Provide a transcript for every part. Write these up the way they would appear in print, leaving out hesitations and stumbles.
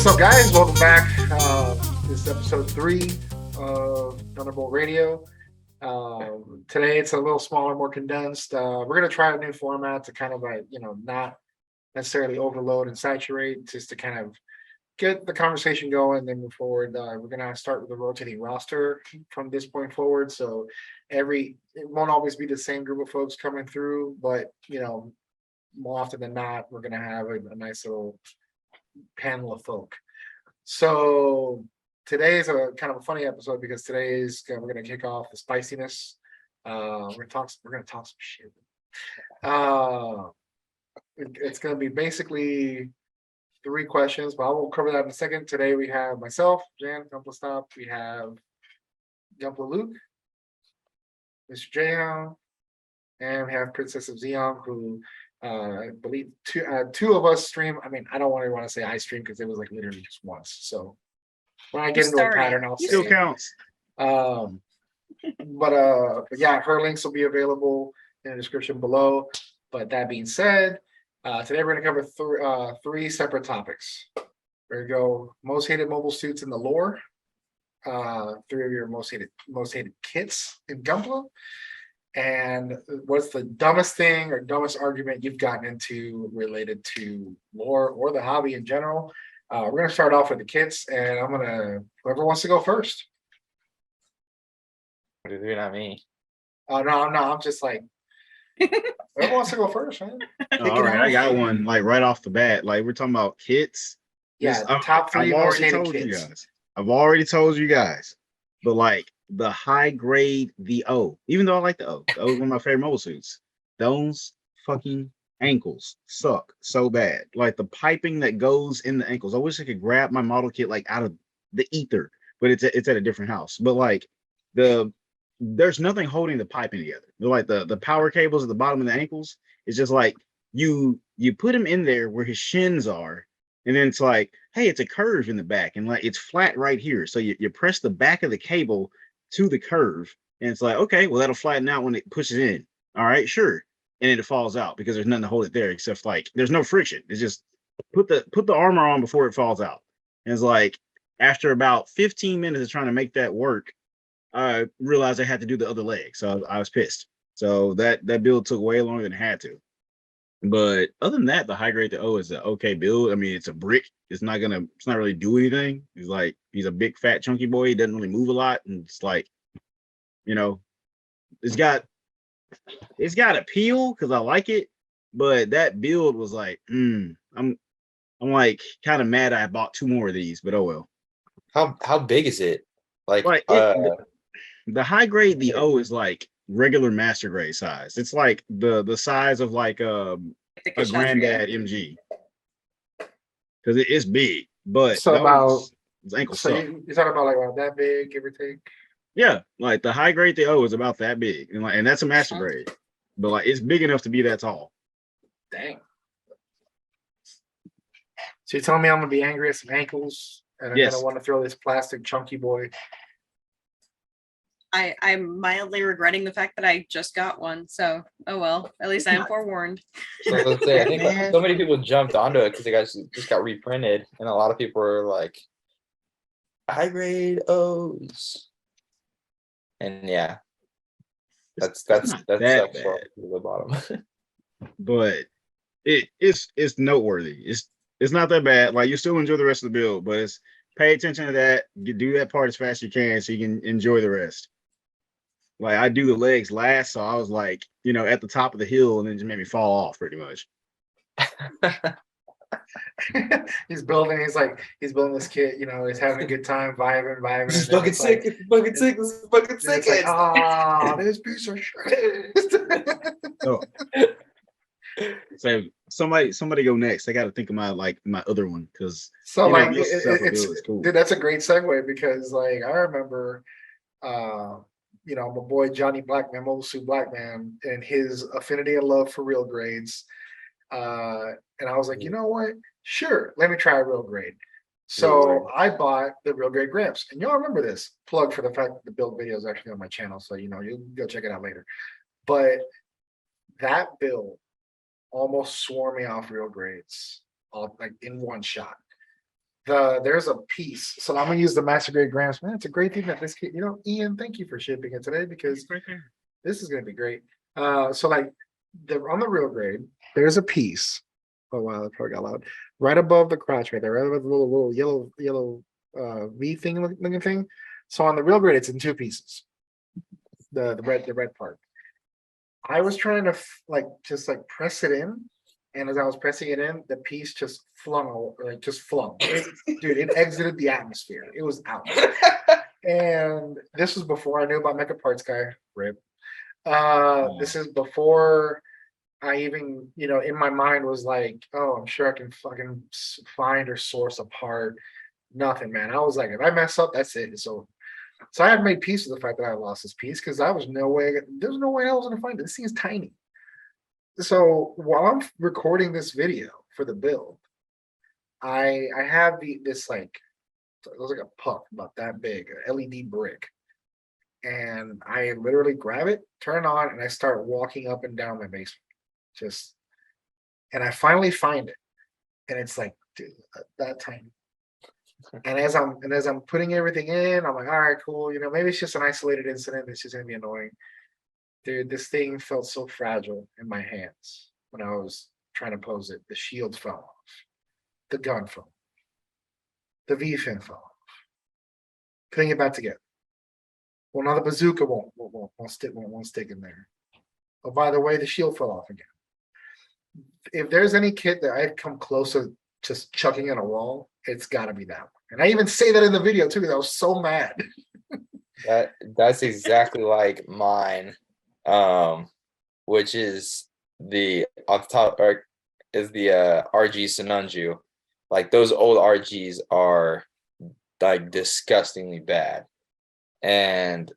What's up, guys? Welcome back. This is episode 3 of Thunderbolt Radio. Today it's a little smaller, more condensed. We're gonna try a new format to kind of not necessarily overload and saturate, just to kind of get the conversation going, and then move forward. We're gonna start with a rotating roster from this point forward. So it won't always be the same group of folks coming through, but more often than not, we're gonna have a nice little panel of folk. So today is a kind of a funny episode because we're gonna kick off the spiciness. We're gonna talk some shit. Uh, it's gonna be basically 3 questions, but I will cover that in a second. Today we have myself, Jan, Gumpla Stop. We have Gumpla Luke, Mr. Jayon, and we have Princess of Xeon, who I believe two of us stream. I mean, I don't want to say I stream because it was like literally just once. So when I get into a pattern, I'll say still counts. But yeah, her links will be available in the description below. But that being said, today we're going to cover three separate topics. We're going to go most hated mobile suits in the lore, 3 of your most hated kits in Gunpla, and what's the dumbest thing or dumbest argument you've gotten into related to lore or the hobby in general. We're going to start off with the kits, and whoever wants to go first. You're not me. Oh, no, I'm just like, whoever wants to go first, man. All right, I got one like right off the bat. Like we're talking about kits. Yeah, top 3 most hated kits. I've already told you guys, but like the high grade, the O, even though I like the O is one of my favorite mobile suits. Those fucking ankles suck so bad. Like the piping that goes in the ankles. I wish I could grab my model kit like out of the ether, but it's at a different house. But like there's nothing holding the piping together. They're like the power cables at the bottom of the ankles. It's just like you put him in there where his shins are, and then it's like, hey, it's a curve in the back, and like it's flat right here. So you press the back of the cable to the curve, and it's like, okay, well, that'll flatten out when it pushes in. All right, sure. And then it falls out because there's nothing to hold it there except like there's no friction. It's just put the armor on before it falls out. And it's like after about 15 minutes of trying to make that work, I realized I had to do the other leg. So I was pissed. So that build took way longer than it had to. But other than that, the high grade to O is an okay build. I mean, it's a brick. It's not really do anything. He's a big fat chunky boy. He doesn't really move a lot. And it's like, it's got appeal because I like it. But that build was like, I'm like kind of mad I bought 2 more of these, but oh well. How big is it? The high grade, the O is like regular master grade size. It's like the size of like a granddad MG because it is big. But so his ankles so suck. you're talking about like that big, give or take? Yeah, like the high grade the O is about that big, and that's a master grade, but like it's big enough to be that tall. Dang. So you're telling me I'm gonna be angry at some ankles, and I'm gonna want to throw this plastic chunky boy? I'm mildly regretting the fact that I just got one. So, oh well. At least I'm forewarned. So let's say I think so many people jumped onto it because they guys just got reprinted, and a lot of people were like, high grade O's, and yeah, that's the bottom. But it's noteworthy. It's not that bad. Like you still enjoy the rest of the build, but it's pay attention to that. You do that part as fast as you can so you can enjoy the rest. Like I do the legs last, so I was like, at the top of the hill, and then just made me fall off pretty much. He's building this kit, he's having a good time, vibing. This is fucking sick. It's fucking sick. This is fucking sick. It's like, this piece of shit. So somebody go next. I got to think of my other one because it's cool. Dude, that's a great segue because like I remember my boy Johnny Blackman, Mobile Suit Blackman, and his affinity and love for real grades. And I was like, you know what? Sure, let me try a real grade. So I bought the real grade Gramps, and y'all remember this plug for the fact that the build video is actually on my channel, so you'll go check it out later. But that build almost swore me off real grades, like in one shot. there's a piece. So I'm gonna use the master grade grams. Man, it's a great thing that this kid, Ian, thank you for shipping it today because this is gonna be great. So like on the real grade, there's a piece. Oh wow, that probably got loud. Right above the crotch, right there, right above the little yellow V thing looking thing. So on the real grade, it's in two pieces. The red part. I was trying to just press it in, and as I was pressing it in, the piece just flung. Dude, it exited the atmosphere. It was out. And this was before I knew about Mecha Parts Guy. Rip. This is before I even, in my mind was like, oh, I'm sure I can fucking find or source a part. Nothing, man. I was like, if I mess up, that's it. So I had made peace with the fact that I lost this piece because there's no way I was gonna find it. This thing is tiny. So while I'm recording this video for the build, I have this it looks like a puck about that big, an LED brick. And I literally grab it, turn it on, and I start walking up and down my basement. And I finally find it. And it's like, dude, that tiny. And as I'm putting everything in, I'm like, all right, cool. Maybe it's just an isolated incident. It's just gonna be annoying. Dude, this thing felt so fragile in my hands when I was trying to pose it. The shield fell off. The gun fell off. The V-fin fell off. Putting it back together. Well, now the bazooka won't stick in there. Oh, by the way, the shield fell off again. If there's any kit that I'd come close to just chucking at a wall, it's got to be that one. And I even say that in the video too, because I was so mad. That's exactly like mine, which is the off the top is the RG Sinanju. Like those old RGs are like disgustingly bad. And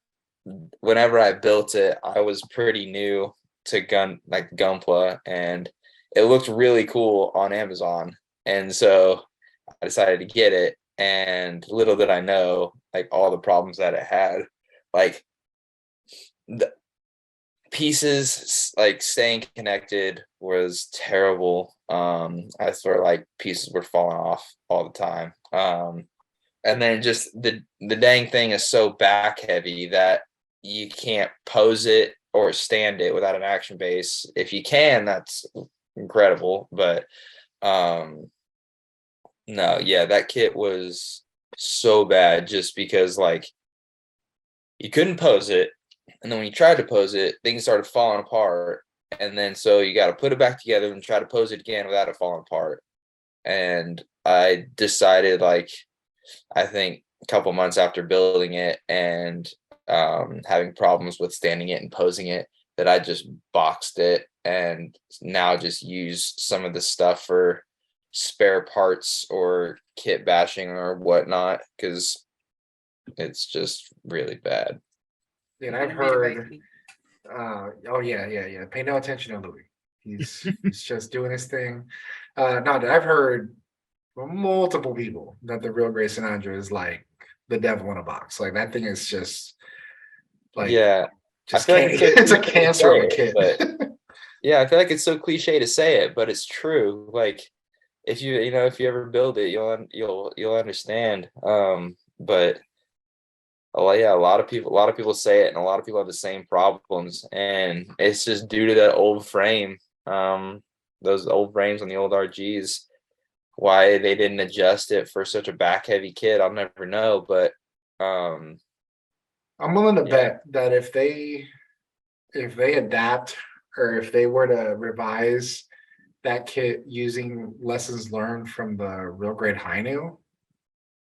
whenever I built it, I was pretty new to Gunpla, and it looked really cool on Amazon. And so I decided to get it, and little did I know, like all the problems that it had, like the pieces like staying connected was terrible. I swear like pieces were falling off all the time. And then just the dang thing is so back heavy that you can't pose it or stand it without an action base. If you can, that's incredible. But no, yeah, that kit was so bad just because like you couldn't pose it. And then when you tried to pose it, things started falling apart. And then so you got to put it back together and try to pose it again without it falling apart. And I decided I think a couple months after building it and having problems with standing it and posing it, that I just boxed it and now just use some of the stuff for spare parts or kit bashing or whatnot, because it's just really bad. And I've heard, oh yeah. Pay no attention to Louis. He's just doing his thing. No, I've heard from multiple people that the real Grace Andrew is like the devil in a box. Like that thing is just like, yeah, just it's a cancer of a kid. Yeah, I feel like it's so cliche to say it, but it's true. Like if you ever build it, you'll understand. But oh yeah, a lot of people say it, and a lot of people have the same problems, and it's just due to that old frame. Those old frames on the old RGs. Why they didn't adjust it for such a back heavy kit, I'll never know. But I'm willing to bet that if they adapt, or if they were to revise that kit using lessons learned from the real grade Hainu,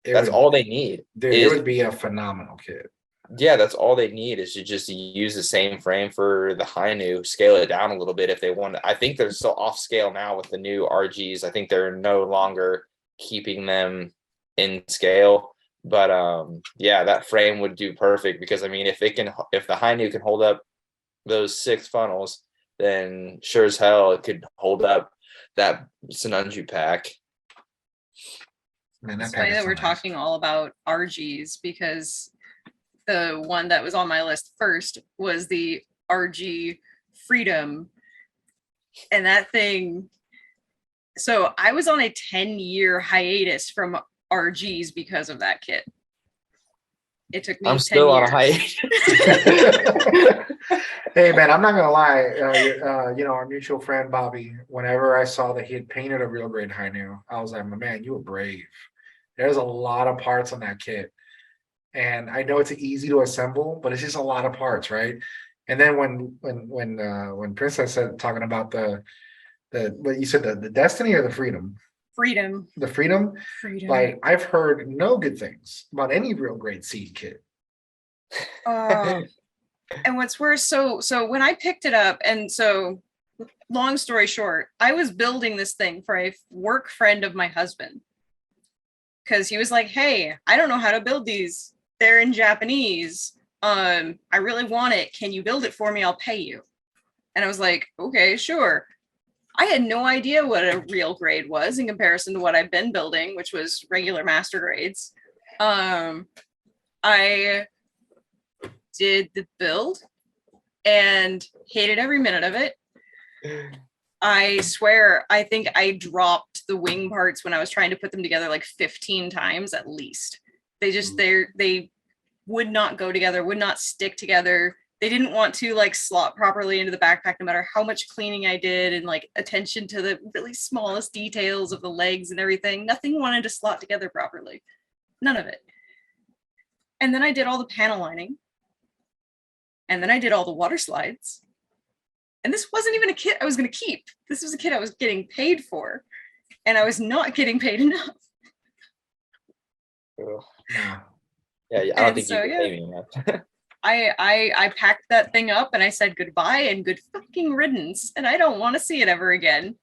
that's all they need. It would be a phenomenal kit. Yeah, that's all they need is to just use the same frame for the Hainu, scale it down a little bit if they want. I think they're still off scale now with the new RGs. I think they're no longer keeping them in scale. But yeah, that frame would do perfect, because I mean, if the Hainu can hold up those 6 funnels, then sure as hell it could hold up that Sinanju pack. Man, it's funny that we're talking all about RGs, because the one that was on my list first was the RG Freedom. And that thing, so I was on a 10-year hiatus from RGs because of that kit. It took me I'm 10 still on a years. hiatus. Hey man, I'm not gonna lie. Our mutual friend Bobby. Whenever I saw that he had painted a real grade high new, I was like, "My man, you were brave." There's a lot of parts on that kit, and I know it's easy to assemble, but it's just a lot of parts, right? And then when Princess said talking about the what you said, the Destiny or the Freedom, Freedom. the Freedom, like I've heard no good things about any real grade seed kit. And what's worse, so when I picked it up, and so long story short, I was building this thing for a work friend of my husband because he was like, "Hey, I don't know how to build these. They're in Japanese. I really want it. Can you build it for me? I'll pay you." And I was like, "Okay, sure." I had no idea what a real grade was in comparison to what I've been building, which was regular master grades. I did the build and hated every minute of it. I swear, I think I dropped the wing parts when I was trying to put them together like 15 times at least. They would not go together, would not stick together. They didn't want to like slot properly into the backpack no matter how much cleaning I did and like attention to the really smallest details of the legs and everything. Nothing wanted to slot together properly. None of it. And then I did all the panel lining. And then I did all the water slides. And this wasn't even a kit I was going to keep. This was a kit I was getting paid for. And I was not getting paid enough. Yeah, I don't think you can pay me enough. I packed that thing up and I said goodbye and good fucking riddance. And I don't want to see it ever again.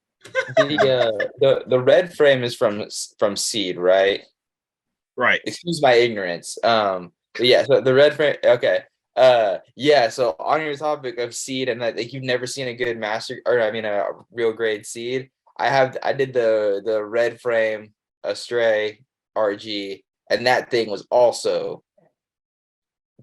The red frame is from Seed, right? Right. Excuse my ignorance. But yeah, so the red frame, okay. Yeah, so on your topic of Seed and that like you've never seen a good a real grade Seed. I did the red frame Astray RG, and that thing was also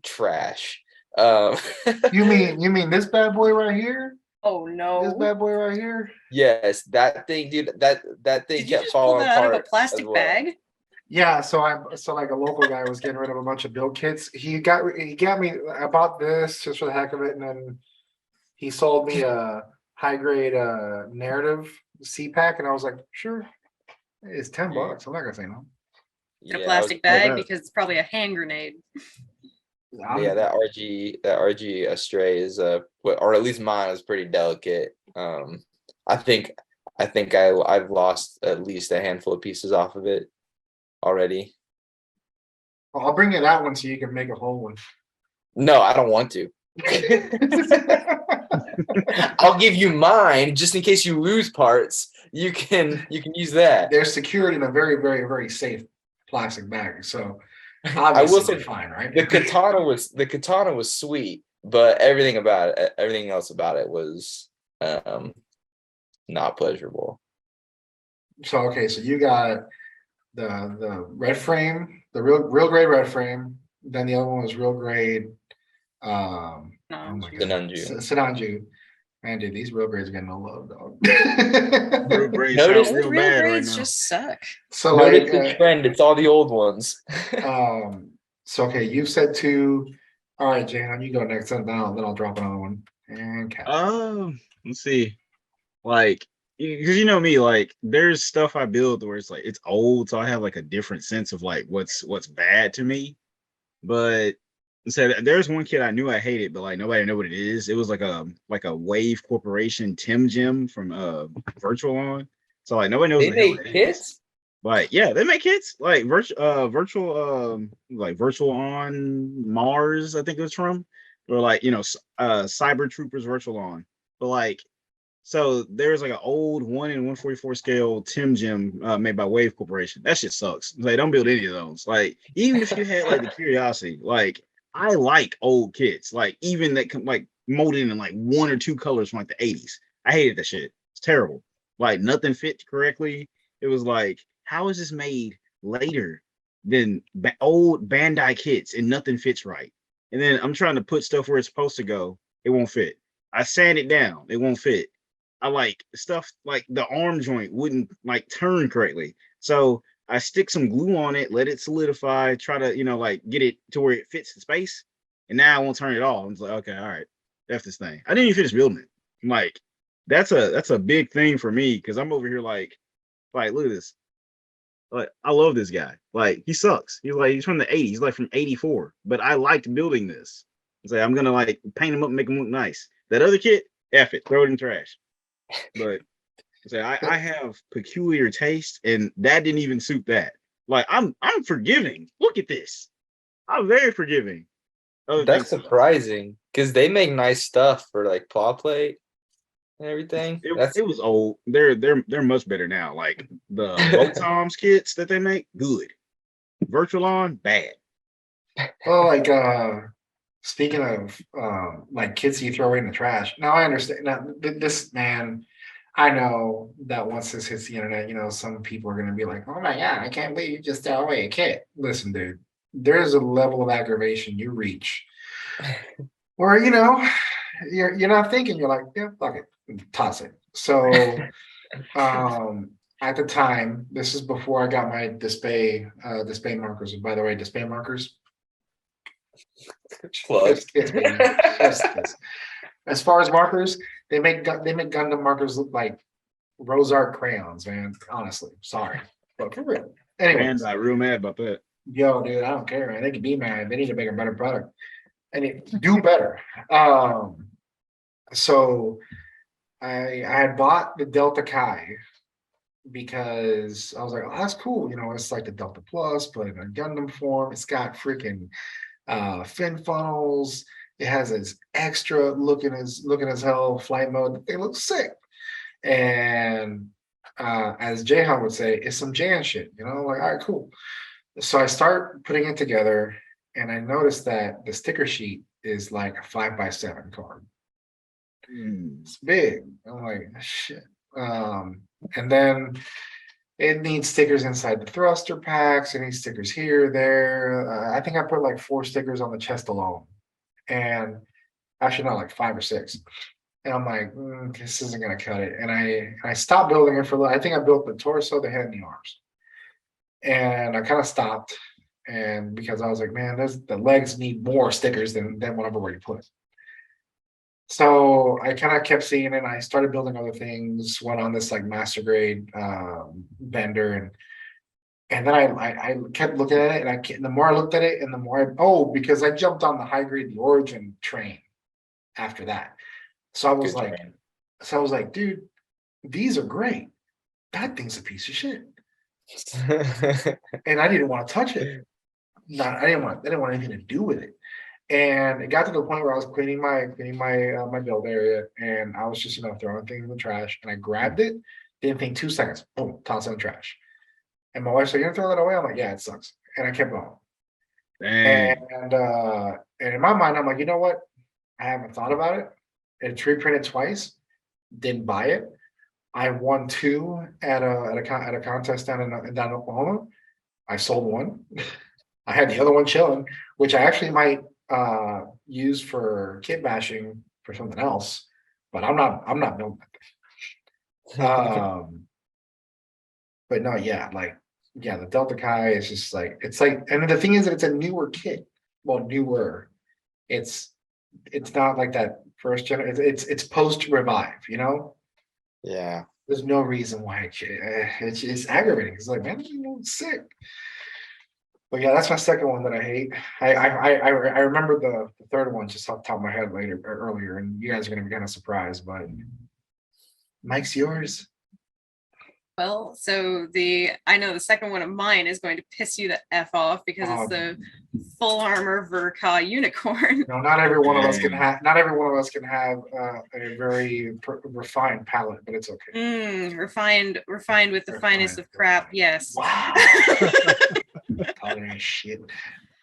trash. You mean this bad boy right here? Oh no. This bad boy right here? Yes, that thing, dude, that thing Did you kept just pull falling that out apart of a plastic bag? Yeah, so like a local guy was getting rid of a bunch of build kits. He got me. I bought this just for the heck of it, and then he sold me a high grade narrative C pack, and I was like, sure, it's $10. I'm not gonna say no. In a plastic bag because it's probably a hand grenade. Yeah, that RG Astray is or at least mine is pretty delicate. I think I've lost at least a handful of pieces off of it already. I'll bring you that one so you can make a whole one. No, I don't want to. I'll give you mine just in case you lose parts. You can use that. They're secured in a very, very, very safe plastic bag, so I will say fine, right? The katana was sweet, but everything else about it was not pleasurable. So okay, so you got the red frame, the real grade red frame. Then the other one was real grade. Sinanju. Man, dude, these real grades are getting no love, dog. Real grades Notice sound real real bad right grades now. just suck. So Notice the trend, it's all the old ones. So okay, you've said two. All right, Jan, you go next, and then I'll drop another one. And Kat. Let's see. Like, because you know me, like there's stuff I build where it's like it's old, so I have like a different sense of like what's bad to me. But so there's one kid I knew I hated, but like nobody knew what it is. It was like a Wave Corporation Tim Gem from Virtual On. So like nobody knows They what the hell make it kits? is. Like, yeah, they make kits like virtual on Mars, I think it was from, or like Cyber Troopers Virtual On. But like, so there's like an old 1 in 144 scale Tim Gem made by Wave Corporation. That shit sucks. Like, don't build any of those. Like, even if you had like the curiosity, like I like old kits, like even that like molded in like 1 or 2 colors from like the 80s. I hated that shit. It's terrible. Like nothing fit correctly. It was like, how is this made later than old Bandai kits and nothing fits right? And then I'm trying to put stuff where it's supposed to go. It won't fit. I sand it down. It won't fit. I like stuff like the arm joint wouldn't like turn correctly. So I stick some glue on it, let it solidify, try to, like get it to where it fits the space. And now I won't turn it off. I'm like, okay, all right, F this thing. I didn't even finish building it. I'm like, that's a big thing for me because I'm over here like, look at this. Like, I love this guy. Like, he sucks. He's from the 80s. He's like from 84. But I liked building this. It's like I'm gonna like paint him up and make him look nice. That other kit, F it, throw it in the trash. But say I have peculiar taste, and that didn't even suit that. Like I'm forgiving. Look at this. I'm very forgiving. That's surprising because they make nice stuff for like paw plate and everything. It was old. They're much better now. Like the Botoms kits that they make, good. Virtual on, bad. Well, like speaking of like kits you throw away in the trash. Now I understand. Now this man, I know that once this hits the internet, some people are gonna be like, "Oh my god, I can't believe you just throw away a kit." Listen, dude, there's a level of aggravation you reach, where you're not thinking. You're like, yeah, fuck it, toss it. So, at the time, this is before I got my display markers. And by the way, display markers. Plug. As far as markers, they make Gundam markers look like rose art crayons, man. Honestly, sorry, but for real. Anyways, I'm real mad about that. Yo, dude, I don't care, man. They can be mad. They need to make a better product and do better. So I had bought the Delta Chi because I was like, oh, that's cool. It's like the Delta Plus, but in a Gundam form. It's got freaking fin funnels. It has this extra looking as hell flight mode. They look sick. And as Jahan would say, it's some Jan shit. Like, all right, cool. So I start putting it together, and I noticed that the sticker sheet is like a 5x7 card. It's big. I'm like, shit. And then it needs stickers inside the thruster packs. It needs stickers here, there. I think I put like 4 stickers on the chest alone, and actually not like 5 or 6. And I'm like, this isn't gonna cut it. And I stopped building it for. I think I built the torso, the head, and the arms. And I kind of stopped, and because I was like, man, the legs need more stickers than what I've already put. So I kind of kept seeing it. And I started building other things. Went on this like master grade vendor, and then I kept looking at it, and the more I looked at it, and the more because I jumped on the high grade the origin train after that. So I was like, dude, these are great. That thing's a piece of shit. And I didn't want to touch it. I didn't want anything to do with it. And it got to the point where I was cleaning my build area, and I was just throwing things in the trash. And I grabbed it, didn't think 2 seconds, boom, toss it in the trash. And my wife said, "You're gonna throw that away?" I'm like, "Yeah, it sucks." And I kept going. Dang. And in my mind, I'm like, you know what? I haven't thought about it. It's reprinted twice. Didn't buy it. I won 2 at a contest down in Oklahoma. I sold 1. I had the other one chilling, which I actually might use for kit bashing for something else, but I'm not building that. But no, the Delta Chi is just like, it's like, and the thing is that it's a newer kit. Well, newer. It's not like that first generation. It's post revive, Yeah. There's no reason why it's aggravating. It's like, man, it's sick. But yeah, that's my second one that I hate. I remember the third one just off the top of my head earlier, and you guys are gonna be kind of surprised, but Mike's yours. Well, so I know the second one of mine is going to piss you the F off because it's the full armor Verka unicorn. No, not every one of us can have a very refined palette, but it's okay. Refined with the finest of crap. Yes. Wow. Shit.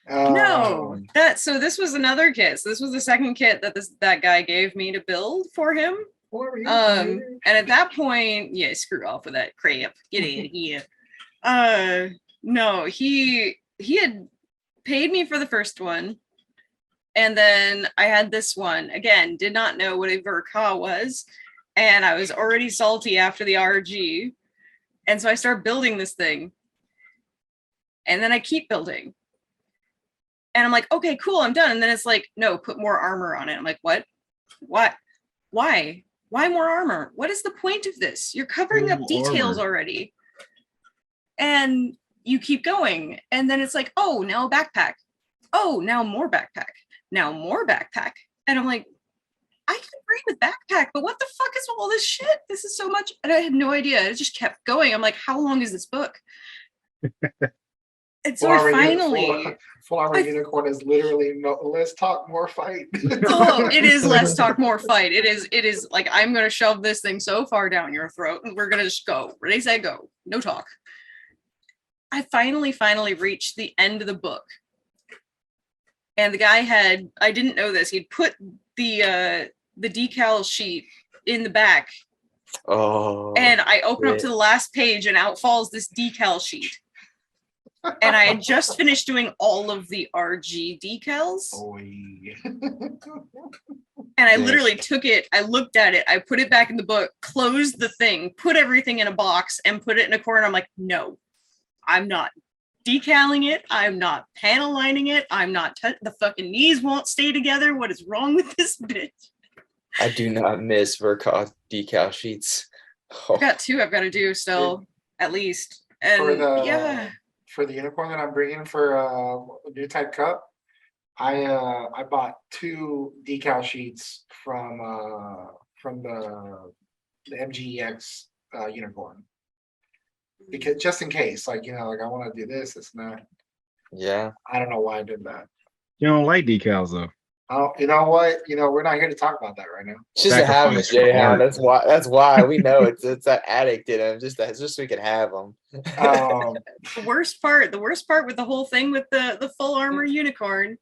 No, so this was another kit. So this was the second kit that guy gave me to build for him. And at that point, yeah, screw off with that crap. Get in here. No, he had paid me for the first one, and then I had this one again. Did not know what a Verka was, and I was already salty after the RG, and so I started building this thing. And then I keep building. And I'm like, okay, cool, I'm done. And then it's like, no, put more armor on it. I'm like, what? What? Why? Why more armor? What is the point of this? You're covering up details already. And you keep going. And then it's like, oh, now a backpack. Oh, now more backpack. Now more backpack. And I'm like, I can agree with backpack, but what the fuck is all this shit? This is so much. And I had no idea. It just kept going. I'm like, how long is this book? And so I finally... Full Armor Unicorn is literally no, let's talk more fight. Oh, it is let's talk more fight. It is like, I'm gonna shove this thing so far down your throat and we're gonna just go. Ready, set, go. No talk. I finally reached the end of the book. And the guy had, I didn't know this, he'd put the decal sheet in the back. Oh. And I open up to the last page and out falls this decal sheet. And I had just finished doing all of the RG decals. And I literally took it, I looked at it, I put it back in the book, closed the thing, put everything in a box and put it in a corner. I'm like, no, I'm not decaling it. I'm not panel lining it. I'm not, the fucking knees won't stay together. What is wrong with this bitch? I do not miss Verkov decal sheets. I've got two I've got to do still, at least. And yeah. For the unicorn that I'm bringing for a new type cup, I bought 2 decal sheets from the MGEX unicorn, because just in case, like, you know, like I want to do this, it's not. Yeah. I don't know why I did that. You don't like decals though. Oh, you know what? You know, we're not here to talk about that right now. It's just a habit, Jay. That's why we know it's that addict in him. Just so we can have them. The worst part with the whole thing with the full armor unicorn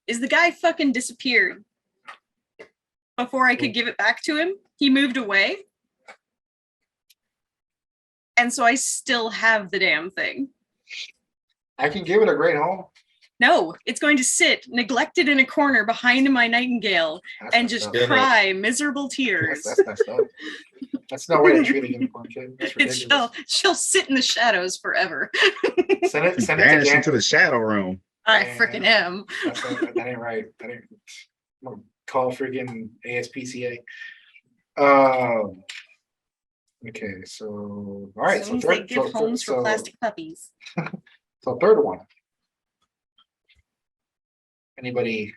is the guy fucking disappeared before I could give it back to him. He moved away. And so I still have the damn thing. I can give it a great home. No, it's going to sit neglected in a corner behind my nightingale and just cry miserable tears. That's no way to treat a unicorn kid. She'll sit in the shadows forever. Send it into the shadow room. I freaking am. That ain't right. That ain't. I'm gonna call freaking ASPCA. Okay, so all right. So third, give homes for plastic puppies. So third one. Anybody?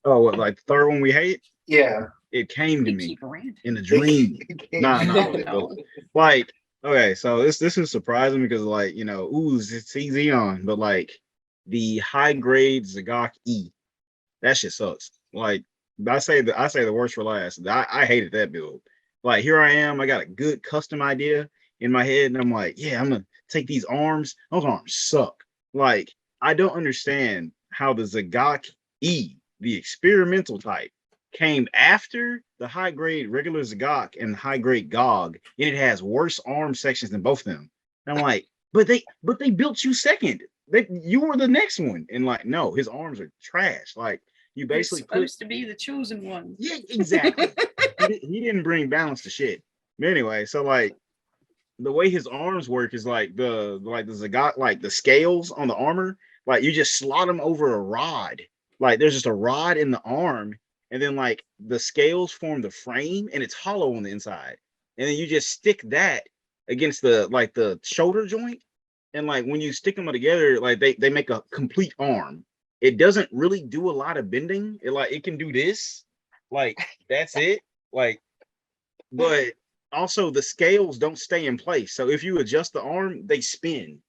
Oh, what, like the third one we hate? Yeah. It came to me in a dream. No. Like, okay, so this is surprising because, like, you know, it's easy on, but like the high grade Zagok E, that shit sucks. Like, I say the worst for last. I hated that build. Like, here I am, I got a good custom idea in my head, and I'm like, yeah, I'm gonna take these arms. Those arms suck. Like, I don't understand how the Zagok E, the experimental type, came after the high grade regular Zagok and high grade GOG, and it has worse arm sections than both of them. And I'm like, but they built you second. You were the next one, and like, no, his arms are trash. Like, you basically supposed to be the chosen one. Yeah, exactly. he didn't bring balance to shit. But anyway, so like the way his arms work is like the Zagok, like the scales on the armor. Like, you just slot them over a rod. Like, there's just a rod in the arm, and then like the scales form the frame, and it's hollow on the inside. And then you just stick that against the shoulder joint, and like when you stick them together, like they make a complete arm. It doesn't really do a lot of bending. It can do this, like that's it. Like, but also the scales don't stay in place. So if you adjust the arm, they spin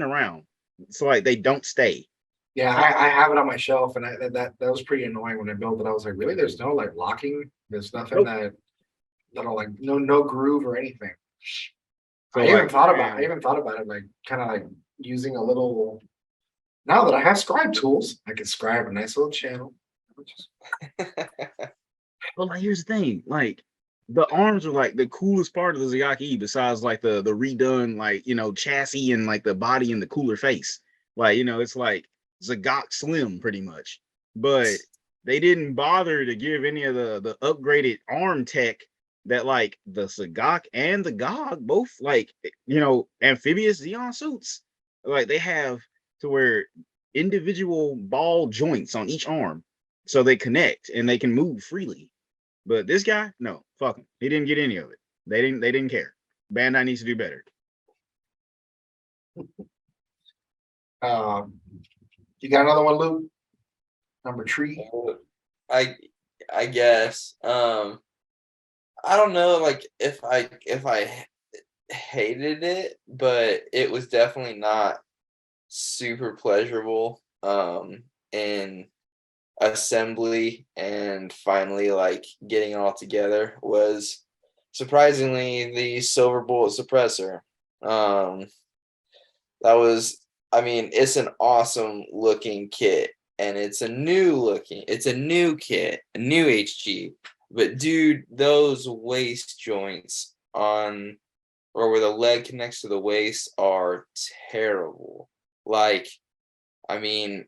around. So like they don't stay. Yeah, I have it on my shelf, and that was pretty annoying when I built it. I was like, really? There's no like locking. There's nothing that'll like no groove or anything. So I even thought about it, like kind of like using a little. Now that I have scribe tools, I can scribe a nice little channel. But like, here's the thing, like the arms are like the coolest part of the Zagok E, besides like the redone, like, you know, chassis and like the body and the cooler face. Like, you know, it's like Zagok Slim pretty much. But they didn't bother to give any of the upgraded arm tech that like the Zagok and the GOG both, like, you know, amphibious Xeon suits. Like they have to where individual ball joints on each arm, so they connect and they can move freely. But this guy, no, fuck him. He didn't get any of it. They didn't care. Bandai needs to do better. You got another one, Luke? Number three. I guess. I don't know, like if I hated it, but it was definitely not super pleasurable in assembly, and finally like getting it all together was surprisingly the silver bullet suppressor. That was, I mean, it's an awesome looking kit, and it's a new kit, a new HG. But dude, those waist joints on, or where the leg connects to the waist, are terrible. Like, I mean,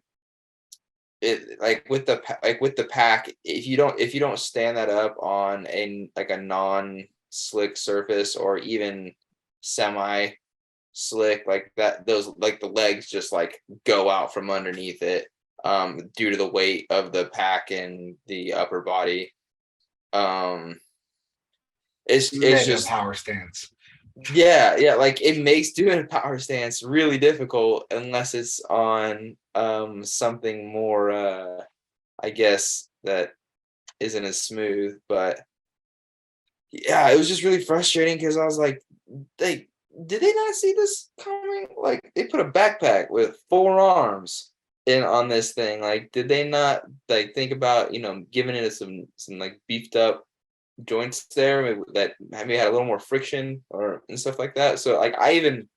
it like with the pack, if you don't stand that up on a non-slick surface, or even semi slick like that, those like the legs just like go out from underneath it due to the weight of the pack and the upper body. It's just power stance. yeah, like it makes doing a power stance really difficult unless it's on something more I guess that isn't as smooth. But yeah, it was just really frustrating because I was like, did they not see this coming? Like, they put a backpack with 4 arms in on this thing. Like, did they not like think about, giving it some like beefed up joints there that maybe had a little more friction or and stuff like that? So like I even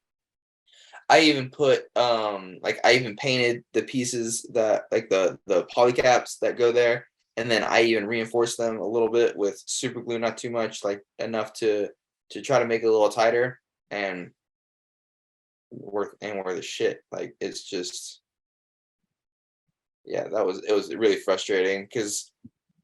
put like I even painted the pieces that like the polycaps that go there, and then I even reinforced them a little bit with super glue, not too much, like enough to try to make it a little tighter, and worth the shit. Like, it's just, yeah, it was really frustrating because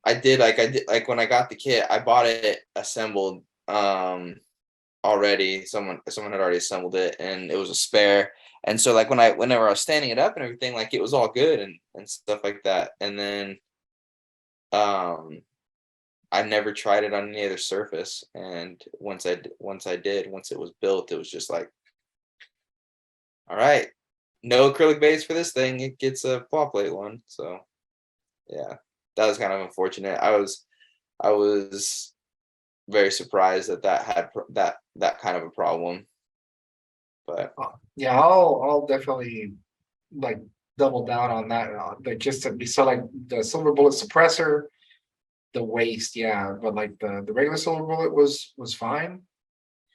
I did like when I got the kit, I bought it assembled already. Someone had already assembled it, and it was a spare. And so like whenever I was standing it up and everything, like it was all good and stuff like that. And then I never tried it on any other surface. And once it was built, it was just like, all right, no acrylic base for this thing. It gets a claw plate one. So yeah, that was kind of unfortunate. I was very surprised that had that kind of a problem. But Yeah, I'll definitely like double down on that. Like, just to be so, like, the silver bullet suppressor, the waist, yeah, but like the regular silver bullet was fine.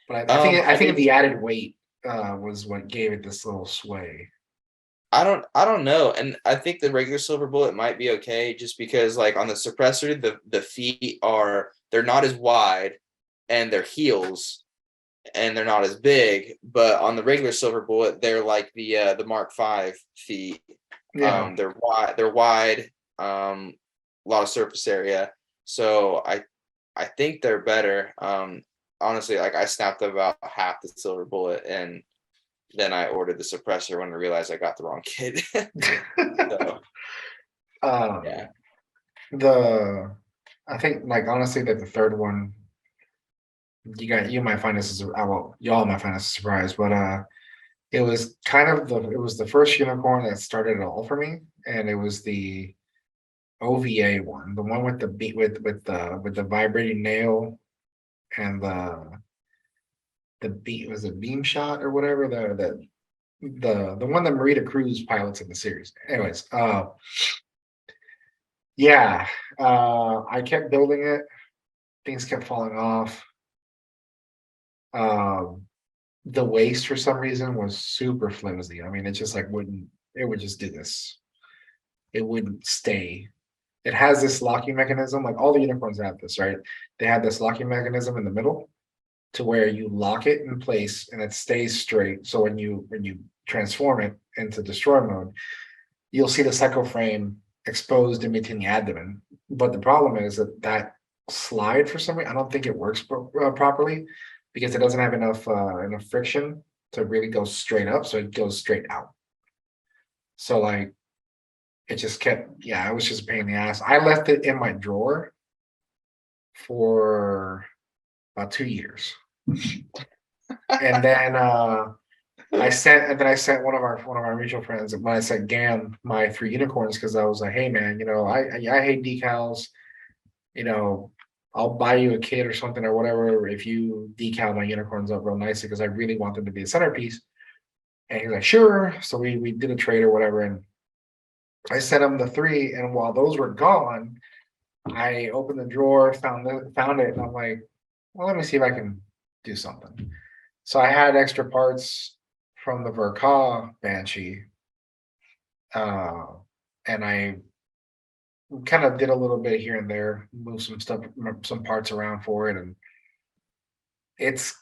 But I think the added weight was what gave it this little sway. I don't know, and I think the regular silver bullet might be okay, just because like on the suppressor, the feet they're not as wide, and their heels, and they're not as big. But on the regular silver bullet, they're like the Mark V feet. Yeah. They're wide, a lot of surface area. So I think they're better. Honestly, like I snapped about half the silver bullet, and then I ordered the suppressor when I realized I got the wrong kit. So, yeah. I think, like, honestly, that the third one, you might find this as well, y'all might find this a surprise, but it was the first unicorn that started it all for me, and it was the OVA one, the one with the beat with the vibrating nail, and the beat was a beam shot or whatever, the one that Marita Cruz pilots in the series. Anyways, yeah, I kept building it. Things kept falling off. The waist for some reason was super flimsy. I mean, it just like it would just do this. It wouldn't stay. It has this locking mechanism, like all the unicorns have this, right? They have this locking mechanism in the middle to where you lock it in place and it stays straight. So when you transform it into destroy mode, you'll see the cycle frame exposed in between the abdomen. But the problem is that slide, for some reason, I don't think it works properly, because it doesn't have enough friction to really go straight up, so it goes straight out. So like it just kept, it was just a pain in the ass. I left it in my drawer for about 2 years. And then I sent one of our mutual friends, when I sent Gam my 3 unicorns, because I was like, hey man, I hate decals, I'll buy you a kit or something or whatever if you decal my unicorns up real nicely, because I really want them to be a centerpiece. And he's like, sure. So we did a trade or whatever, and I sent him the 3, and while those were gone, I opened the drawer, found it, and I'm like, well, let me see if I can do something. So I had extra parts from the Verka Banshee, and I kind of did a little bit here and there, moved some parts around for it, and it's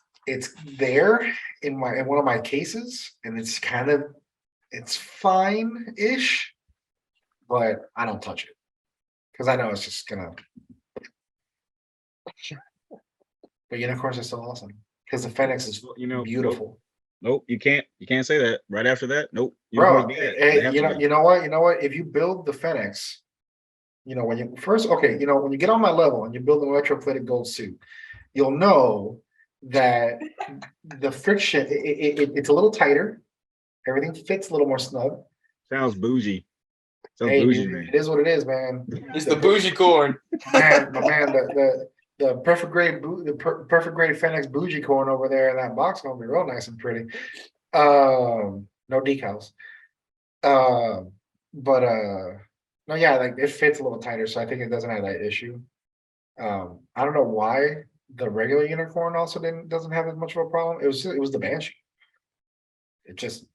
there in one of my cases, and it's fine-ish, but I don't touch it because I know it's just gonna. But unicorns are still awesome because the Phoenix is beautiful. Nope, you can't say that. Right after that, nope. Bro, you know what? If you build the Phoenix, when you first, when you get on my level and you build an electroplated gold suit, you'll know that the friction, it's a little tighter. Everything fits a little more snug. Sounds bougie. Hey, dude, it is what it is, man. It's the bougie corn. Man, the perfect grade Phoenix bougie corn over there in that box gonna be real nice and pretty. No decals. No, like it fits a little tighter, so I think it doesn't have that issue. I don't know why the regular unicorn also doesn't have as much of a problem. It was the Banshee. It just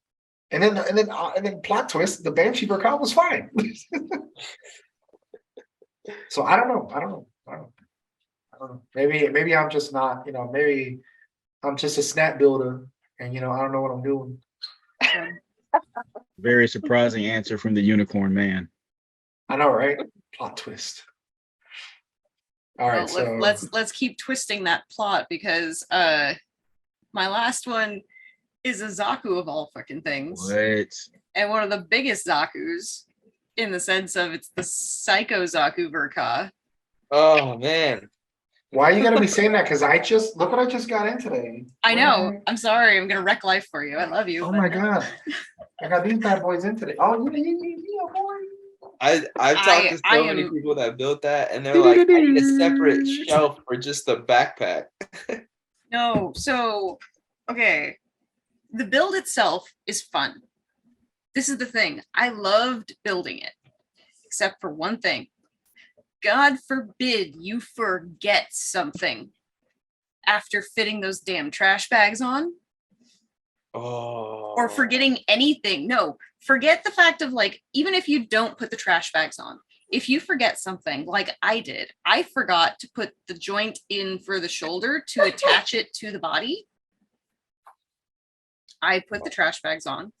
and then plot twist, the Banshee Verka was fine. So I don't know. Maybe I'm just not, maybe I'm just a snap builder and I don't know what I'm doing. Very surprising answer from the unicorn man. I know, right? Plot twist. All right, so let's keep twisting that plot, because my last one is a Zaku of all fucking things. What? And one of the biggest Zakus, in the sense of it's the Psycho Zaku Verka. Oh man. Why you gotta be saying that? Because look what I just got in today. I know. I'm sorry. I'm gonna wreck life for you. I love you. Oh my god. I got these bad boys in today. Oh, you boy. I've talked to so many people that built that, and they're like, I need a separate shelf for just the backpack. No, so okay. The build itself is fun. This is the thing. I loved building it, except for one thing. God forbid you forget something after fitting those damn trash bags on. Oh. Or forgetting anything. No, forget the fact of even if you don't put the trash bags on, if you forget something like I did, I forgot to put the joint in for the shoulder to attach it to the body. I put the trash bags on.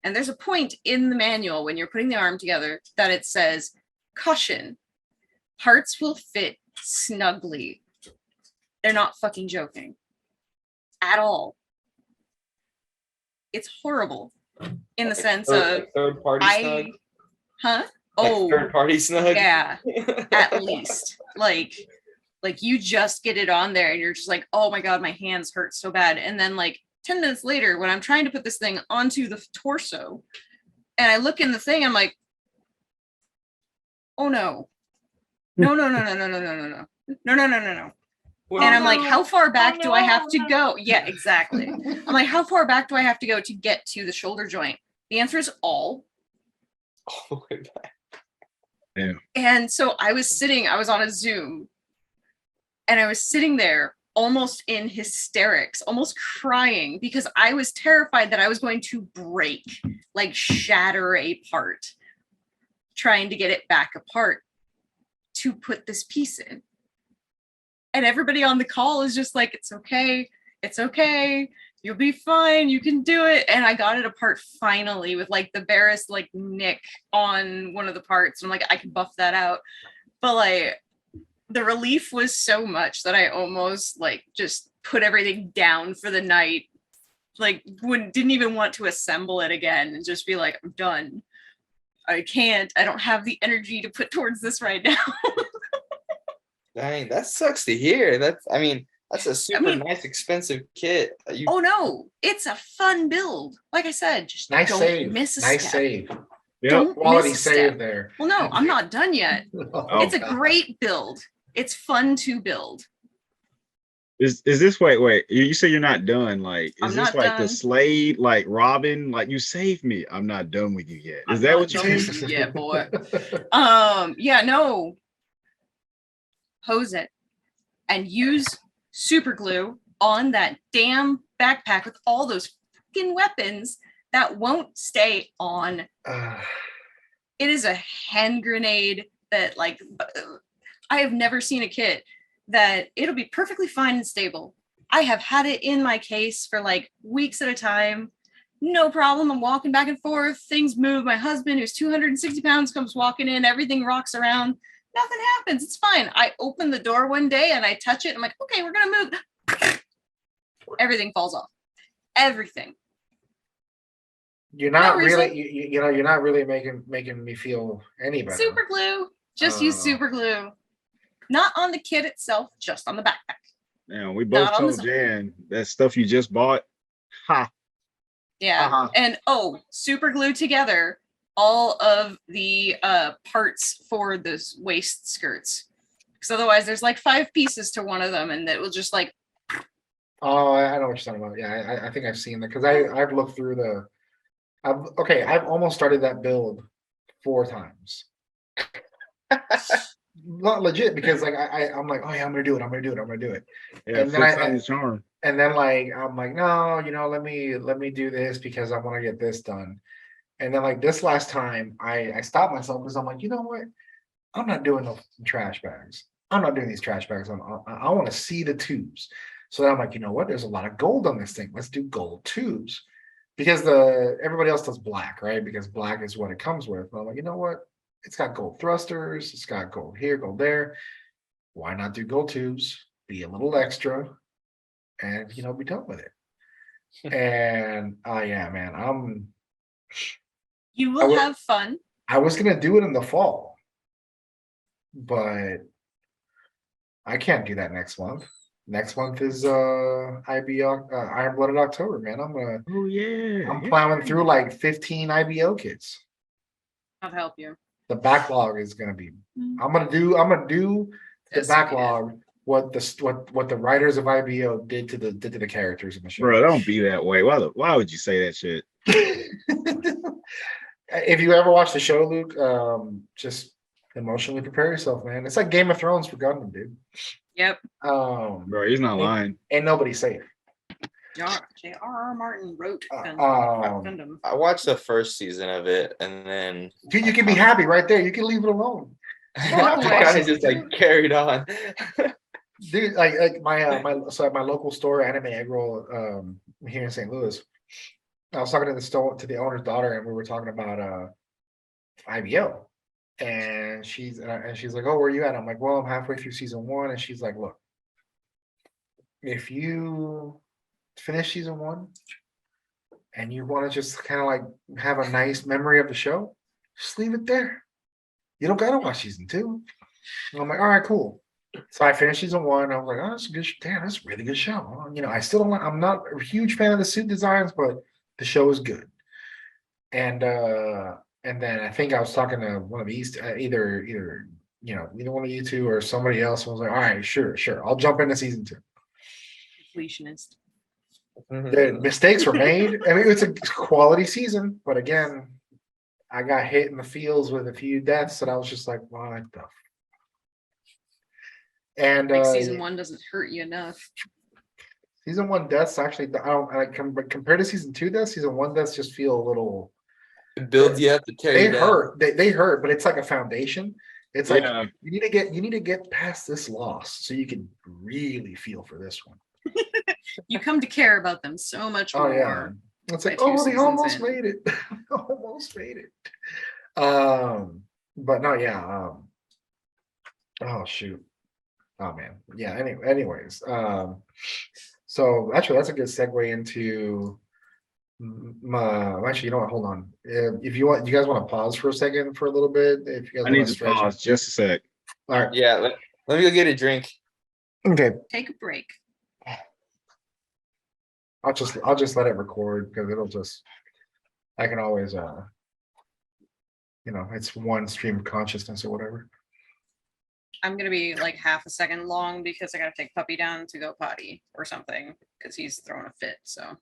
And there's a point in the manual when you're putting the arm together that it says, caution, parts will fit snugly. They're not fucking joking at all. It's horrible in the sense of third party snug. Huh? Oh, third party snug. Yeah, at least like you just get it on there and you're just like, oh my god, my hands hurt so bad. And then 10 minutes later, when I'm trying to put this thing onto the torso, and I look in the thing, I'm like, oh no. No. And I'm like, how far back do I have to go? Yeah, exactly. I'm like, how far back do I have to go to get to the shoulder joint? The answer is all. All the way back. Yeah. And so I was on a Zoom, and I was sitting there almost in hysterics, almost crying, because I was terrified that I was going to break, shatter a part, trying to get it back apart to put this piece in. And everybody on the call is just like, it's okay, you'll be fine, you can do it. And I got it apart finally with the barest nick on one of the parts. And I'm like, I can buff that out. But the relief was so much that I almost just put everything down for the night, like didn't even want to assemble it again and just be like, I'm done. I can't. I don't have the energy to put towards this right now. Dang, that sucks to hear. That's a super mean- nice, expensive kit. Oh no, it's a fun build. Like I said, just Nice don't save. miss a Nice step. save. Yep. Don't Quality miss a save step. there. Well, no, I'm not done yet. Oh, It's a God. great build. It's fun to build. Is this wait? You say you're not done? Like, I'm is this not like the done. Slade, like Robin? Like, you saved me. I'm not done with you yet. Is I'm that not what you done mean? with you yet, boy. Yeah, no. Hose it and use super glue on that damn backpack with all those fucking weapons that won't stay on. It is a hand grenade that, like, I have never seen a kit that it'll be perfectly fine and stable. I have had it in my case for like weeks at a time. No problem. I'm walking back and forth. Things move. My husband, who's 260 pounds, comes walking in. Everything rocks around. Nothing happens. It's fine. I open the door one day and I touch it. I'm like, okay, we're going to move. Everything falls off. Everything. You're not No reason. really, you know, you're not really making me feel any better. Super glue. Just use super glue. Not on the kit itself, just on the backpack. Now we both Not on the told zone. Jan that stuff you just bought. Ha. Yeah. Uh-huh. And super glue together all of the parts for the waist skirts. Because otherwise there's like 5 pieces to one of them and it will just like. Oh, I know what you're talking about. Yeah, I think I've seen that because I've looked through the. I've almost started that build 4 times. Not legit because like I'm like, oh yeah, I'm gonna do it. Yeah, And then flip side of the charm. And then like I'm like, no, let me do this because I want to get this done. And then like this last time I stopped myself because I'm like, you know what? I'm not doing no trash bags. I'm not doing these trash bags. I want to see the tubes. So then I'm like, you know what? There's a lot of gold on this thing. Let's do gold tubes. Because everybody else does black, right? Because black is what it comes with. And I'm like, you know what? It's got gold thrusters. It's got gold here, gold there. Why not do gold tubes? Be a little extra, and be done with it. And yeah, man, You will would- have fun. I was gonna do it in the fall, but I can't do that next month. Next month is IBO Iron Blooded October, man. Oh yeah. I'm plowing through like 15 IBO kits. I'll help you. The backlog is gonna be. Mm. I'm gonna do the Yes, backlog. What the writers of IBO did to the characters in the show. Bro, don't be that way. Why would you say that shit? If you ever watch the show, Luke, just emotionally prepare yourself, man. It's like Game of Thrones for Gundam, dude. Yep. Bro, he's not lying. Ain't nobody safe. J.R.R. Martin wrote Gundam. I watched the first season of it, and then Dude, you can be happy right there. You can leave it alone. I kind of just like carried on. Dude, like my my local store, Anime Egg Roll, here in St. Louis. I was talking to the owner's daughter, and we were talking about IBO, and she's like, "Oh, where are you at?" I'm like, "Well, I'm halfway through season 1," and she's like, "Look, if you finish season 1 and you want to just kind of like have a nice memory of the show, just leave it there. You don't gotta watch season 2." And I'm like, "All right, cool." So I finished season 1. I was like, "Oh, that's a good. Damn, that's a really good show." I still don't. I'm not a huge fan of the suit designs, but the show is good. And then I think I was talking to one of these, either one of you two or somebody else. I was like, "All right, sure, I'll jump into season 2." Completionist. The mistakes were made. I mean, it's a quality season, but again, I got hit in the feels with a few deaths, and I was just like, "What the?" And Season 1 doesn't hurt you enough. Season 1 deaths actually, I don't like compared to season 2 deaths. Season 1 deaths just feel a little. It builds you up to tear They you down. hurt. They hurt, but it's like a foundation. It's like Yeah. you need to get past this loss so you can really feel for this one. You come to care about them so much Oh more. yeah, it's like, by 2 oh, they seasons almost in. made it. Almost made it. But no, yeah. Oh shoot. Oh man. Yeah. Anyways. So actually, that's a good segue into Actually, you know what? Hold on. If you want, you guys want to pause for a second for a little bit. If you guys I want need to to stretch. pause just a sec. All right. Yeah, let me go get a drink. Okay. Take a break. I'll just let it record because it'll just. I can always it's one stream of consciousness or whatever. I'm gonna be like half a second long because I gotta take puppy down to go potty or something because he's throwing a fit. So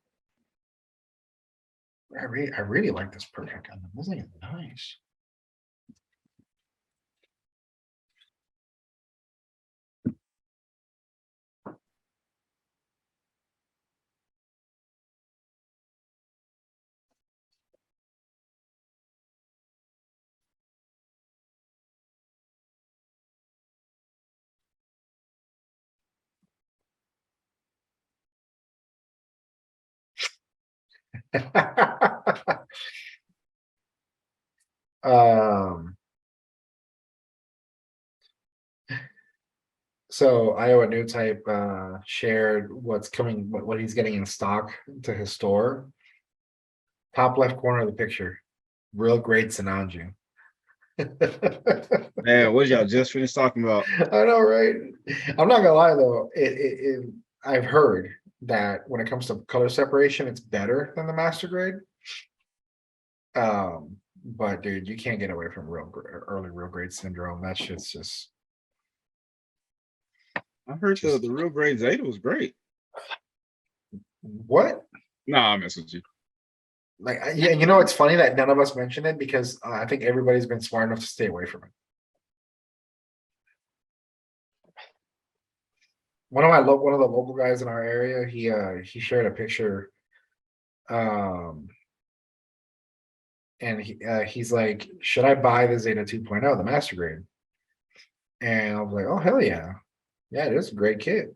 I really like this perfect gun. This thing is nice. um So Iowa New Type shared what's coming, what he's getting in stock to his store. Top left corner of the picture, real great Sinanju. Man, what y'all just finished talking about? I know, right? I'm not gonna lie though. I've heard that when it comes to color separation, it's better than the master grade. But dude, you can't get away from early real grade syndrome. That shit's just. I heard the real grade Zeta was great. What? Nah, I mess with you. Like, yeah, it's funny that none of us mentioned it because I think everybody's been smart enough to stay away from it. One of the local guys in our area, he shared a picture, and he's like, "Should I buy the Zeta 2.0, the master grade?" And I was like, "Oh hell yeah, yeah, it is a great kit."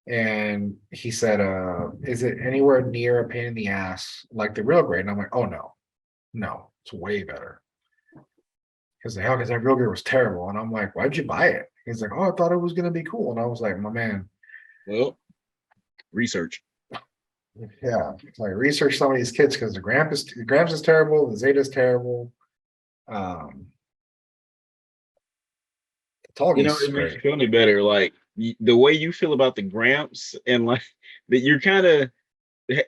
And he said, "Is it anywhere near a pain in the ass like the real grade?" And I'm like, "Oh no, it's way better." Because that real grade was terrible, and I'm like, "Why'd you buy it?" He's like, "Oh, I thought it was gonna be cool," and I was like, "My man." Well, research. Yeah, like research some of these kits because the Gramps is terrible, the Zeta is terrible. The Tall You know, Geese is it makes you great. feel any better. Like the way you feel about the Gramps and like that you're kind of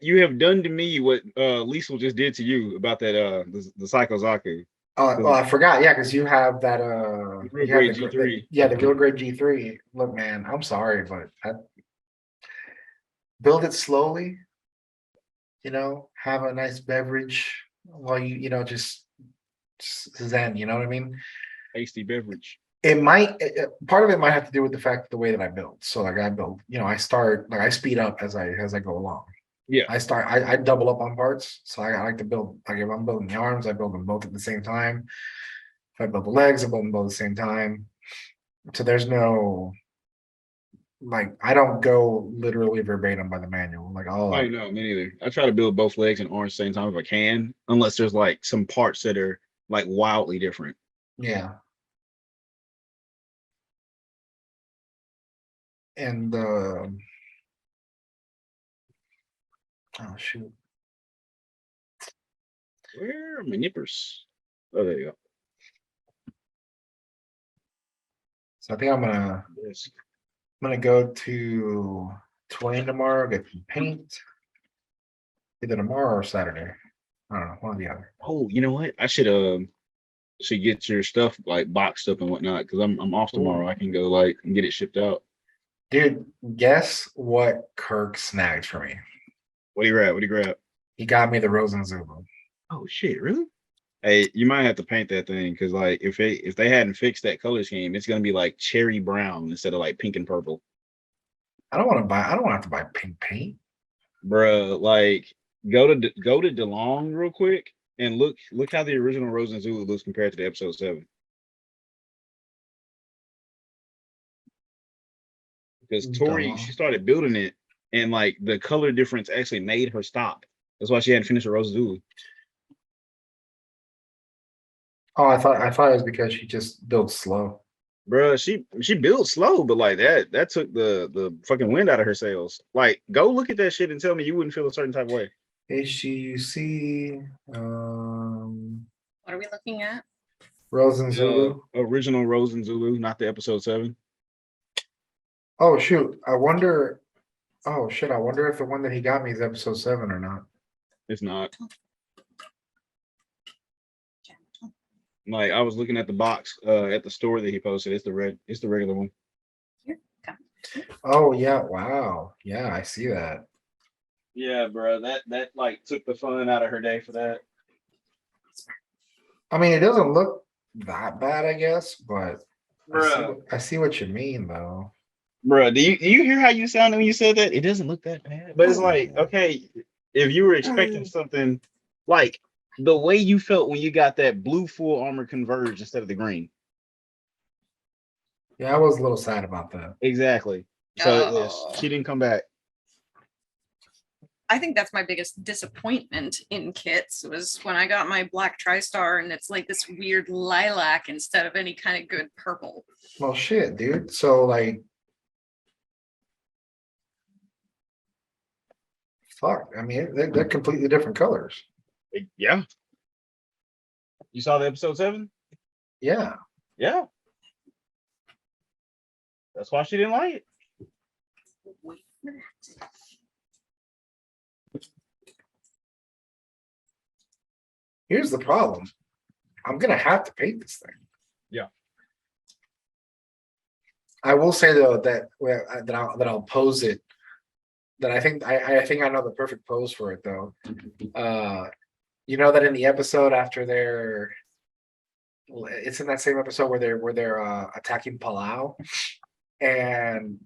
you have done to me what Liesel just did to you about that the Psycho Zaku. Oh, I forgot. Yeah, because you have that. Real You have grade G3. the real grade G3. Look, man, I'm sorry, but build it slowly. Have a nice beverage while just zen. You know what I mean? Tasty beverage. It might part of it might have to do with the fact the way that I build. So like I build, I start I speed up as I go along. Yeah. I double up on parts. So I like to build, like if I'm building the arms, I build them both at the same time. If I build the legs, I build them both at the same time. So there's no I don't go literally verbatim by the manual. Like I'll I know, me neither. I try to build both legs and arms at the same time if I can, unless there's like some parts that are like wildly different. yeah. And oh shoot. Where are my nippers? Oh, there you go. So I think I'm gonna go to Twain tomorrow, get some paint. Either tomorrow or Saturday. I don't know, one or the other. Oh, you know what? I should get your stuff like boxed up and whatnot because I'm off tomorrow. Ooh. I can go like and get it shipped out. Dude, guess what Kirk snagged for me? What do you grab? What do you grab? He got me the Rosen Zulu. Oh shit, really? Hey, you might have to paint that thing because like if they hadn't fixed that color scheme, it's gonna be like cherry brown instead of like pink and purple. I don't want to have to buy pink paint. Bruh, like go to DeLong real quick and look how the original Rosen Zulu looks compared to the episode 7. Because Tori, she started building it and like the color difference actually made her stop. That's why she hadn't finished her Rosen Zulu. Oh, I thought it was because she just builds slow. Bruh, she built slow, but like that took the fucking wind out of her sails. Like, go look at that shit and tell me you wouldn't feel a certain type of way. HGUC, What are we looking at? Rose and Zulu. Original Rose and Zulu, not the episode 7. Oh shoot! I wonder. Oh shit! I wonder if the one that he got me is episode 7 or not. It's not. Like I was looking at the box at the store that he posted. It's the regular one. Oh yeah! Wow. Yeah, I see that. Yeah, bro. That like took the fun out of her day for that. I mean, it doesn't look that bad, I guess, but Bruh. I see what you mean, though. Bro, do you hear how you sounded when you said that? It doesn't look that bad. But it's like, okay, if you were expecting something like the way you felt when you got that blue full armor converged instead of the green. Yeah, I was a little sad about that. Exactly. So yes, Oh. she didn't come back. I think that's my biggest disappointment in kits was when I got my black TriStar and it's like this weird lilac instead of any kind of good purple. Well, shit, dude. So like, fuck. I mean, they're completely different colors. Yeah. You saw the episode 7? Yeah. Yeah. That's why she didn't like it. Wait for that. Here's the problem. I'm gonna have to paint this thing. Yeah. I will say though that I'll pose it. That I think I know the perfect pose for it though. You know that in the episode after it's in that same episode where they're attacking Palau, and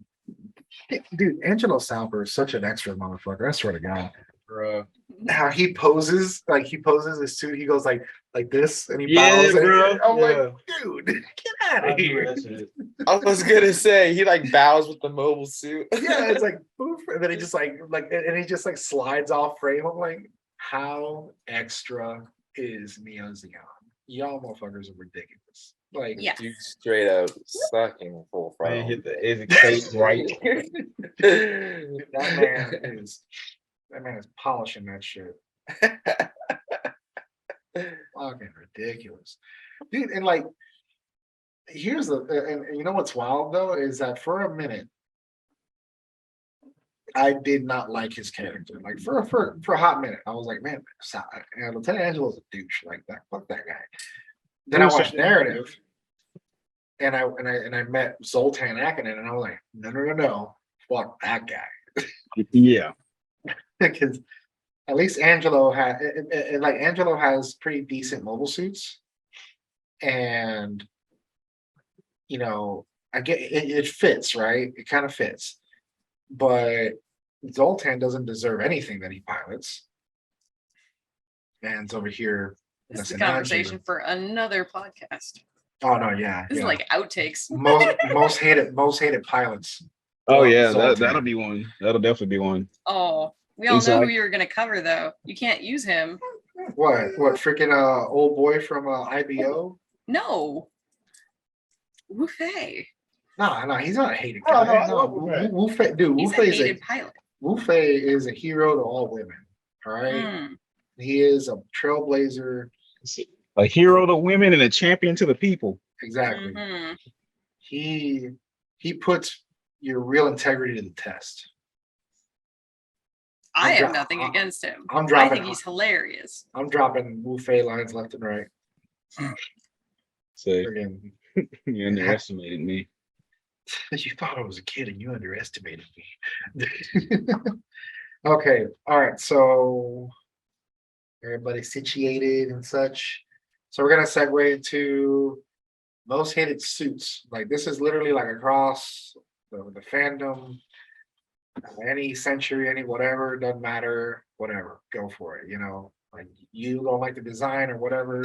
dude, Angelo Salper is such an extra motherfucker. I swear to God. Bro. How he poses his suit, he goes like this and he Yeah, bows. bro. And I'm Yeah. like, dude, get out I of knew here. that shit. I was gonna say he like bows with the mobile suit. Yeah, it's like poof, and then he just like and he just like slides off frame. I'm like, how extra is Neo Xeon? Y'all motherfuckers are ridiculous. Like, Yeah. Dude, straight up sucking full Man throttle. hit the exit stage right. that man is polishing that shit. Fucking ridiculous, dude. And like, here's the and you know what's wild though is that for a minute I did not like his character. Like for a hot minute, I was like, man, Lieutenant Angelo's a douche. Like that, fuck that guy. Then I watched Narrative, and I met Zoltan Akinin, and I was like, no, fuck that guy. Yeah. Because at least Angelo had like Angelo has pretty decent mobile suits, and you know I get it fits, right? It kind of fits, but Zoltan doesn't deserve anything that he pilots. Man's over here. This is a messing conversation Angelo. for another podcast. Oh no, yeah, This yeah. is like outtakes. most hated pilots. Oh Well, yeah, Zoltan. that'll be one. That'll definitely be one. Oh, we all know Exactly. who you're gonna cover though. You can't use him. What freaking old boy from IBO? No. Wu Fei. No, he's not a hated Oh, guy. no, I No, love Wu Fei. Wu Fei, dude, He's a hated pilot. Wu Fei is a hero to all women. All right, Mm. he is a trailblazer. A hero to women and a champion to the people. Exactly. Mhm. He puts your real integrity to the test. I I'm have dro- nothing against him. I'm I dropping. think he's hilarious. I'm dropping Wu Fei lines left and right. So Friggin- you underestimated me. You thought I was a kid and you underestimated me. Okay, all right. So everybody's situated and such. So we're gonna segue into most hated suits. Like this is literally like across the fandom, any century, any whatever, doesn't matter, whatever, go for it. You know, like you don't like the design or whatever.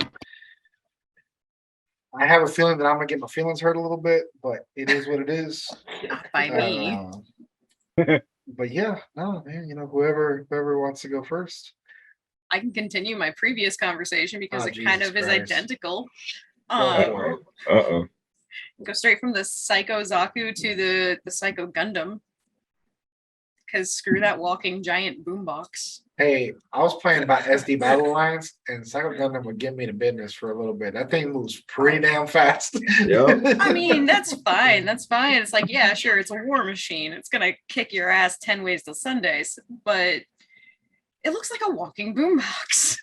I have a feeling that I'm gonna get my feelings hurt a little bit, but it is what it is. Not by me. But yeah, no, man, you know, whoever wants to go first. I can continue my previous conversation because Oh, it kind Jesus of is Christ. identical. Go for it. Uh-oh. Go straight from the Psycho Zaku to the Psycho Gundam. because screw that walking giant boombox. Hey, I was playing by SD Battle Lines, and Psycho Gundam would give me the business for a little bit. That thing moves pretty damn fast. Yep. I mean, that's fine. That's fine. It's like, yeah, sure, it's a war machine. It's gonna kick your ass 10 ways till Sundays, but it looks like a walking boombox.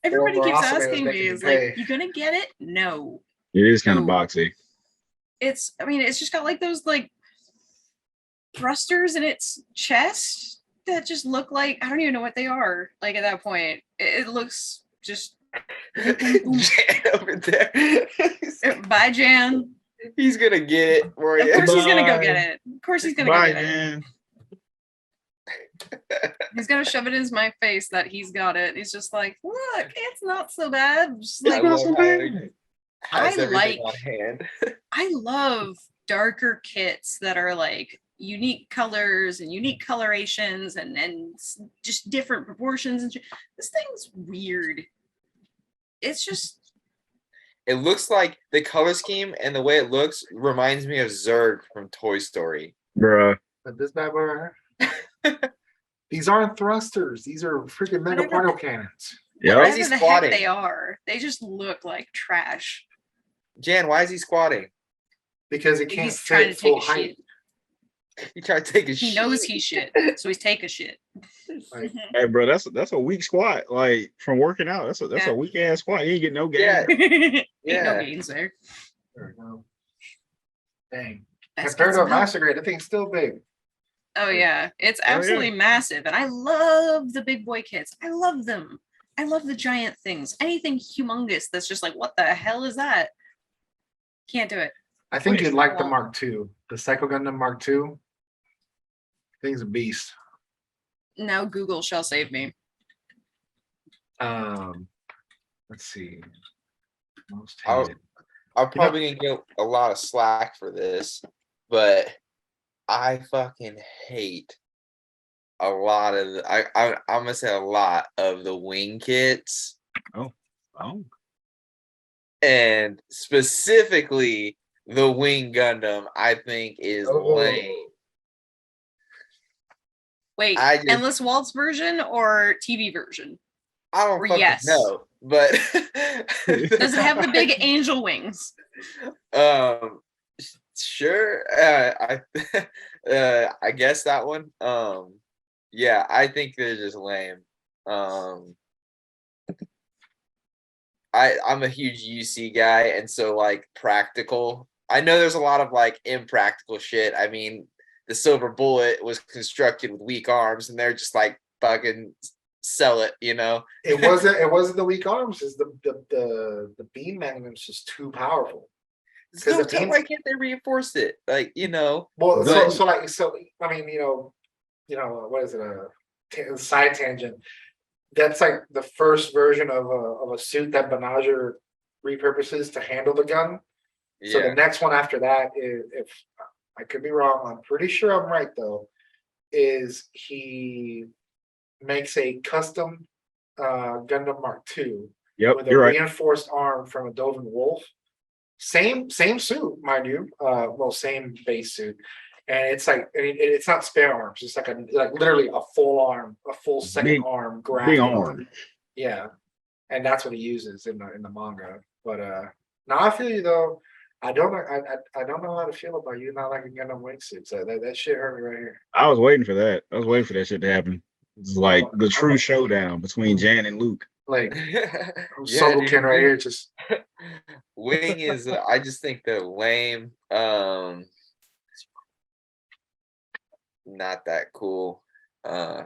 Everybody Well, keeps Velocity was asking me, making me is like, pay. you gonna get it? No. It is kind of No. boxy. I mean, it's just got like those like thrusters in its chest that just look like, I don't even know what they are. Like at that point, it looks just Jan over there. bye, Jan. He's gonna get it for Of you. course he's gonna go Bye. get it. Of course he's gonna go Bye, get it. man. He's gonna shove it in my face that he's got it. He's just like, look, it's not so bad. Just I like, love so how bad. he has I everything like- on hand. I love darker kits that are like unique colors and unique colorations and just different proportions. And this thing's weird. It's just It looks like the color scheme and the way it looks reminds me of Zurg from Toy Story. Bruh. But this bad boy right here. These aren't thrusters. These are freaking mega Whatever. particle cannons. Yep. Why is he whatever the squatting? heck they are. They just look like trash. Jan, why is he squatting? Because it can't He's trying fit to full take a height. shit. He tried to take a He shit. knows he's shit, so he's take a shit. Like, Hey, bro, that's a weak squat. Like from working out, that's Yeah. a weak ass squat. You ain't get no gain. Yeah. Ain't Yeah. no gains there. there we go. Dang. Best Compared bets to a about- master grade, that thing's still big. Oh yeah, it's Oh, yeah. absolutely massive, and I love the big boy kits. I love them. I love the giant things. Anything humongous that's just like, what the hell is that? Can't do it. I think Wait, you'd like the well- Mark II. The Psycho Gundam Mark II. Thing's a beast. Now Google shall save me. Let's see. Most I'll- hated. I'm probably gonna get a lot of slack for this, but I fucking hate a lot of I'm gonna say a lot of the wing kits, Oh. and specifically the Wing Gundam. I think is Oh. lame. Wait, I just- Endless Waltz version or TV version? I don't Or fucking yes. know, but Does it have the big angel wings? Sure. I guess that one. Yeah, I think they're just lame. I'm a huge UC guy, and so like practical. I know there's a lot of like impractical shit. I mean, the Silver Bullet was constructed with weak arms, and they're just like fucking sell it, you know. It wasn't the weak arms, it's the beam magnum's just too powerful. So the beams- why can't they reinforce it? Like, you know. Well, But- so I mean, what is it? A side tangent. That's like the first version of a suit that Benager repurposes to handle the gun. So the Yeah. next one after that is, if I could be wrong, I'm pretty sure I'm right though, is he makes a custom Gundam Mark II Yep, with a you're right. reinforced arm from a Dovin Wolf. Same suit, mind you. Well, same base suit, and it's like it's not spare arms. It's like literally a full arm, a full second Big- arm, Big grafted on. arm. Yeah, and that's what he uses in the manga. But now I feel you though. I don't know how to feel about you not liking Gundam wingsuits. That shit hurt me right here. I was waiting for that. I was waiting for that shit to happen. It's like the true showdown between Jan and Luke. Like Yeah, Sobokin dude, right here, just Wing is I just think they're lame. Not that cool.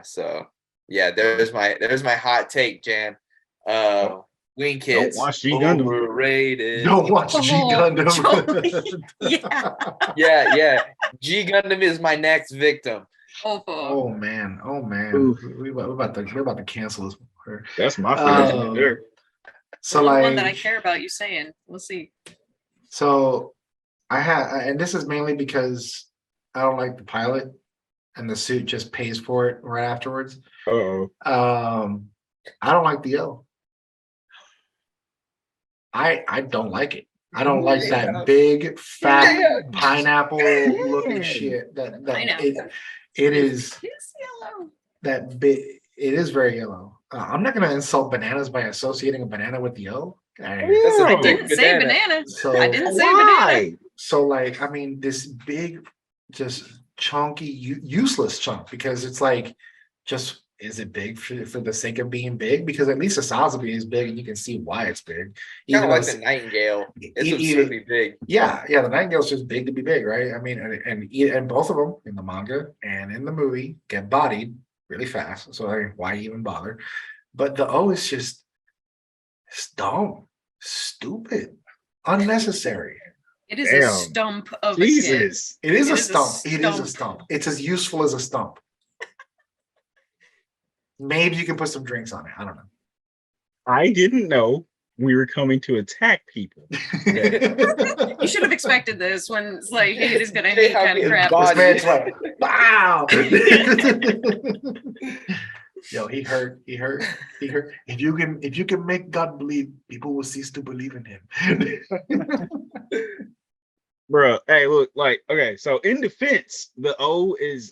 So yeah, there's my hot take, Jan. Wing kits watch G Gundam. overrated. don't watch G Oh, Gundam. totally. Yeah. Yeah. G Gundam is my next victim. Oh, Oh man, Oof. we're about to cancel this. That's my feelings Um, right there. So the like one that I care about you saying. We'll see. So and this is mainly because I don't like the pilot, and the suit just pays for it right afterwards. Uh-oh. I don't like the O. I don't like it. I don't like that big fat pineapple looking shit. That Pineapple. It is It's yellow. that big. It is very yellow. I'm not gonna insult bananas by associating a banana with the O. That's a I Oh, big didn't say banana. So I didn't say banana. why? So like, I mean, this big, just chunky, useless chunk because it's like, just is it big for the sake of being big? Because at least a Sosabee is big and you can see why it's big. Kind of though like the Nightingale. It's e- absurdly big. yeah, the Nightingale's just big to be big, right? I mean, and both of them in the manga and in the movie get bodied really fast. So like, why even bother? But the O is just it's dumb, stupid, unnecessary. It is a Damn. stump of a kid. Jesus. It is It a is a stump. It is a stump. stump. It's as useful as a stump. Maybe you can put some drinks on it. I don't know. I didn't know we were coming to attack people. You should have expected this when it's like hate is gonna They hate have kind of his crap. body. This man's like, wow. Yo, he hurt. If you can make God believe, people will cease to believe in him. Bruh, hey, look, like, okay, so in defense, the O is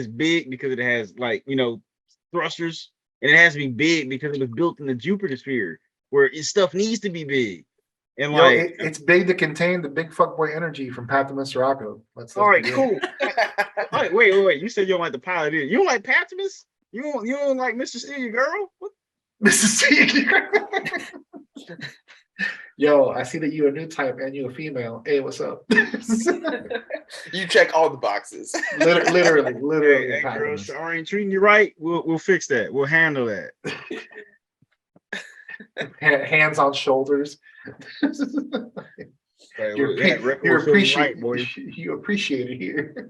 big because it has like, thrusters, and it has to be big because it was built in the Jupiter sphere, where its stuff needs to be big. And Yo, like, it's big to contain the big fuckboy energy from Path to Mr. Rocco. all right, be it. cool. All right, wait. You said you don't like the pilot. You don't like Patimus? You don't like Mr. Steal Your Girl? What? Mrs. Yo, I see that you're a new type and you're a female. Hey, what's up? You check all the boxes. literally. Hey, girl, so I ain't treating you right. We'll fix that. We'll handle that. Hands on shoulders. Hey, You look, that record was feeling right, boy. you appreciate it here.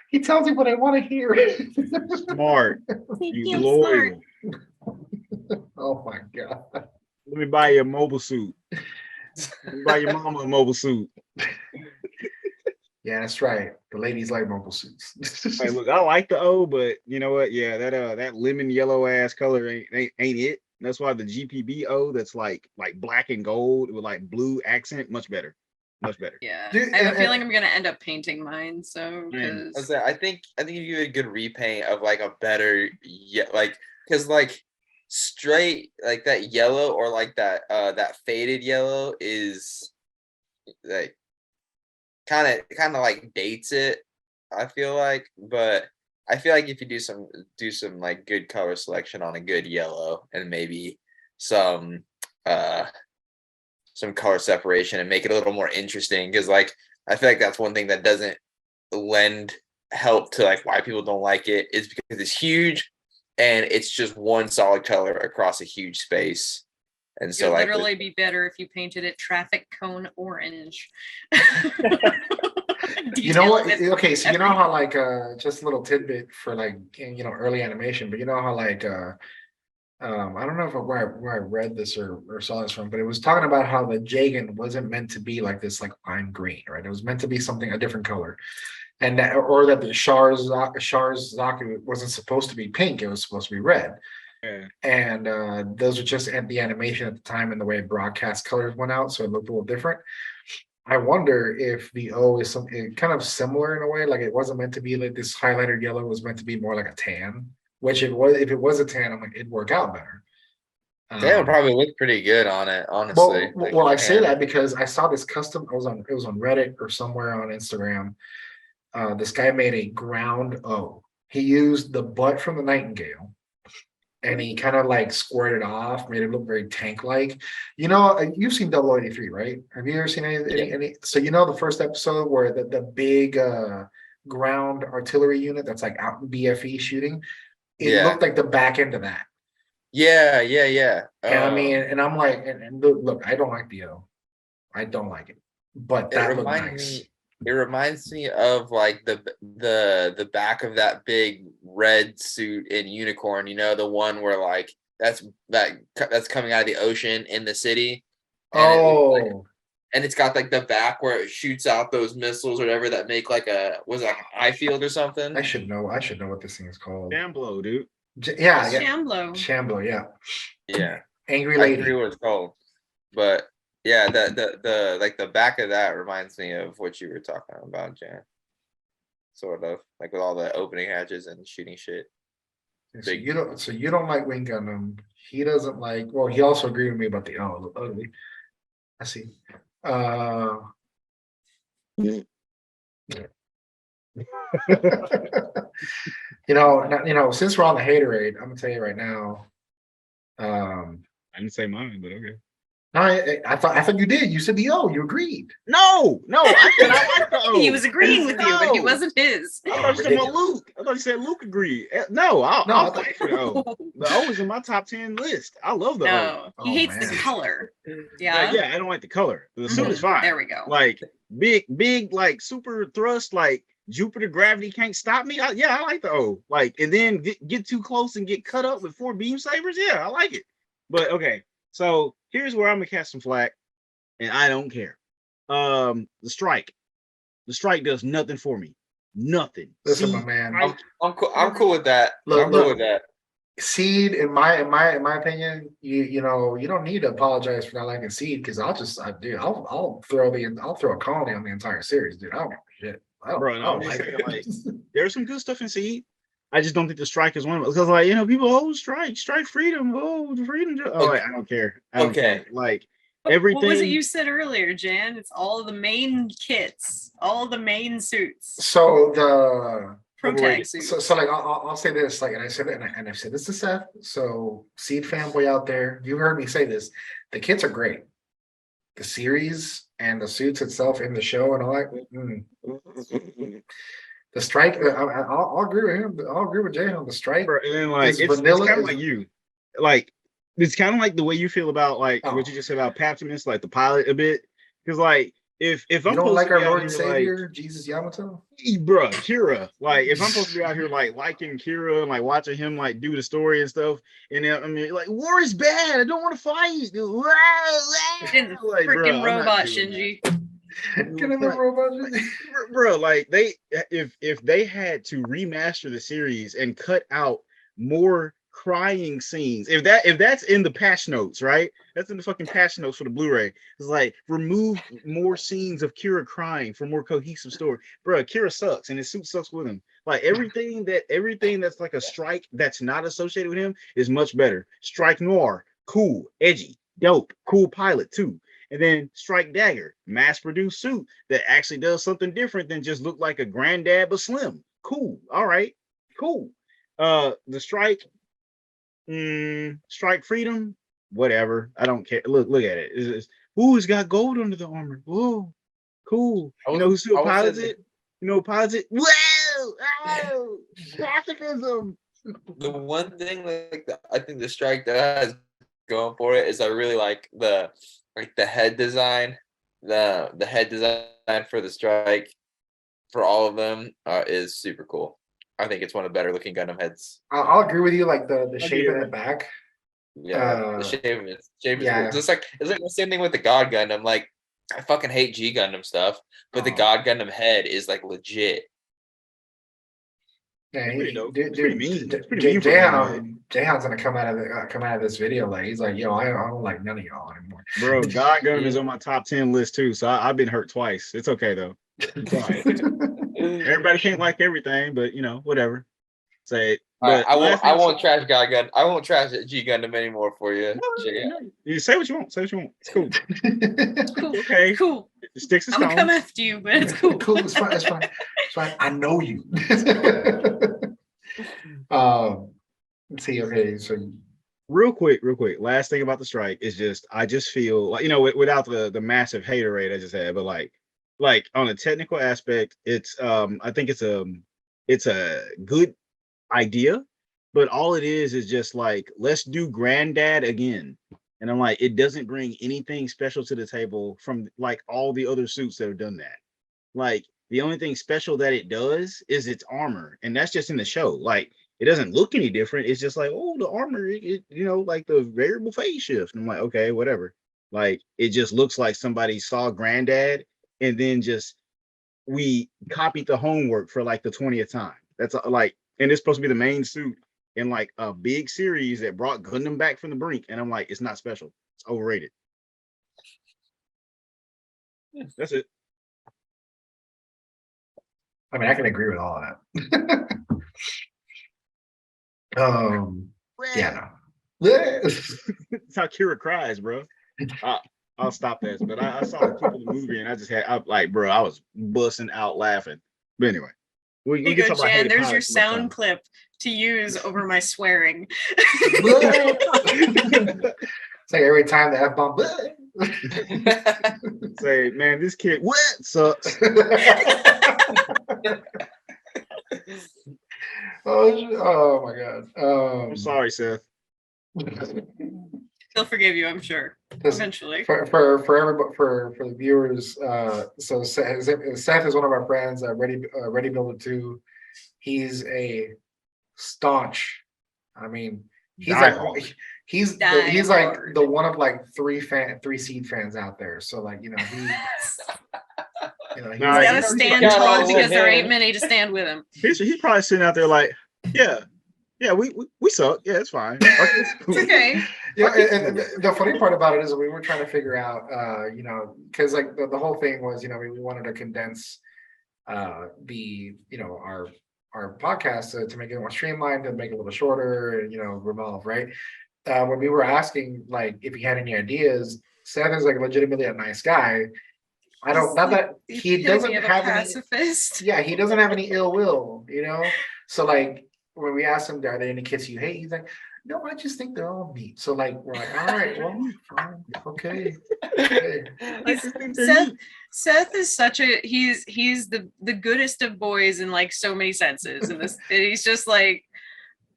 He tells you what I want to hear. Smart. You loyal. Oh my god. Let me buy you a mobile suit. Let me buy your mama a mobile suit. Yeah, that's right. The ladies like mobile suits. Hey, look, I like the O, but you know what? Yeah, that lemon yellow ass color ain't it. That's why the GPB O that's like black and gold with like blue accent, much better. Yeah, Dude, I have a and- feeling I'm gonna end up painting mine. So Man, because I think if you do a good repaint of like a better because like straight like that yellow or like that faded yellow is like kind of like dates it, I feel like. But I feel like if you do some like good color selection on a good yellow and maybe some color separation and make it a little more interesting, because like I feel like that's one thing that doesn't lend help to like why people don't like it is because it's huge and it's just one solid color across a huge space. And so it would like literally be better if you painted it traffic cone orange. You know what? Detail it. Okay, so you know how like just a little tidbit for like early animation, but you know how like I don't know if where I read this or saw this from, but it was talking about how the Jagan wasn't meant to be like this like lime green, right? It was meant to be something a different color, and that the Char's Zaku wasn't supposed to be pink; it was supposed to be red. yeah. And those were just at the animation at the time and the way broadcast colors went out, so it looked a little different. I wonder if the O is something kind of similar in a way, like it wasn't meant to be like this highlighted yellow, it was meant to be more like a tan. Which if it was a tan, I'm like it'd work out better. that would probably look pretty good on it, honestly. Well, I say that because I saw this custom. It was on Reddit or somewhere on Instagram. This guy made a ground O. He used the butt from the Nightingale, and he kind of like squared it off, made it look very tank-like. You've seen 0083, right? Have you ever seen any? So the first episode where the big ground artillery unit that's like out in BFE shooting, it looked like the back end of that. Yeah. And I mean, and I'm like, and look, I don't like the O. I don't like it, but that looked nice. It reminds me of like the back of that big red suit in Unicorn, the one where like that's coming out of the ocean in the city. And it's got like the back where it shoots out those missiles or whatever that make like was it like an eye field or something. I should know what this thing is called. Shamblo, dude. Yeah. Shamblo. Yeah. Angry Lady. I agree what it's called. But yeah, the like the back of that reminds me of what you were talking about, Jan. sort of like with all the opening hatches and shooting shit. So you don't like Wing Gundam. He doesn't like. Well, he also agreed with me about the ugly. I see. Since we're on the haterade, I'm gonna tell you right now. I didn't say mine, but okay. No, I thought you did. You said the O. You agreed. No, I said I like the O. He was agreeing with you, but he No. wasn't his. I thought you said about Luke. I thought you said Luke agreed. No, I'll fight for the O. The O is in my top 10 list. I love the O. No, he hates the man. color. Yeah, Yeah. I don't like the color. The suit is fine. There we go. Like big, like super thrust, like Jupiter gravity can't stop me. I like the O. Like, and then get too close and get cut up with 4 beam sabers. Yeah, I like it. But okay, so here's where I'm gonna cast some flack, and I don't care. The strike does nothing for me. Nothing. Listen, my man. I'm cool with that. I'm cool with that. Seed, in my opinion, you don't need to apologize for not liking Seed, because I'll throw a colony on the entire series, dude. I don't give a shit. I'm just saying, like, there's some good stuff in Seed. I just don't think the strike is one of them, because, like, people, strike freedom, freedom. Like, I don't care. I don't care. Like, everything. What was it you said earlier, Jan? It's all of the main kits, all of the main suits. So the Protag suits. So like I'll say this, like, and I said it, and I've said this to Seth. So Seed fanboy out there, you heard me say this. The kits are great. The series and the suits itself in the show and all that. The strike, I'll agree with him. I'll agree with Jay on the strike. And then, like, it's kind of like you, like, it's kind of like the way you feel about, like, what you just said about Paptimus, like the pilot a bit, because, like, if I'm you don't like our Lord and here, Savior, like, Jesus Yamato, bruh, Kira, like, if I'm supposed to be out here like liking Kira and like watching him like do the story and stuff, and then, I mean, like, war is bad. I don't want to fight. Like, freaking robot Shinji. Bro, like, if they had to remaster the series and cut out more crying scenes, if that's in the patch notes, right? That's in the fucking patch notes for the Blu-ray. It's like, remove more scenes of Kira crying for more cohesive story. Bro, Kira sucks, and his suit sucks with him. Like, everything that's like a strike that's not associated with him is much better. Strike Noir, cool, edgy, dope, cool pilot too. And then Strike Dagger, mass-produced suit that actually does something different than just look like a granddad but slim. Cool. All right. Cool. The Strike Freedom, whatever. I don't care. Look at it. It's got gold under the armor. Whoa, cool. You know who still pilots it? You know who pilots it? Whoa, pacifism. The one thing I think the strike that has going for it is I really like the head design. The head design for the strike for all of them is super cool. I think it's one of the better looking Gundam heads. I'll agree with you. Like the shape in the back. Yeah, the shape is cool. Just like it's like the same thing with the God Gundam. Like, I fucking hate G Gundam stuff, but the God Gundam head is like legit. Yeah, Jayhan's gonna come out of this video like he's like, yo, I don't like none of y'all anymore. Bro, God Gundam is on my top 10 list too, so I've been hurt twice. It's okay though. Everybody can't like everything, but whatever. Say it. I won't trash God Gundam. I won't trash G Gundam anymore for you. No. You say what you want. It's cool. It's cool. Okay. Cool. Sticks and I'm stones. gonna come after you, but it's cool. Cool. It's fine. I know you. Let's see. Okay, so real quick. Last thing about the strike is I just feel like, without the massive hater rate I just had, but like on a technical aspect, it's I think it's a good idea, but all it is just like, let's do Granddad again. And I'm like, it doesn't bring anything special to the table from like all the other suits that have done that. Like, the only thing special that it does is its armor, and that's just in the show. Like, it doesn't look any different. It's just like, oh, the armor, like the variable phase shift. And I'm like, okay, whatever. Like, it just looks like somebody saw Granddad and then we copied the homework for like the 20th time. That's like, and it's supposed to be the main suit in like a big series that brought Gundam back from the brink. And I'm like, it's not special. It's overrated. That's it. I mean, I can agree with all of that. Yeah, no. That's how Kira cries, bro. I'll stop that. But I saw the clip of the movie and I was busting out laughing. But anyway, we Here you can go, talk about Jan. hated There's your pirates another sound clip to use over my swearing. It's like every time the F bomb. Say, man, this kid what sucks. Oh my god. I'm sorry, Seth. He'll forgive you, I'm sure. Eventually. For everybody, for the viewers, so Seth is one of our friends. Ready Builder 2. He's a staunch. I mean, he's he's like the one of like three seed fans out there. So like he's he's gotta stand tall because there ain't many to stand with him. He's probably sitting out there like, yeah, we suck. Yeah, it's fine. It's okay. Yeah, and the funny part about it is we were trying to figure out, because like the whole thing was, we wanted to condense our podcast to make it more streamlined and make it a little shorter and revolve, right? When we were asking like if he had any ideas, Seth is like legitimately a nice guy. He doesn't have pacifist. He doesn't have any ill will, So like when we asked him, are there any kids you hate? He's like, no, I just think they're all neat. So like we're like, all right, well, fine, okay. Seth is such he's the goodest of boys in like so many senses. And he's just like,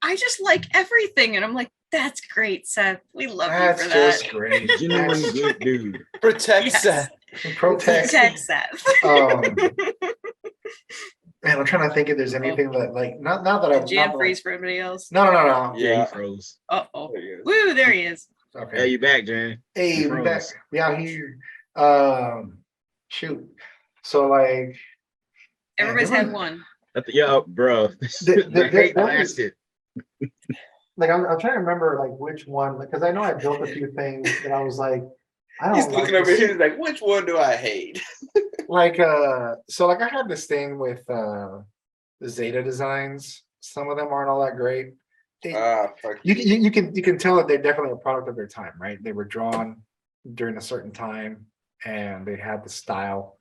I just like everything, and I'm like, that's great, Seth. We love you for that. That's just great. Genuine good dude. Protect Seth. Protect Seth. Man, I'm trying to think if there's anything that like not that I've Jan freeze for anybody else. No. Yeah, he froze. Uh-oh. Woo, there he is. Okay. Hey, you back, Jan? Hey, we back. We out here. Shoot. So like everybody's had one. Bro. The hate lasted. Like I'm trying to remember like which one, because I know I built a few things that I was like, I don't. He's looking over here. He's like, which one do I hate? Like so like I had this thing with the Zeta designs. Some of them aren't all that great. You can tell that they're definitely a product of their time, right? They were drawn during a certain time and they had the style.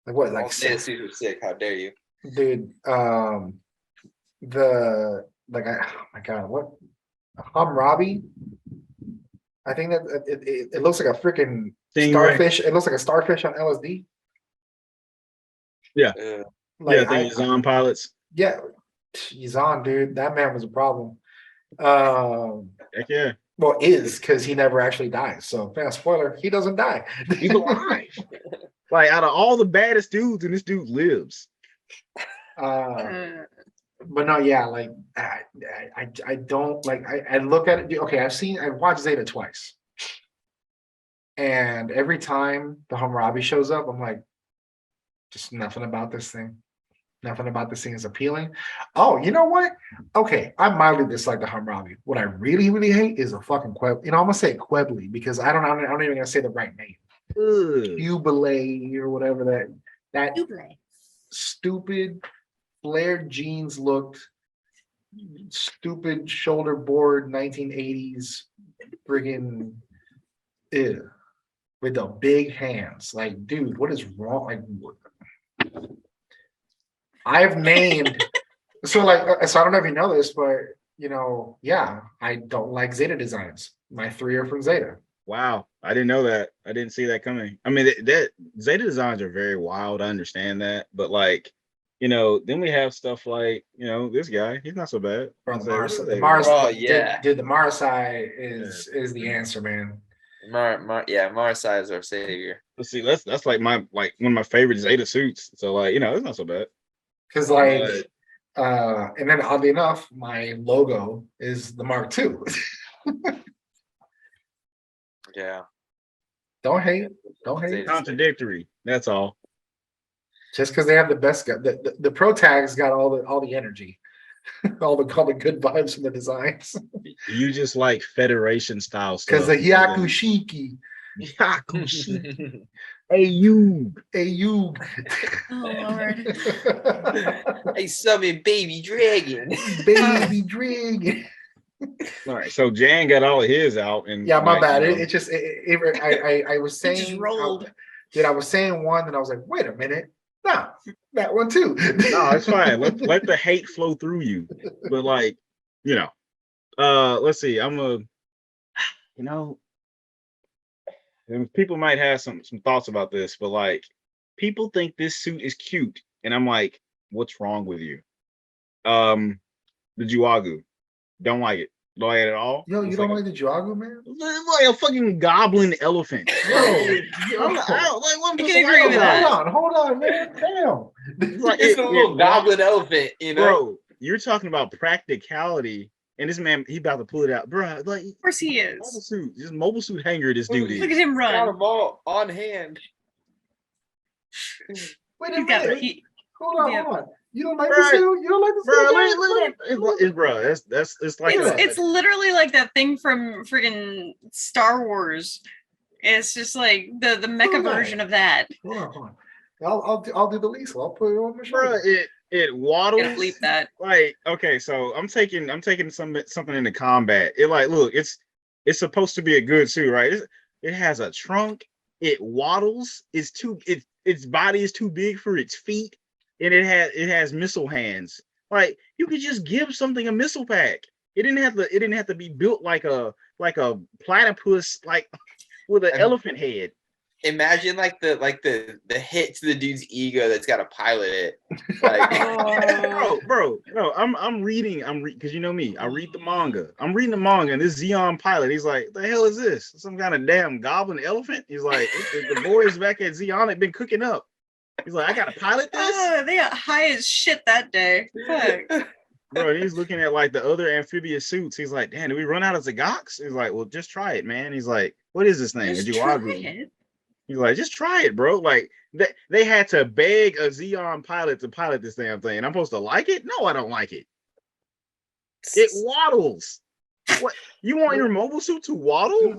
Like what? Like super sick. How dare you, dude? Oh my god, what? Hammurabi? I think that it looks like a freaking starfish. It looks like a starfish on LSD. Yeah. I think he's on pilots. Yeah, he's on, dude. That man was a problem. Heck yeah. Well, because he never actually dies. So, spoiler, he doesn't die. He's alive. Like out of all the baddest dudes, and this dude lives. But no, yeah, like I don't like. I look at it. Okay, I've watched Zeta twice, and every time the Hammurabi shows up, I'm like, just nothing about this thing. Nothing about this thing is appealing. Oh, you know what? Okay, I mildly dislike the Hammurabi. What I really, really hate is a fucking I'm gonna say Quebly because I'm not even gonna say the right name. Jubilee or whatever that stupid flared jeans looked stupid shoulder board 1980s friggin' with the big hands. Like, dude, what is wrong? Like, I've named so I don't know if you know this, but I don't like Zeta designs. My 3 are from Zeta. Wow, I didn't know that. I didn't see that coming. I mean, that Zeta designs are very wild. I understand that, but like, then we have stuff like, this guy. He's not so bad. The Marasai is the answer, man. Marasai is our savior. Let's see, that's like one of my favorite Zeta suits. So like, it's not so bad. Because and then oddly enough, my logo is the Mark II. Yeah. Don't hate. Contradictory. That's all. Just because they have the best guy, the pro tags got all the energy, all the good vibes from the designs. You just like Federation style stuff. Because the Yakushiki. you. Hey, you. Oh Lord. I summon baby dragon. Baby dragon. All right, so Jan got all of his out, and Yeah, my like, bad. you know, It just I was He just saying rolled. I was saying one, and I was like, wait a minute, nah, that one too. no, it's fine. Let the hate flow through you. But like, you know, let's see. You know, and people might have some thoughts about this, but like, people think this suit is cute, and I'm like, what's wrong with you? The Juagu, don't like it. Don't like it at all. Yo, you It's don't like like the Jagu, man? it's like a fucking goblin elephant. Yo, I yo. don't like what I'm I can supposed to agree like with about that. it. Hold on, man. Damn. It's like It's a little goblin elephant, you know. bro. You're talking about practicality, and this man, he about to pull it out, bro. Like Of course he mobile is. suit, just mobile suit hanger. This dude Look at is. him Got run. them all on hand. Wait a He's got minute. he, Hold on, yeah. hold on. You don't like Bro, the suit? You don't like the suit? Bro, it's like it's literally like that thing from friggin' Star Wars. It's just like the mecha Hold on. version of that. Hold on. I'll do the lease. I'll put it on my bro, shoulder. it waddles. Gotta bleep that. Like, okay, so I'm taking something into combat. It like, look, it's supposed to be a good suit, right? It has a trunk. It waddles. Its body is too big for its feet, and it has missile hands. Like, you could just give something a missile pack. It didn't have to be built like a platypus, like with an elephant head. Imagine like the hit to the dude's ego that's got to pilot it. Like, bro, no, I'm reading because you know me, I read the manga. I'm reading the manga, and this Xeon pilot, he's like, the hell is this? Some kind of damn goblin elephant? He's like, the boys back at Xeon have been cooking up. He's like, I gotta pilot this. Oh, they got high as shit that day. Fuck. Bro, and he's looking at like the other amphibious suits. He's like, damn, did we run out of Zagox? He's like, well, just try it, man. He's like, what is this thing? Just A try Juagu? it. He's like, just try it, bro. Like they had to beg a Xeon pilot to pilot this damn thing. And I'm supposed to like it? No, I don't like it. It waddles. What? You want your mobile suit to waddle? Dude,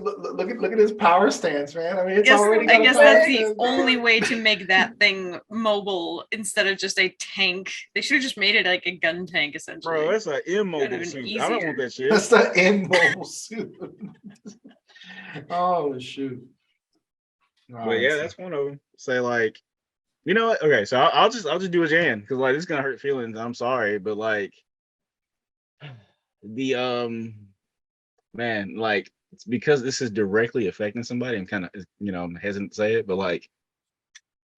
look at his power stance, man. I mean, it's already. I got a guess power that's the stance, man. only way to make that thing mobile instead of just a tank. They should have just made it like a gun tank, essentially. Bro, that's an immobile been suit. I don't want that shit. That's the immobile suit. Oh shoot. But yeah, that's one of them. Say like, you know what? Okay, so I'll just do a Jan because like this is gonna hurt feelings. I'm sorry, but like the man, like it's because this is directly affecting somebody. I'm kind of I'm hesitant to say it, but like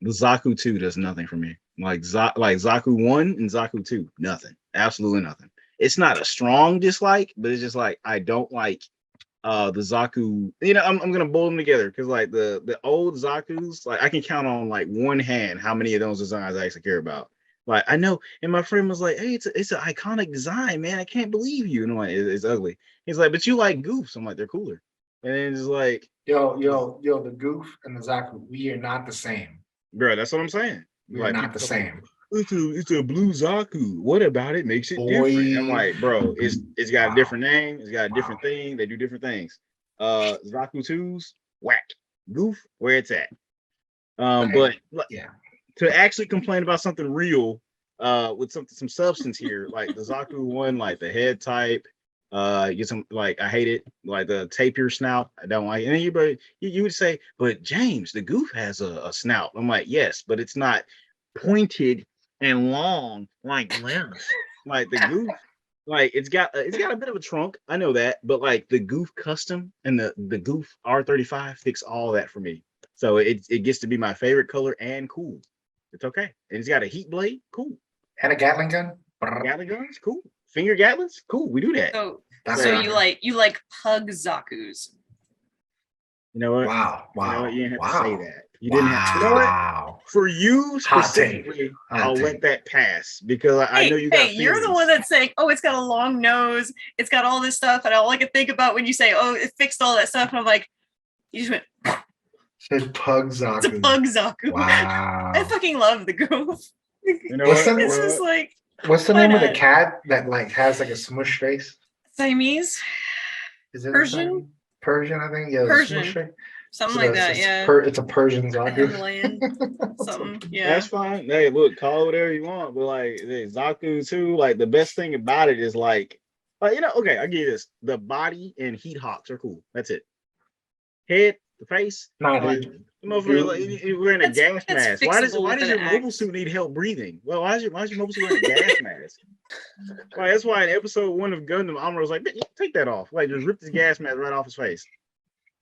the Zaku 2 does nothing for me. Like Zaku 1 and Zaku 2, nothing, absolutely nothing. It's not a strong dislike, but it's just like I don't like the Zaku. I'm gonna boil them together because like the old Zakus, like I can count on like one hand how many of those designs I actually care about. Like I know, and my friend was like, "Hey, it's an iconic design, man. I can't believe you." And I'm like, "It's ugly." He's like, "But you like goofs." I'm like, "They're cooler." And then it's like, yo, the goof and the Zaku, we are not the same. bro, that's what I'm saying. We're Like, not the same. It's a blue Zaku. What about it makes it different? I'm like, bro, it's got a different name. It's got a different thing. They do different things. Zaku 2s, whack. Goof, where it's at. But yeah, to actually complain about something real, with some substance here, like the Zaku 1, like the head type, get some like I hate it, like the tapier snout. I don't like it. And you would say, but James, the goof has a snout. I'm like, yes, but it's not pointed and long like this. Like the goof, like it's got a bit of a trunk. I know that, but like the goof custom and the goof R35 fix all that for me. So it gets to be my favorite color and cool. It's okay. And it's got a heat blade, cool. and a Gatling gun. Gatling guns, cool. Finger Gatlings, cool. We do that. So That's so right. you like pug Zakus. You know what? Wow. You know what? You didn't have to say that. You Wow. didn't have to. You know what? For you Hot take. specifically, Hot I'll take. let that pass because I know you got. Hey, you're the feelings. one that's saying, "Oh, it's got a long nose. It's got all this stuff," and all I can think about when you say, "Oh, it fixed all that stuff," and I'm like, "You just went." Said pug It's a Zaku. pug Zaku. Wow. I fucking love the goof. You know What's what? the- It's just like What's the Why name of the not? cat that like has like a smush face? Siamese, Is it Persian? Persian, I think. Yeah, Persian. Smush face. Something like that, yeah. It's a Persian A Zaku. Himalayan, something, yeah. That's fine. Hey, look, call it whatever you want, but like Zaku too. Like the best thing about it is like you know, okay, I give you this: the body and heat hawks are cool. That's it. Head, the face, Nah, like, dude. motherfucker, like, we're in a gas That's mask. Why does fixable with your an mobile axe. suit need help breathing? Well, why is your mobile suit wearing a gas mask? Like that's why in episode 1 of Gundam, Amuro was like, take that off. Like just rip this gas mask right off his face.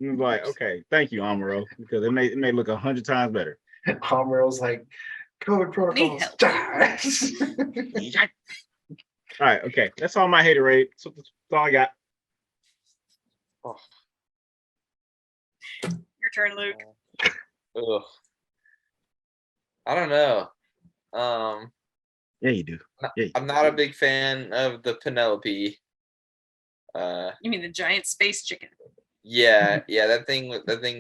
And he was like, okay, thank you, Amuro, because it may look 100 times better. Amuro's like, COVID protocols. All right, okay. That's all my haterade. So that's all I got. Oh, Your turn, Luke. ugh. I don't know. Yeah, you do. Yeah, I'm not a big fan of the Penelope. You mean the giant space chicken? Yeah, that thing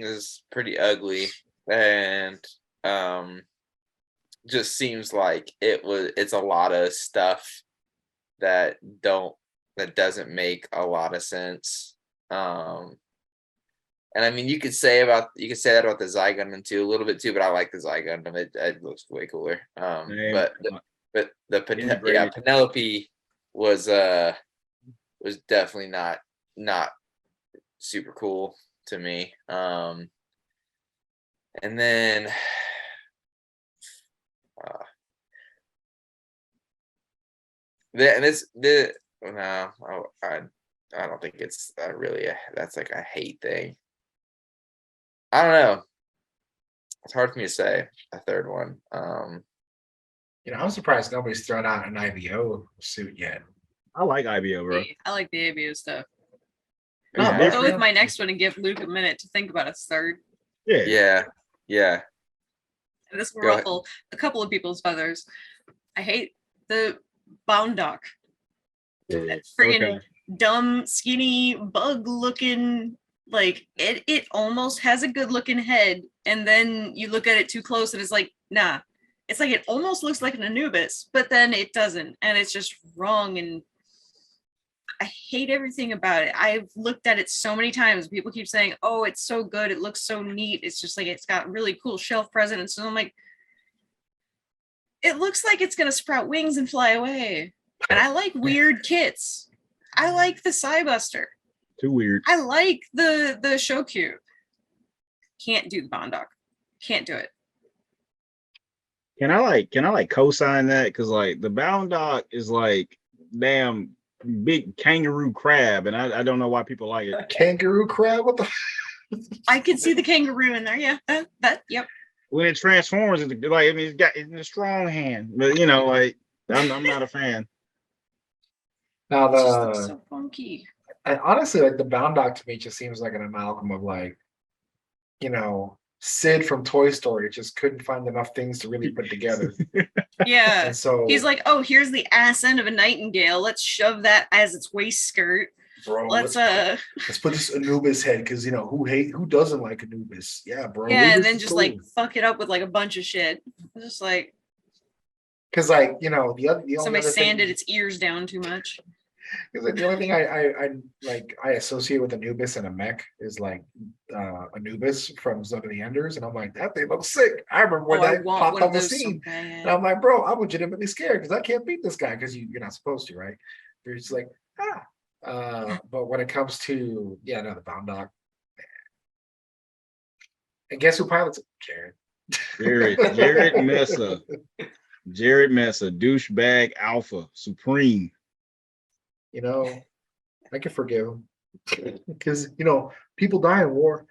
is pretty ugly, and just seems like it's a lot of stuff that doesn't make a lot of sense. And I mean, you could say that about the Zygundam too, a little bit too, but I like the Zygundam. It looks way cooler. But the Penelope was definitely not super cool to me. And then I don't think it's really that's like a hate thing. I don't know. It's hard for me to say a third one. You know, I'm surprised nobody's thrown out an IBO suit yet. I like IBO, bro. I like the ABO stuff. No, I'll both go of with them. my next one and give Luke a minute to think about a third. Yeah. And this will Go ahead. ruffle a couple of people's feathers. I hate the Boundock. That friggin' dumb, skinny, bug-looking. Like it almost has a good-looking head, and then you look at it too close, and it's like, nah. It's like it almost looks like an Anubis, but then it doesn't, and it's just wrong. And I hate everything about it. I've looked at it so many times. People keep saying, "Oh, it's so good. It looks so neat. It's just like it's got really cool shelf presence." And I'm like, it looks like it's gonna sprout wings and fly away. And I like weird kits. I like the Psybuster. Too weird. I like the Shokyu. Can't do the Boundock. Can't do it. Can I like co-sign that? Because like the Boundock is like damn big kangaroo crab, and I don't know why people like it. Kangaroo crab? What the? I could see the kangaroo in there. Yeah, that yep. When it transforms, it's like, I mean, it's in a strong hand, but you know, like I'm not a fan. Now It just looks so funky. honestly, like the Boundock to me just seems like an amalgam of like, you know, Sid from Toy Story just couldn't find enough things to really put together. Yeah. And so He's like, oh, here's the ass end of a nightingale. Let's shove that as its waist skirt. bro, Let's put this Anubis head because you know who doesn't like Anubis? Yeah, bro. yeah, and Anubis then is just cool. like fuck it up with like a bunch of shit. Just like because like the only somebody other sanded thing, its ears down too much. because like, the only thing I associate with Anubis and a mech is like Anubis from Zone of the Enders, and I'm like, that thing looks sick. I remember when I that want popped one on of the those so scene, bad. and I'm like, bro, I'm legitimately scared because I can't beat this guy because you're not supposed to, right? You're just like but when it comes to the Boundock, and guess who pilots it? Karen. Jared Mesa, douchebag alpha supreme. You know, I can forgive him because people die in war.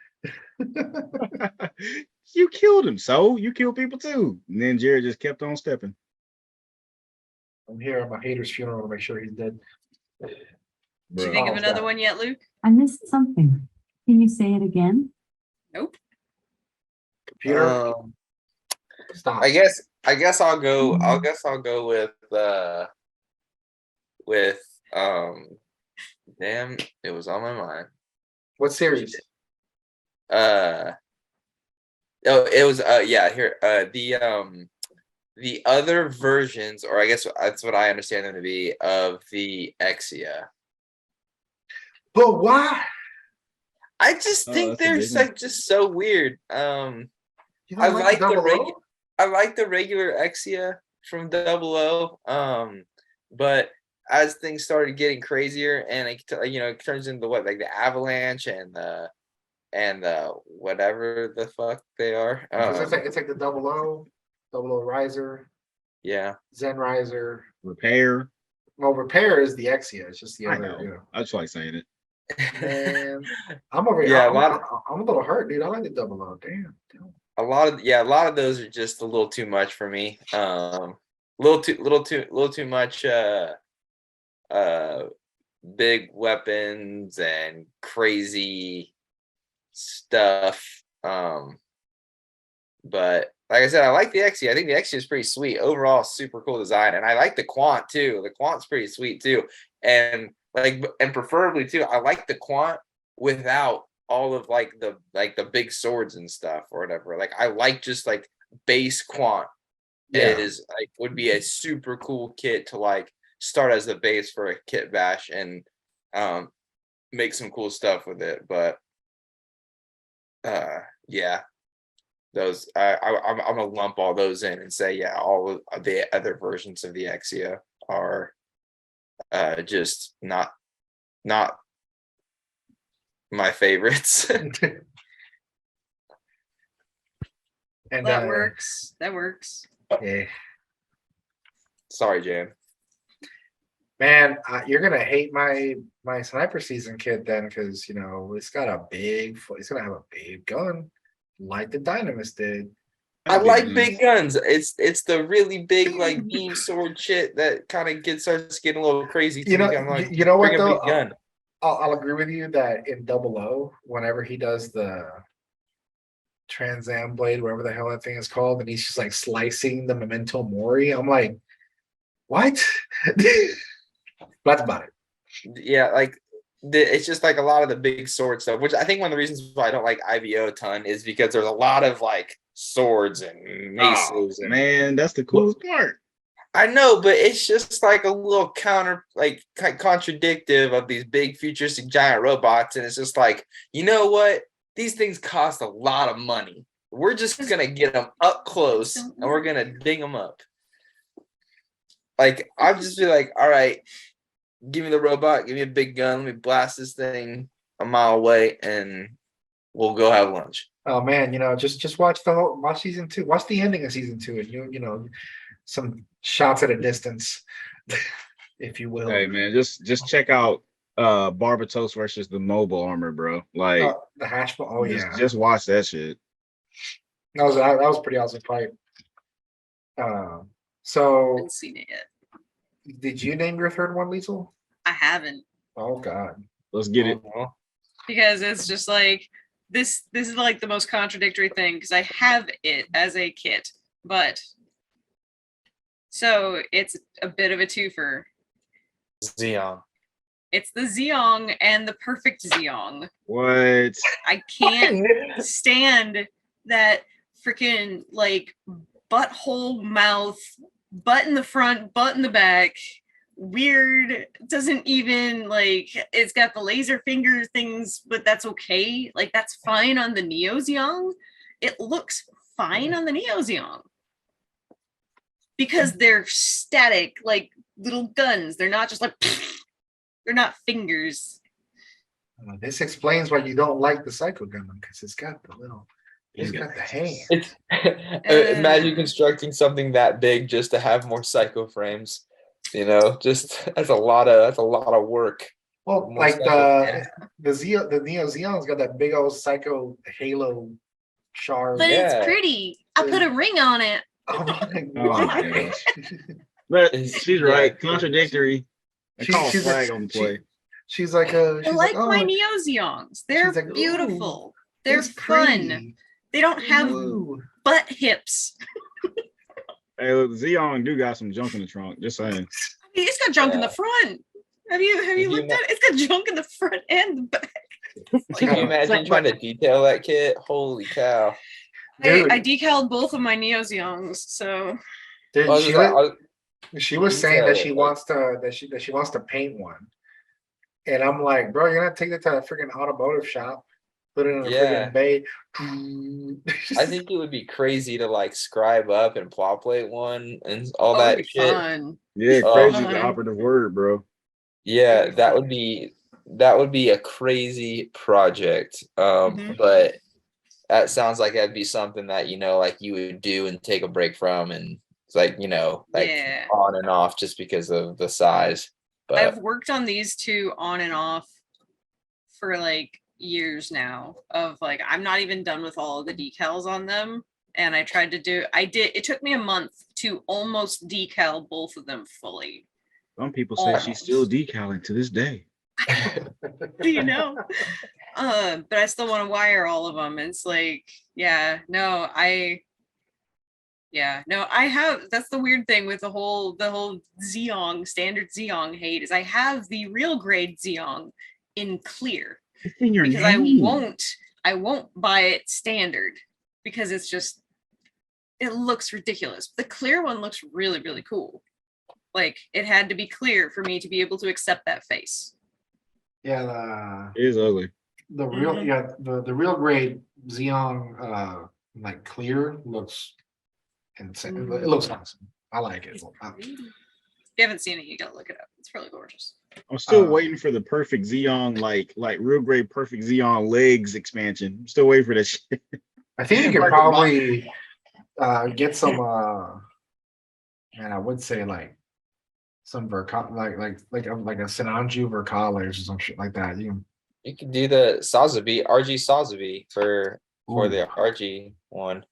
You killed him, so you killed people too. And then Jared just kept on stepping. I'm here at my hater's funeral to make sure he's dead. Do you think of another one yet, Luke? I missed something. Can you say it again? Nope. Computer, stop. I guess I'll go. I'll go with damn, it was on my mind. What series? Oh, it was here the other versions, or I guess that's what I understand them to be, of the Exia. But why? I just Oh, think that's a they're big one. like just so weird. You I don't like the double regular. O? I like the regular Exia from Double O. But as things started getting crazier, and it turns into what, like the Avalanche and the whatever the fuck they are. 'Cause it's like the double O Riser, Yeah. Zen Riser. Repair. Well, Repair is the Exia. It's just the I other. know. You know. I just like saying it. Man, I'm over here. Yeah, I'm a little hurt, dude. I like the double O. Damn. a lot of those are just a little too much for me. Little too much. Big weapons and crazy stuff. But like I said, I like the Exia. I think the Exia is pretty sweet overall. Super cool design, and I like the Quant too. The Quant's pretty sweet too, and preferably too, I like the Quant without all of like the big swords and stuff or whatever. Like I like just like base Quant is like would be a super cool kit to like start as the base for a kit bash and make some cool stuff with it. But yeah, those I'm gonna lump all those in and say all of the other versions of the Exia are just not my favorites. And That works. That works. yeah. Sorry, Jan. Man, you're gonna hate my sniper season kit then, because it's got it's gonna have a big gun, like the Dynamis did. I like big guns. It's the really big like beam sword shit that kind of starts getting a little crazy. You know, I'm like, you know what bring a though? big gun. I'll agree with you that in Double O, whenever he does the Trans Am blade, whatever the hell that thing is called, and he's just like slicing the Memento Mori, I'm like, what? That's about it. Yeah, like it's just like a lot of the big sword stuff, which I think one of the reasons why I don't like IVO a ton is because there's a lot of like swords and maces. Oh, man, that's the coolest part. I know, but it's just like a little contradictive of these big futuristic giant robots, and it's just like, you know what? These things cost a lot of money. We're just gonna get them up close and we're gonna ding them up. Like I'll just be like, all right, give me the robot, give me a big gun, let me blast this thing a mile away, and we'll go have lunch. Oh man, just watch season 2. Watch the ending of season 2, and you know some shots at a distance, if you will. Hey man, just check out Barbatos versus the mobile armor, bro. Like the hash. Oh yeah, just watch that shit. that was a pretty awesome fight. So Haven't seen it yet. did you name your third one, Liesel? I haven't, Oh god. Let's get it. because it's just like this is like the most contradictory thing, because I have it as a kit, but so it's a bit of a twofer. Xeon. It's the Zeong and the perfect Zeong. What? I can't stand that freaking like butthole mouth, butt in the front, butt in the back. Weird. Doesn't even like, it's got the laser finger things, but that's okay. Like that's fine on the Neo Zeong. It looks fine on the Neo Zeong because they're static, like little guns. They're not just like they're not fingers. This explains why you don't like the Psycho Gunman, because it's got the hand. It's imagine constructing something that big just to have more psycho frames. Just that's a lot of work. Well, More like psycho the Neo Xeon's got that big old Psycho Halo shard. But Yeah. it's pretty. I put a ring on it. Oh my Oh my god. gosh. But It's- she's yeah, right. Contradictory. They call she's flag like- on the play. She's like I she's like oh, my Neo Zeons. They're she's like, ooh, beautiful. They're it's fun. pretty. They don't have Ooh. butt hips. Hey, look, Xeon do got some junk in the trunk. Just saying. It's got junk in the Yeah. front. Have you you looked at it? It's got junk in the front and the back. Can you imagine trying to detail that kit? Holy cow! Dude, I decaled both of my Neo Zeons, so dude, I was just like, she was saying that detail she it, wants to that she wants to paint one. And I'm like, bro, you're gonna take that to a freaking automotive shop Put it in a Yeah. friggin' bay. I think it would be crazy to like scribe up and plot plate one and all Oh, it'd that be shit. fun. Yeah, Oh. crazy is the Fun. operative word, bro. Yeah, It'd be that would be a crazy project. Mhm. But that sounds like that'd be something that like you would do and take a break from, and it's like like Yeah. on and off just because of the size. I've But worked on these two on and off for like years now. Of like, I'm not even done with all of the decals on them. And I did, it took me a month to almost decal both of them fully. Some people say she's still Almost. decaling to this day. You know? But I still want to wire all of them. It's like, yeah, no, I have, that's the weird thing with the whole Xeon, standard Xeon hate, is I have the real grade Xeon in clear It's in your because name. I won't buy it standard because it's just, it looks ridiculous. The clear one looks really, really cool. Like, it had to be clear for me to be able to accept that face. Yeah, It is ugly. the real Mhm. yeah the real grade Xeon like clear looks insane. It looks awesome. I like it. If you haven't seen it, you gotta look it up. It's really gorgeous. I'm still Um, waiting for the perfect Xeon, like real grade perfect Xeon legs expansion. I'm still waiting for that shit. I think you could Like the probably get some and I would say like some Verca like a Sinanju Vercalis or some shit like that. You you could do the Sazabi, RG Sazabi for the Ooh. RG one,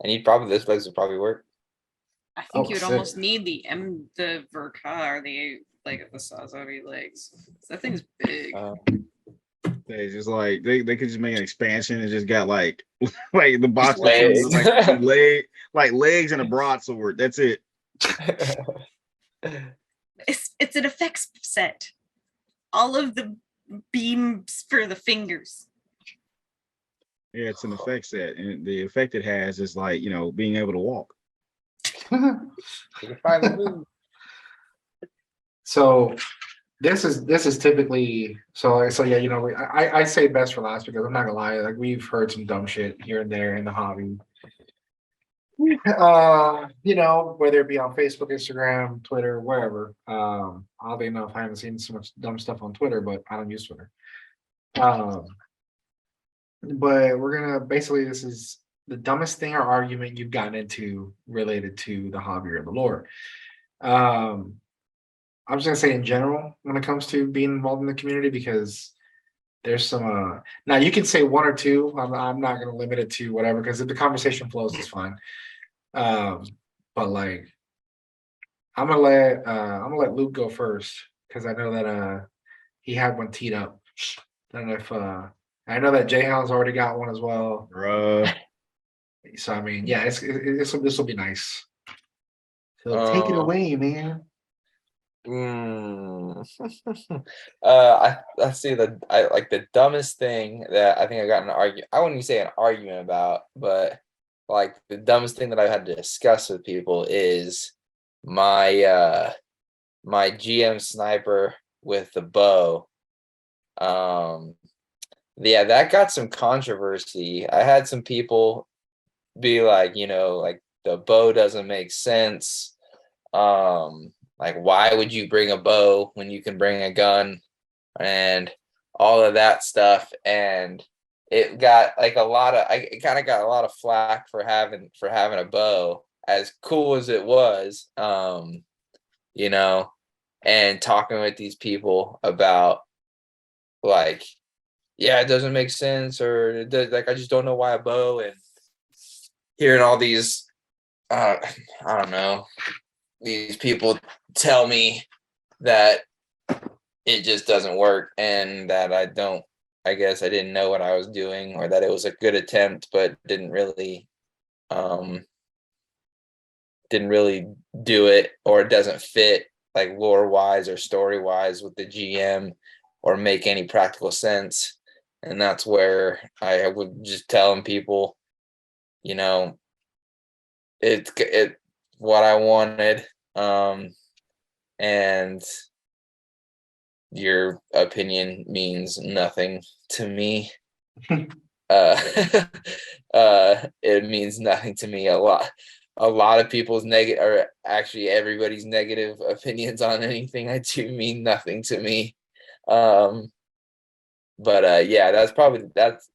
and those legs would probably work. I think Oh, you would sick. almost need the Verka or the Sazabi legs. That thing's big. They just like they could just make an expansion and just got like like the box just legs. comes with like legs and a broadsword. That's it. It's an effects set. All of the beams for the fingers. Yeah, it's an effect set, and the effect it has is like being able to walk. You can find the move. So this is typically so yeah, I say best for last because I'm not gonna lie, like we've heard some dumb shit here and there in the hobby. Whether it be on Facebook, Instagram, Twitter, wherever. Oddly enough, I haven't seen so much dumb stuff on Twitter, but I don't use Twitter. But we're gonna basically, this is the dumbest thing or argument you've gotten into related to the hobby or the lore. I'm just gonna say in general when it comes to being involved in the community because there's some now you can say one or two. I'm not gonna limit it to whatever because if the conversation flows, it's fine. But like I'm gonna let Luke go first because I know that he had one teed up. And if I know that Jayhound's already got one as well. So I mean, yeah, this will be nice. So take it away, man. I see I like the dumbest thing that I think I got an argument. I wouldn't even say an argument about, but like the dumbest thing that I've had to discuss with people is my my GM sniper with the bow. Yeah, that got some controversy. I had some people be like, like the bow doesn't make sense. Like why would you bring a bow when you can bring a gun and all of that stuff? And it got like it kind of got a lot of flack for having a bow, as cool as it was. And talking with these people about like, yeah, it doesn't make sense, or like I just don't know why a bow, and hearing all these I don't know, these people tell me that it just doesn't work and that I guess I didn't know what I was doing, or that it was a good attempt but didn't really do it, or it doesn't fit like lore wise or story wise with the GM or make any practical sense. And that's where I would just telling people, it what I wanted, and your opinion means nothing to me. uh, it means nothing to me. A lot of people's negative, or actually everybody's negative opinions on anything I do mean nothing to me. But yeah, that's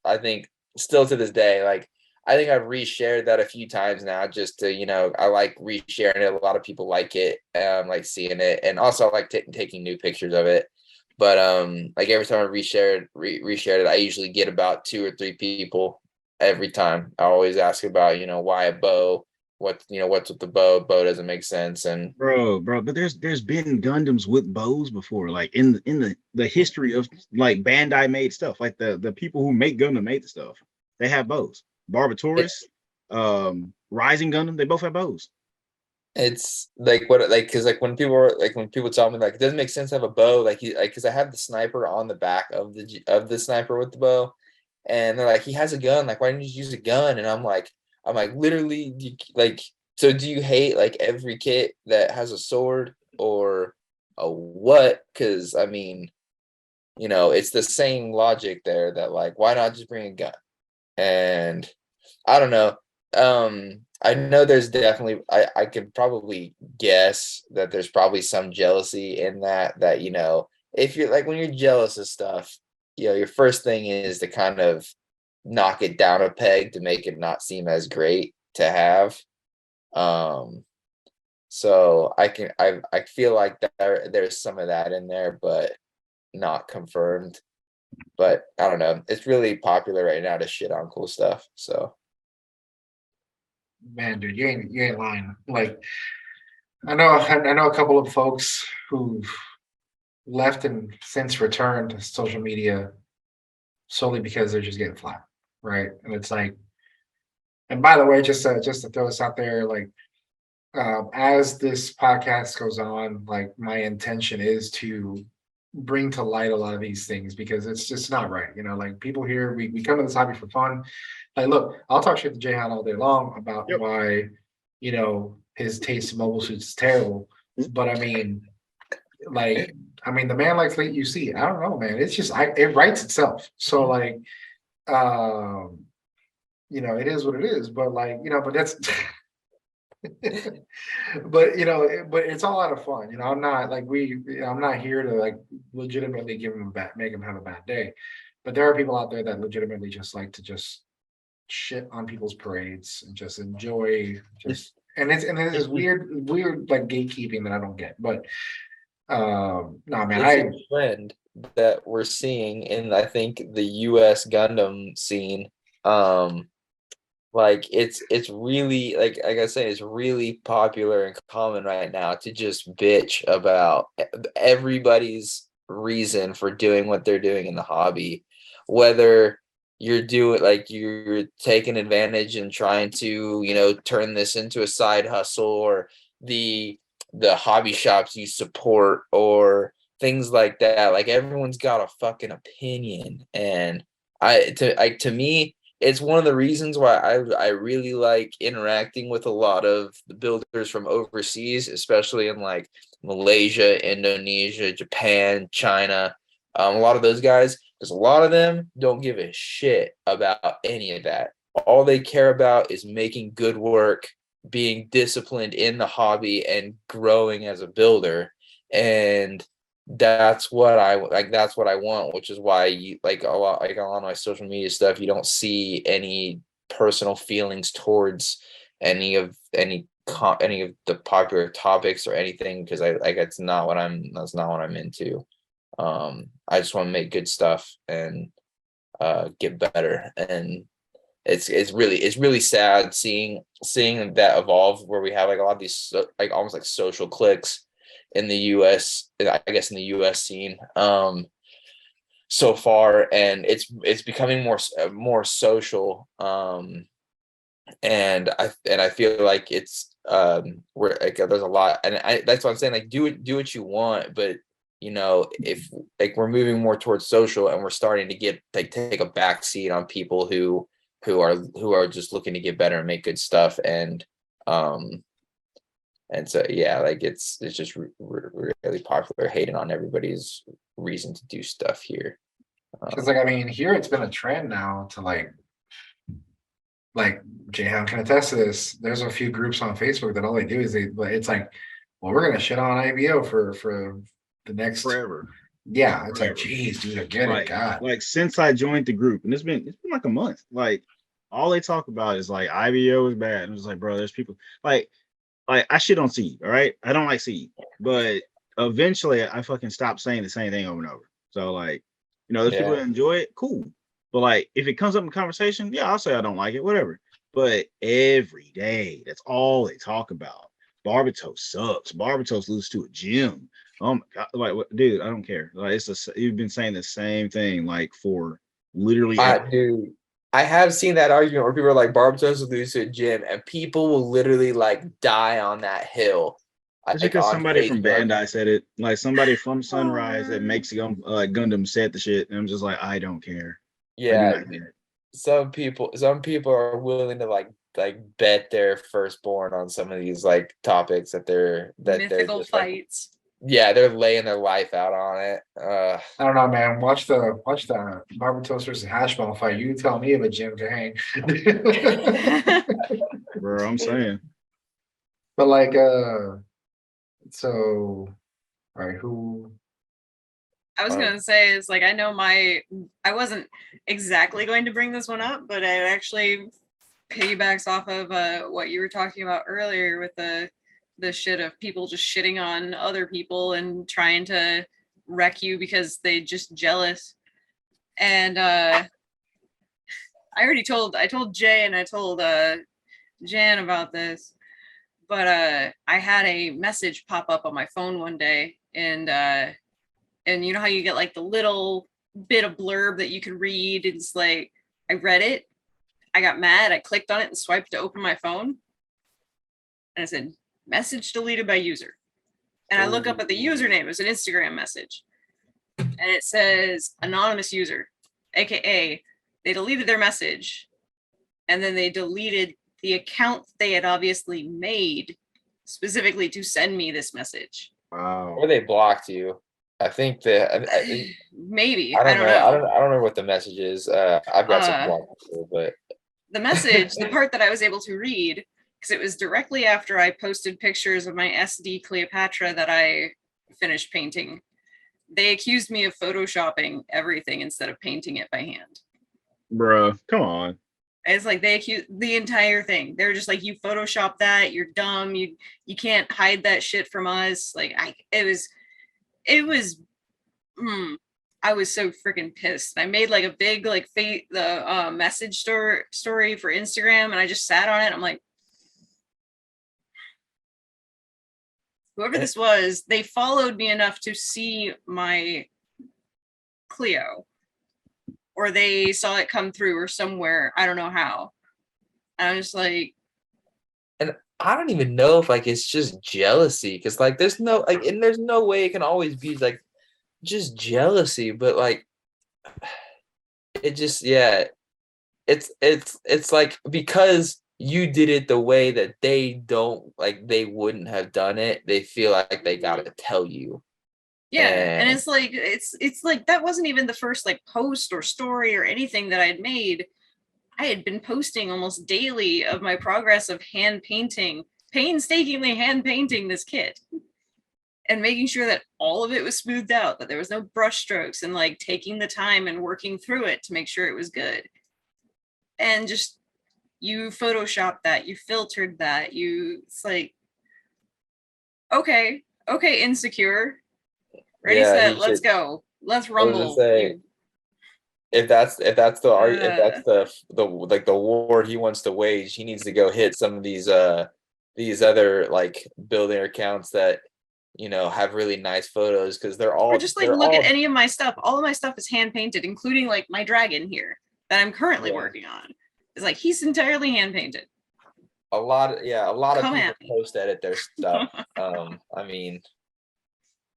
I think still to this day, like I think I've reshared that a few times now, just to, I like resharing it. A lot of people like it, like seeing it, and also I like taking new pictures of it. But like every time I reshared it, I usually get about 2 or 3 people every time. I always ask about, why a bow, what's with the bow. Bow doesn't make sense, and bro, but there's been Gundams with bows before, like in the history of like Bandai made stuff, like the people who make Gundam made the stuff. They have bows. Barbatoris, Rising Gundam, they both have bows. it's like what, like, because like when people tell me like it doesn't make sense to have a bow, like because I have the sniper on the back of the sniper with the bow, and they're like, he has a gun, like why didn't you just use a gun? And I'm like literally, like, so do you hate like every kit that has a sword or a what? Because I mean, it's the same logic there, that like why not just bring a gun? And I don't know. I know there's definitely, I could probably guess that there's probably some jealousy in that, if you're like, when you're jealous of stuff, your first thing is to kind of knock it down a peg to make it not seem as great to have. So I feel like there's some of that in there, but not confirmed. But I don't know. It's really popular right now to shit on cool stuff. So Man, dude, you ain't lying. Like I know a couple of folks who've left and since returned to social media solely because they're just getting flat, right? And it's like, and by the way, just to throw this out there, like as this podcast goes on, like my intention is to bring to light a lot of these things because it's just not right. Like people here, we come to this hobby for fun. Like, look, I'll talk shit to Jayhan all day long about Yep. why, his taste in mobile suits is terrible. But the man likes late UC. I don't know, man. It's just it writes itself. So like, it is what it is. But like, but that's but it's all out of fun. I'm not like I'm not here to like legitimately make him have a bad day. But there are people out there that legitimately just like to just shit on people's parades and just enjoy and it's this weird like gatekeeping that I don't get. But no man, it's a trend that we're seeing in, I think, the US Gundam scene. Like it's really, like I say, it's really popular and common right now to just bitch about everybody's reason for doing what they're doing in the hobby, whether you're taking advantage and trying to turn this into a side hustle, or the hobby shops you support, or things like that. Like everyone's got a fucking opinion, and to me, it's one of the reasons why I really like interacting with a lot of the builders from overseas, especially in like Malaysia, Indonesia, Japan, China. A lot of those guys, because a lot of them don't give a shit about any of that. All they care about is making good work, being disciplined in the hobby, and growing as a builder. And that's what I like. That's what I want, which is why you like a lot of my social media stuff. You don't see any personal feelings towards any of the popular topics or anything, because that's not what I'm into. I just want to make good stuff and get better. And it's really sad seeing that evolve, where we have like a lot of these like almost like social cliques in the US, I guess in the US scene so far, and it's becoming more social, and I feel like it's where like there's a lot, and that's what I'm saying, like do what you want, but if like we're moving more towards social, and we're starting to get like take a back seat on people who are just looking to get better and make good stuff. And so, yeah, like it's just really popular hating on everybody's reason to do stuff here. Because like I mean, here it's been a trend now to like Jayhan can attest to this. There's a few groups on Facebook that all they do is it's like, well, we're gonna shit on IBO for the next Forever. yeah. It's like, Forever. geez, dude, I get it, God. Like since I joined the group, and it's been like a month. Like all they talk about is like IBO is bad. And it's like, bro, there's people like I shit on seed. All right, I don't like seed, but eventually I fucking stopped saying the same thing over and over. So like, there's people that enjoy it, cool. But like, if it comes up in conversation, yeah, I'll say I don't like it, whatever. But every day, that's all they talk about. Barbatos sucks. Barbatos loses to a gym. Oh my god, like, what, dude? I don't care. Like, you've been saying the same thing like for literally. Dude, I have seen that argument where people are like, Barbatos will lose to a gym, and people will literally like die on that hill. It's because somebody from Bandai said it. Like somebody from Sunrise that makes Gundam said the shit, and I'm just like, I don't care. Yeah, some people are willing to like bet their firstborn on some of these like topics that they're mythical just, fights. Like, yeah, they're laying their life out on it. I don't know, man. Watch the Barbatos versus Hashball fight. You tell me if a gym can hang. Bro, I'm saying. But like, so, all right, who? I was gonna say is like, I know I wasn't exactly going to bring this one up, but it actually piggybacks off of what you were talking about earlier with the shit of people just shitting on other people and trying to wreck you because they just jealous. And I told Jay and I told Jan about this, but I had a message pop up on my phone one day, and you know how you get like the little bit of blurb that you can read. It's like, I read it, I got mad, I clicked on it and swiped to open my phone, and it said, message deleted by user. And I look up at the username, it was an Instagram message, and it says anonymous user, aka they deleted their message, and then they deleted the account they had obviously made specifically to send me this message. Wow. Or they blocked you. I think that maybe I don't know. I don't know what the message is. I've got some blocks, but the message, the part that I was able to read, because it was directly after I posted pictures of my SD Cleopatra that I finished painting. They accused me of photoshopping everything instead of painting it by hand. Bruh, come on. It's like they accused the entire thing. They're just like, you Photoshop that, you're dumb, you can't hide that shit from us. Like I was so freaking pissed. I made like a big like message story for Instagram, and I just sat on it. I'm like, whoever this was, they followed me enough to see my Clio, or they saw it come through or somewhere. I don't know how. I was like, and I don't even know if like it's just jealousy, because like there's no way it can always be like just jealousy, but like it just, yeah, it's like because you did it the way that they wouldn't have done it, they feel like they gotta tell you. Yeah, and it's like that wasn't even the first like post or story or anything that I had made. I had been posting almost daily of my progress of painstakingly hand painting this kit, and making sure that all of it was smoothed out, that there was no brush strokes, and like taking the time and working through it to make sure it was good. And just, you photoshopped that, you filtered that, it's like, okay, Insecure. Ready, set, let's go. Let's rumble. If that's the like the war he wants to wage, he needs to go hit some of these other like builder accounts that have really nice photos, because they're all, or just like look at any of my stuff. All of my stuff is hand painted, including like my dragon here that I'm currently working on. It's like he's entirely hand painted. A lot of people post edit their stuff. I mean,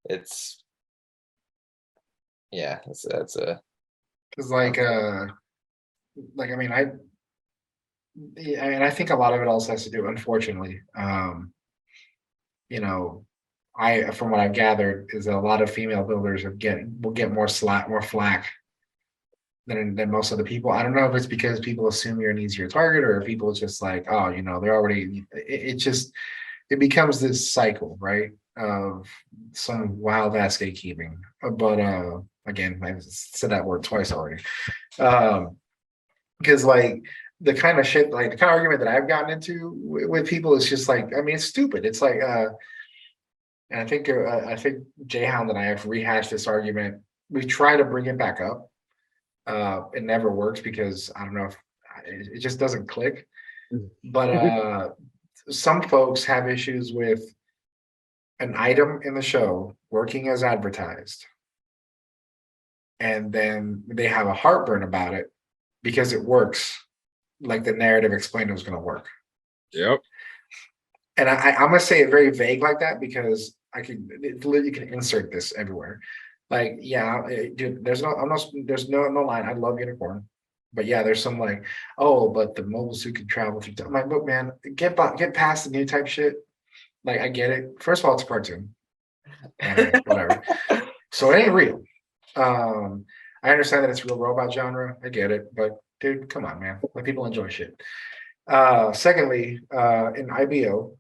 it's that's a, because like I mean, I think a lot of it also has to do, unfortunately, from what I've gathered, is that a lot of female builders will get more flack than most of the people. I don't know if it's because people assume you're an easier target, or if people just like, oh, they're already. It becomes this cycle, right? Of some wild ass gatekeeping. But again, I said that word twice already. Because like the kind of shit, like the kind of argument that I've gotten into with people is just like, I mean, it's stupid. It's like, and I think Jayhound and I have rehashed this argument. We try to bring it back up. It never works because I don't know if it just doesn't click. But some folks have issues with an item in the show working as advertised, and then they have a heartburn about it because it works like the narrative explained it was going to work. Yep. And I'm gonna say it very vague like that because you can insert this everywhere. Like, yeah, dude, there's no line. I love unicorn, but yeah, there's some like, oh, but the mobile suit can travel through time. I'm like, look, man, get past the new type shit. Like, I get it. First of all, it's a cartoon. Whatever. So it ain't real. I understand that it's real robot genre. I get it, but dude, come on, man. Let people enjoy shit. Secondly, in IBO,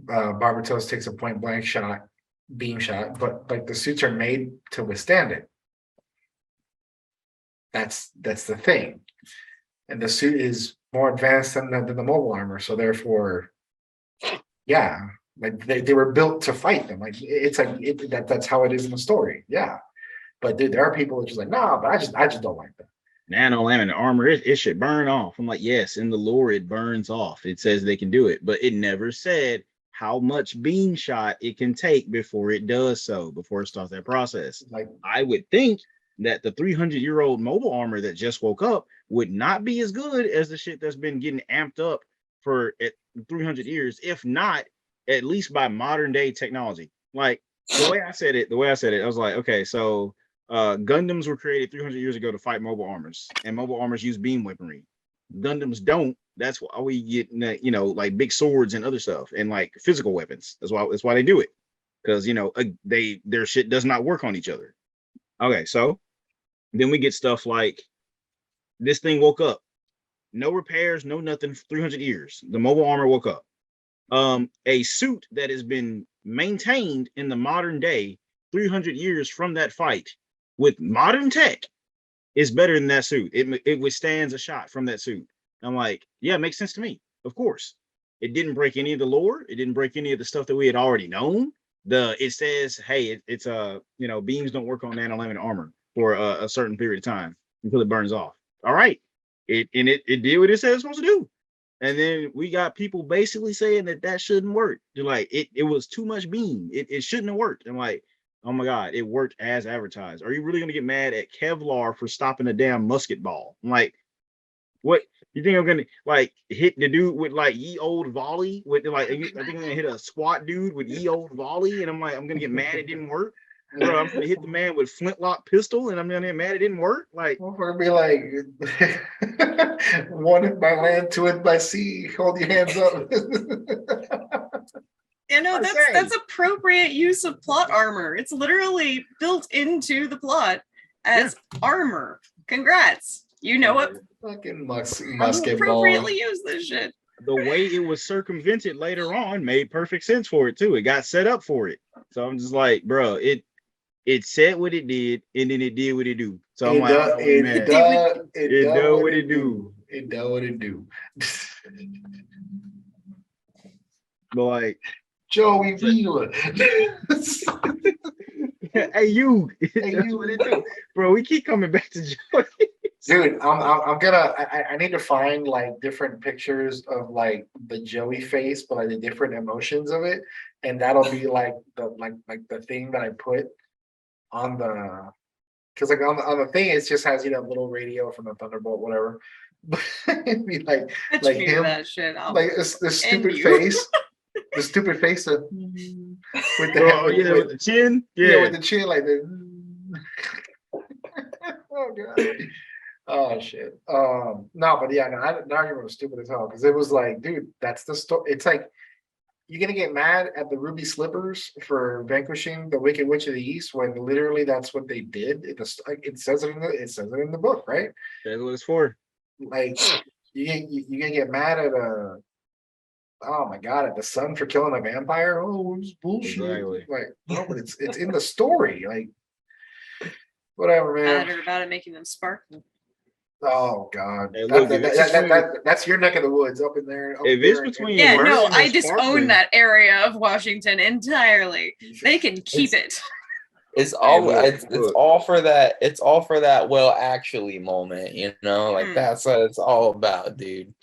Barbatos takes a point blank shot, beam shot, but like the suits are made to withstand it. That's the thing, and the suit is more advanced than the mobile armor, so therefore, yeah, like they were built to fight them. Like it's like that's how it is in the story. Yeah, but dude, there are people that are just like, nah, but I just don't like that. Nano laminate armor, it should burn off. I'm like, yes, in the lore it burns off. It says they can do it, but it never said how much beam shot it can take before it does so, before it starts that process. Like, I would think that the 300-year-old mobile armor that just woke up would not be as good as the shit that's been getting amped up for 300 years, if not at least by modern day technology. Like the way I said it, I was like, okay, so Gundams were created 300 years ago to fight mobile armors, and mobile armors use beam weaponry. Gundams don't. That's why we get, like big swords and other stuff, and like physical weapons. That's why they do it, because their shit does not work on each other. Okay, so then we get stuff like this thing woke up, no repairs, no nothing, 300 years. The mobile armor woke up. A suit that has been maintained in the modern day, 300 years from that fight, with modern tech, is better than that suit. It withstands a shot from that suit. I'm like, yeah, it makes sense to me. Of course. It didn't break any of the lore. It didn't break any of the stuff that we had already known. It says, hey, it's beams don't work on nano-laminate armor for a certain period of time until it burns off. All right. It did what it said it's supposed to do. And then we got people basically saying that shouldn't work. They're like, it was too much beam. It shouldn't have worked. I'm like, oh my God, it worked as advertised. Are you really going to get mad at Kevlar for stopping a damn musket ball? I'm like, what? You think I'm going to like hit the dude with like ye old volley? With like, I think I'm going to hit a squat dude with ye old volley, and I'm like, I'm going to get mad it didn't work? Bro, I'm going to hit the man with flintlock pistol, and I'm going to get mad it didn't work? Like, we're going to be like, one by land, two by sea. Hold your hands up. That's appropriate use of plot armor. It's literally built into the plot as armor. Congrats. You know what? Fucking musket ball. Appropriately use this shit. The way it was circumvented later on made perfect sense for it too. It got set up for it. So I'm just like, bro, it said what it did, and then it did what it do. So I'm like, it do what it do. It do what it do. But like, Joey Vila. hey you, what it do, bro. We keep coming back to Joey. Dude, I need to find like different pictures of like the Joey face, but like the different emotions of it, and that'll be like the thing that I put on the, because like on the thing it just has little radio from the Thunderbolt, whatever. But it'd be like him, that shit. like this stupid face. The stupid face with the with the chin, with the chin like this. Oh God. Oh shit. No, but yeah, no, the argument was stupid as hell because it was like, dude, that's the story. It's like you're gonna get mad at the Ruby Slippers for vanquishing the Wicked Witch of the East when literally that's what they did. It says it in the book, right? That's what it's for. Like you gonna get mad at oh my god, at the sun for killing a vampire? Oh, it's bullshit. Exactly. Like, no, but it's in the story. Like, whatever, man. Matter about it making them sparkle. Oh god, Hey, look, if it's between- that's your neck of the woods up in there. If it's between Yeah, no, Merlin I and disown Sparkling- that area of Washington entirely. They can keep it. It's all look, it's look. all for that. It's all for that. Well, actually, moment. You know, like Hmm. that's what it's all about, dude.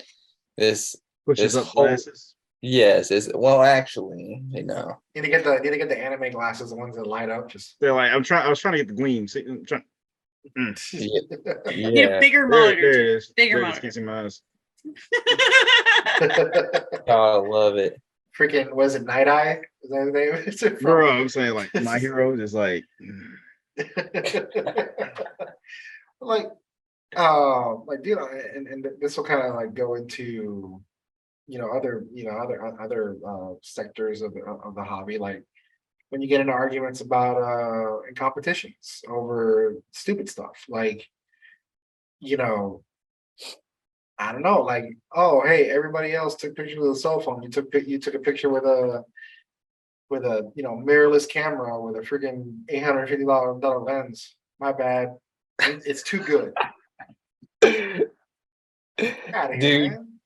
This Pushes this up whole- glasses. yes. It's well, actually, you know. Need to get the anime glasses, the ones that light up. Just They're like, I was trying to get the gleam. See, I'm trying. Yeah. Need a Yeah. bigger There monitor. it is. Bigger There it is. monitor. Can't see my eyes. Oh, I love it. Freaking was it Night Eye? Is that the name? Is it from- Bro, I'm saying like my hero is like. like dude, and this will kind of like go into other sectors of the hobby, like when you get into arguments about in competitions over stupid stuff, like I don't know, like, oh hey, everybody else took pictures with a cell phone, you took a picture with a mirrorless camera with a freaking $850 lens. My bad. It's too good. Outta here, Dude, man.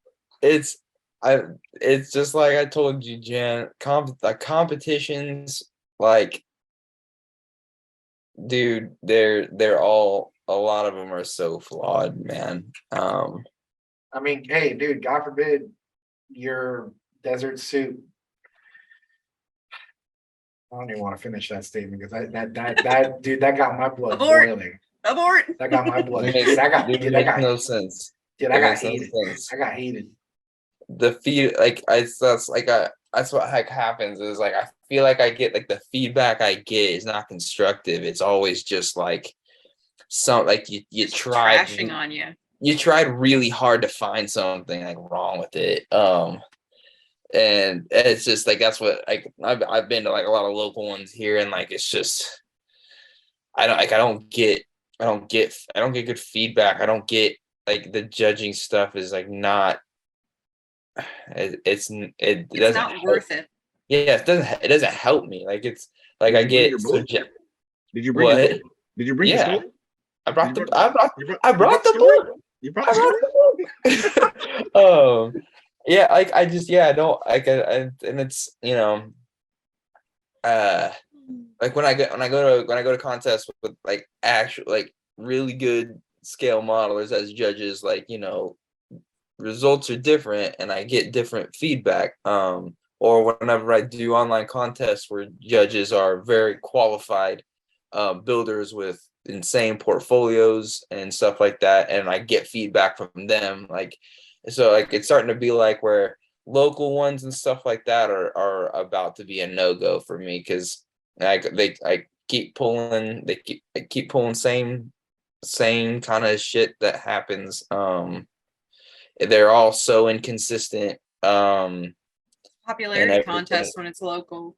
it's just like I told you, Jen. Competitions, like, dude, they're all, a lot of them are so flawed, man. I mean, hey, dude, God forbid your desert suit. I don't even want to finish that statement because that dude, that got my blood Abort. boiling. Abort. That got my blood. It makes, Dude, I it makes no sense. Dude, It I got makes no hated. sense. I got hated. The feed, like that's what like happens is like I feel like I get like the feedback I get is not constructive. It's always just like some like you Just tried trashing on you. you tried really hard to find something like wrong with it. And it's just like that's what like I've been to like a lot of local ones here, and like it's just I don't get good feedback. I don't get like the judging stuff is like not it It's doesn't not help. worth it. Yeah, it doesn't help me. Like it's like I Did you bring get your book? Did you bring what? your book? Did you bring your Yeah. story? I brought You the brought- I brought the book. You brought I the story? brought the book. Yeah, like I just I don't like and it's like when I go to contests with like actual like really good scale modelers as judges, like results are different and I get different feedback. Or whenever I do online contests where judges are very qualified builders with insane portfolios and stuff like that, and I get feedback from them, like so like it's starting to be like where local ones and stuff like that are about to be a no-go for me, because I keep pulling same kind of shit that happens. They're all so inconsistent. Popularity everything. contest when it's local.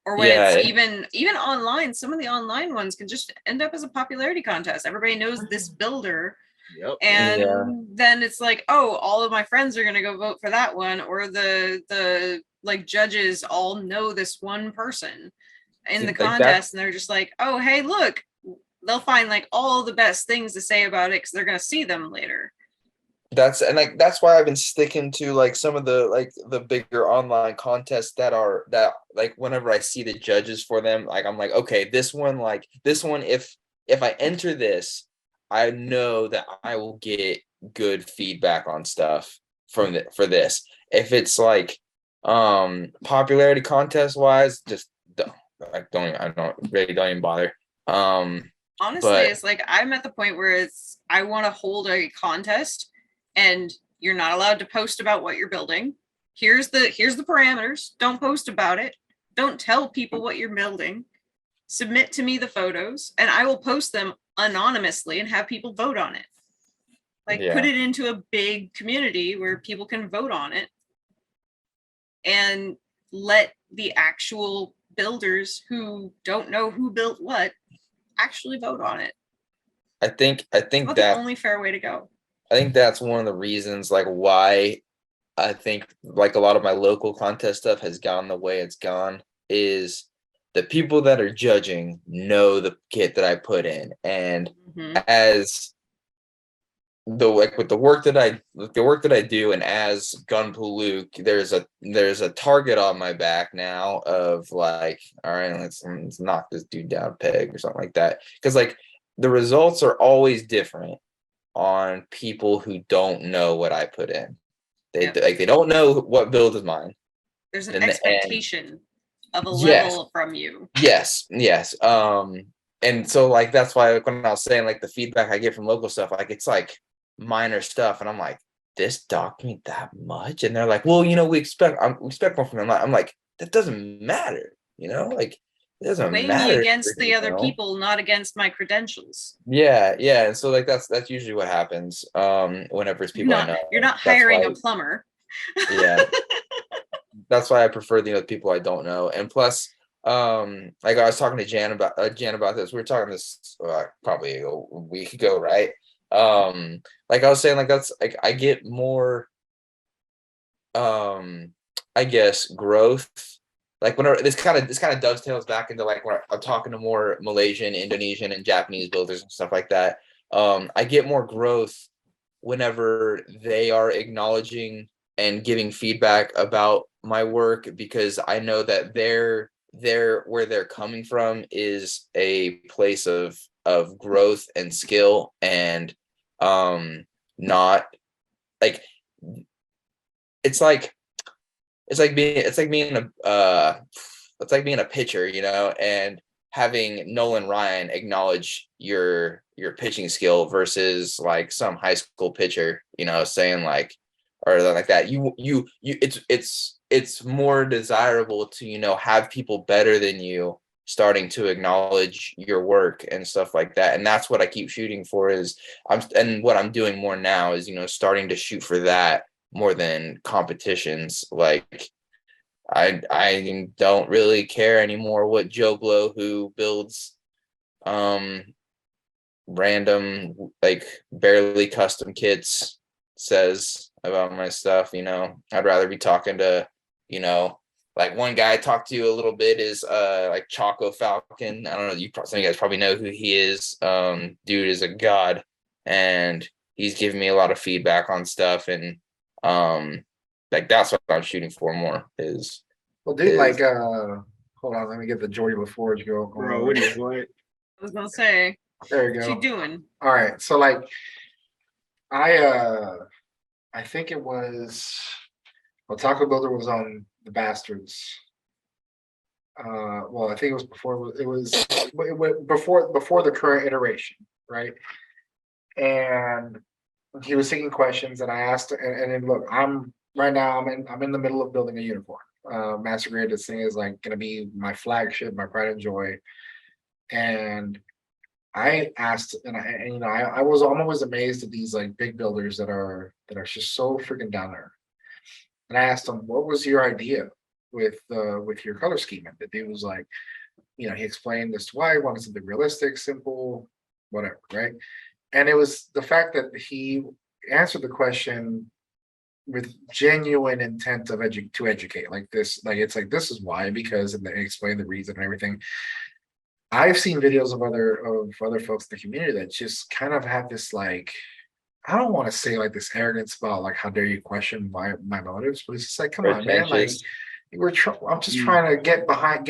Or when Yeah, it's even online, some of the online ones can just end up as a popularity contest. Everybody knows this builder, Yep. and Yeah. then it's like, oh, all of my friends are gonna go vote for that one, or the like judges all know this one person in See, the like that- contest, and they're just like, oh, hey, look, they'll find like all the best things to say about it because they're gonna see them later. That's why I've been sticking to like some of the bigger online contests that like whenever I see the judges for them, like I'm like, okay, this one, if I enter this, I know that I will get good feedback on stuff for this. If it's like popularity contest wise, just I don't even bother. Honestly, But- it's like I'm at the point where I want to hold a contest, and you're not allowed to post about what you're building. Here's the parameters. Don't post about it. Don't tell people what you're building. Submit to me the photos, and I will post them anonymously and have people vote on it. Like Yeah. put it into a big community where people can vote on it. And let the actual builders who don't know who built what actually vote on it. I think That's the only fair way to go. I think that's one of the reasons like why I think like a lot of my local contest stuff has gone the way it's gone is the people that are judging know the kit that I put in. And as with the work that I do, and as Gunpalooka, there's a target on my back now of like, all right, let's knock this dude down a peg or something like that. Because like the results are always different on people who don't know what I put in. They don't know what build is mine. There's an expectation of a yes, level from you. Yes. And so like that's why when I was saying like the feedback I get from local stuff, like it's like minor stuff, and I'm like, this docked me that much, and they're like, well, we expect more from them. I'm like, that doesn't matter, like it doesn't Weighing matter me against the other people, not against my credentials. Yeah, and so like that's usually what happens whenever it's people I know. You're not hiring a plumber. Yeah. That's why I prefer the people I don't know. And plus like I was talking to Jan about this. We were talking this probably a week ago, right? Like I was saying, like that's like I get more I guess growth. Like whenever this kind of dovetails back into like when I'm talking to more Malaysian, Indonesian, and Japanese builders and stuff like that. I get more growth whenever they are acknowledging and giving feedback about my work, because I know that they're where they're coming from is a place of growth and skill, and not like it's like being a pitcher, and having Nolan Ryan acknowledge your pitching skill versus like some high school pitcher, saying like, or like that. It's more desirable to, have people better than you starting to acknowledge your work and stuff like that. And that's what I keep shooting for and what I'm doing more now is, starting to shoot for that more than competitions. Like I don't really care anymore what Joe Blow, who builds random like barely custom kits, says about my stuff. I'd rather be talking to, like one guy I talked to a little bit is like Choco Falcon. I don't know, some of you guys probably know who he is. Dude is a god, and he's giving me a lot of feedback on stuff, and like that's what I'm shooting for more is. Well, dude, like hold on, let me get the Jordy before you go. Bro, what? I was gonna say, there you go. What you doing? All right, so like I think it was Taco Builder was on the Bastards. Well, I think it was before before the current iteration, right? And he was taking questions, and I asked, and then look, I'm in the middle of building a uniform. Master Grade, this thing is like going to be my flagship, my pride and joy. And I asked, and I'm always amazed at these like big builders that are just so freaking down there. And I asked him, what was your idea with your color scheme? And the dude was like, he explained this to why he wanted something realistic, simple, whatever, right? And it was the fact that he answered the question with genuine intent to educate, like this, like it's like this is why, because, and they explain the reason and everything. I've seen videos of other folks in the community that just kind of have this like, I don't want to say like this arrogance about like how dare you question my motives, but it's just like, come on, man, like I'm just trying to get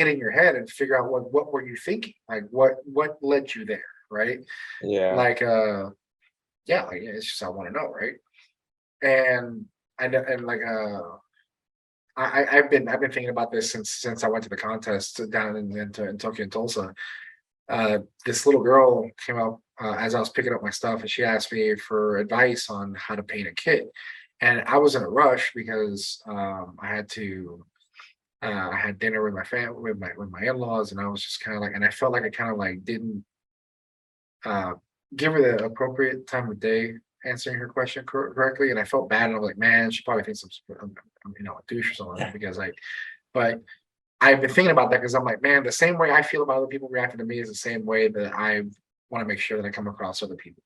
in your head and figure out what were you thinking, like what led you there, right? Yeah. Like yeah, like it's just I want to know, right? And like I've been thinking about this since I went to the contest down in Tokyo and Tulsa. This little girl came up as I was picking up my stuff, and she asked me for advice on how to paint a kit. And I was in a rush because I had dinner with my family, with my in-laws, and I was just kind of like, and I felt like I kind of like didn't give her the appropriate time of day answering her question correctly, and I felt bad, and I was like, man, she probably thinks I'm a douche or something, because like But I've been thinking about that because I'm like, man, the same way I feel about other people reacting to me is the same way that I want to make sure that I come across other people.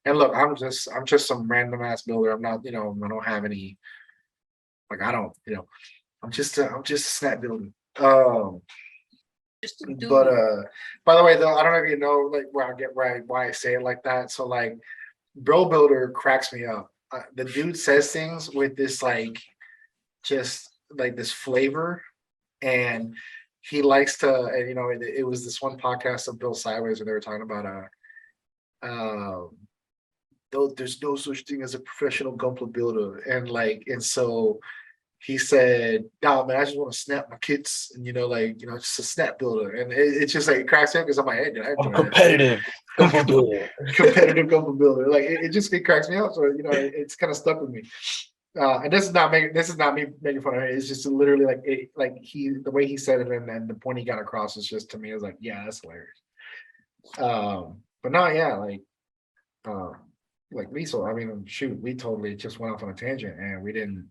And look, I'm just some random ass builder. I'm not, I don't have any, like, I don't, I'm just a snap builder. Just a But dude. by the way, though, I don't know if you know like why I say it like that. So like, Bro Builder cracks me up. The dude says things with this like, just like this flavor, and he likes to. And it was this one podcast of Bill Sideways where they were talking about though there's no such thing as a professional Gunpla builder, and so he said, "No, man, I just want to snap my kits, and just a snap builder." And it's just like it cracks me up because I'm like, "Hey, dude, I I'm enjoy that competitive. competitive Gunpla builder." Like it cracks me up. So it's kind of stuck with me. And this is not me making fun of it. It's just literally like the way he said it, and the point he got across is just to me is like, yeah, that's hilarious. But no, yeah, uh, like Liesel, I mean, shoot, we totally just went off on a tangent and we didn't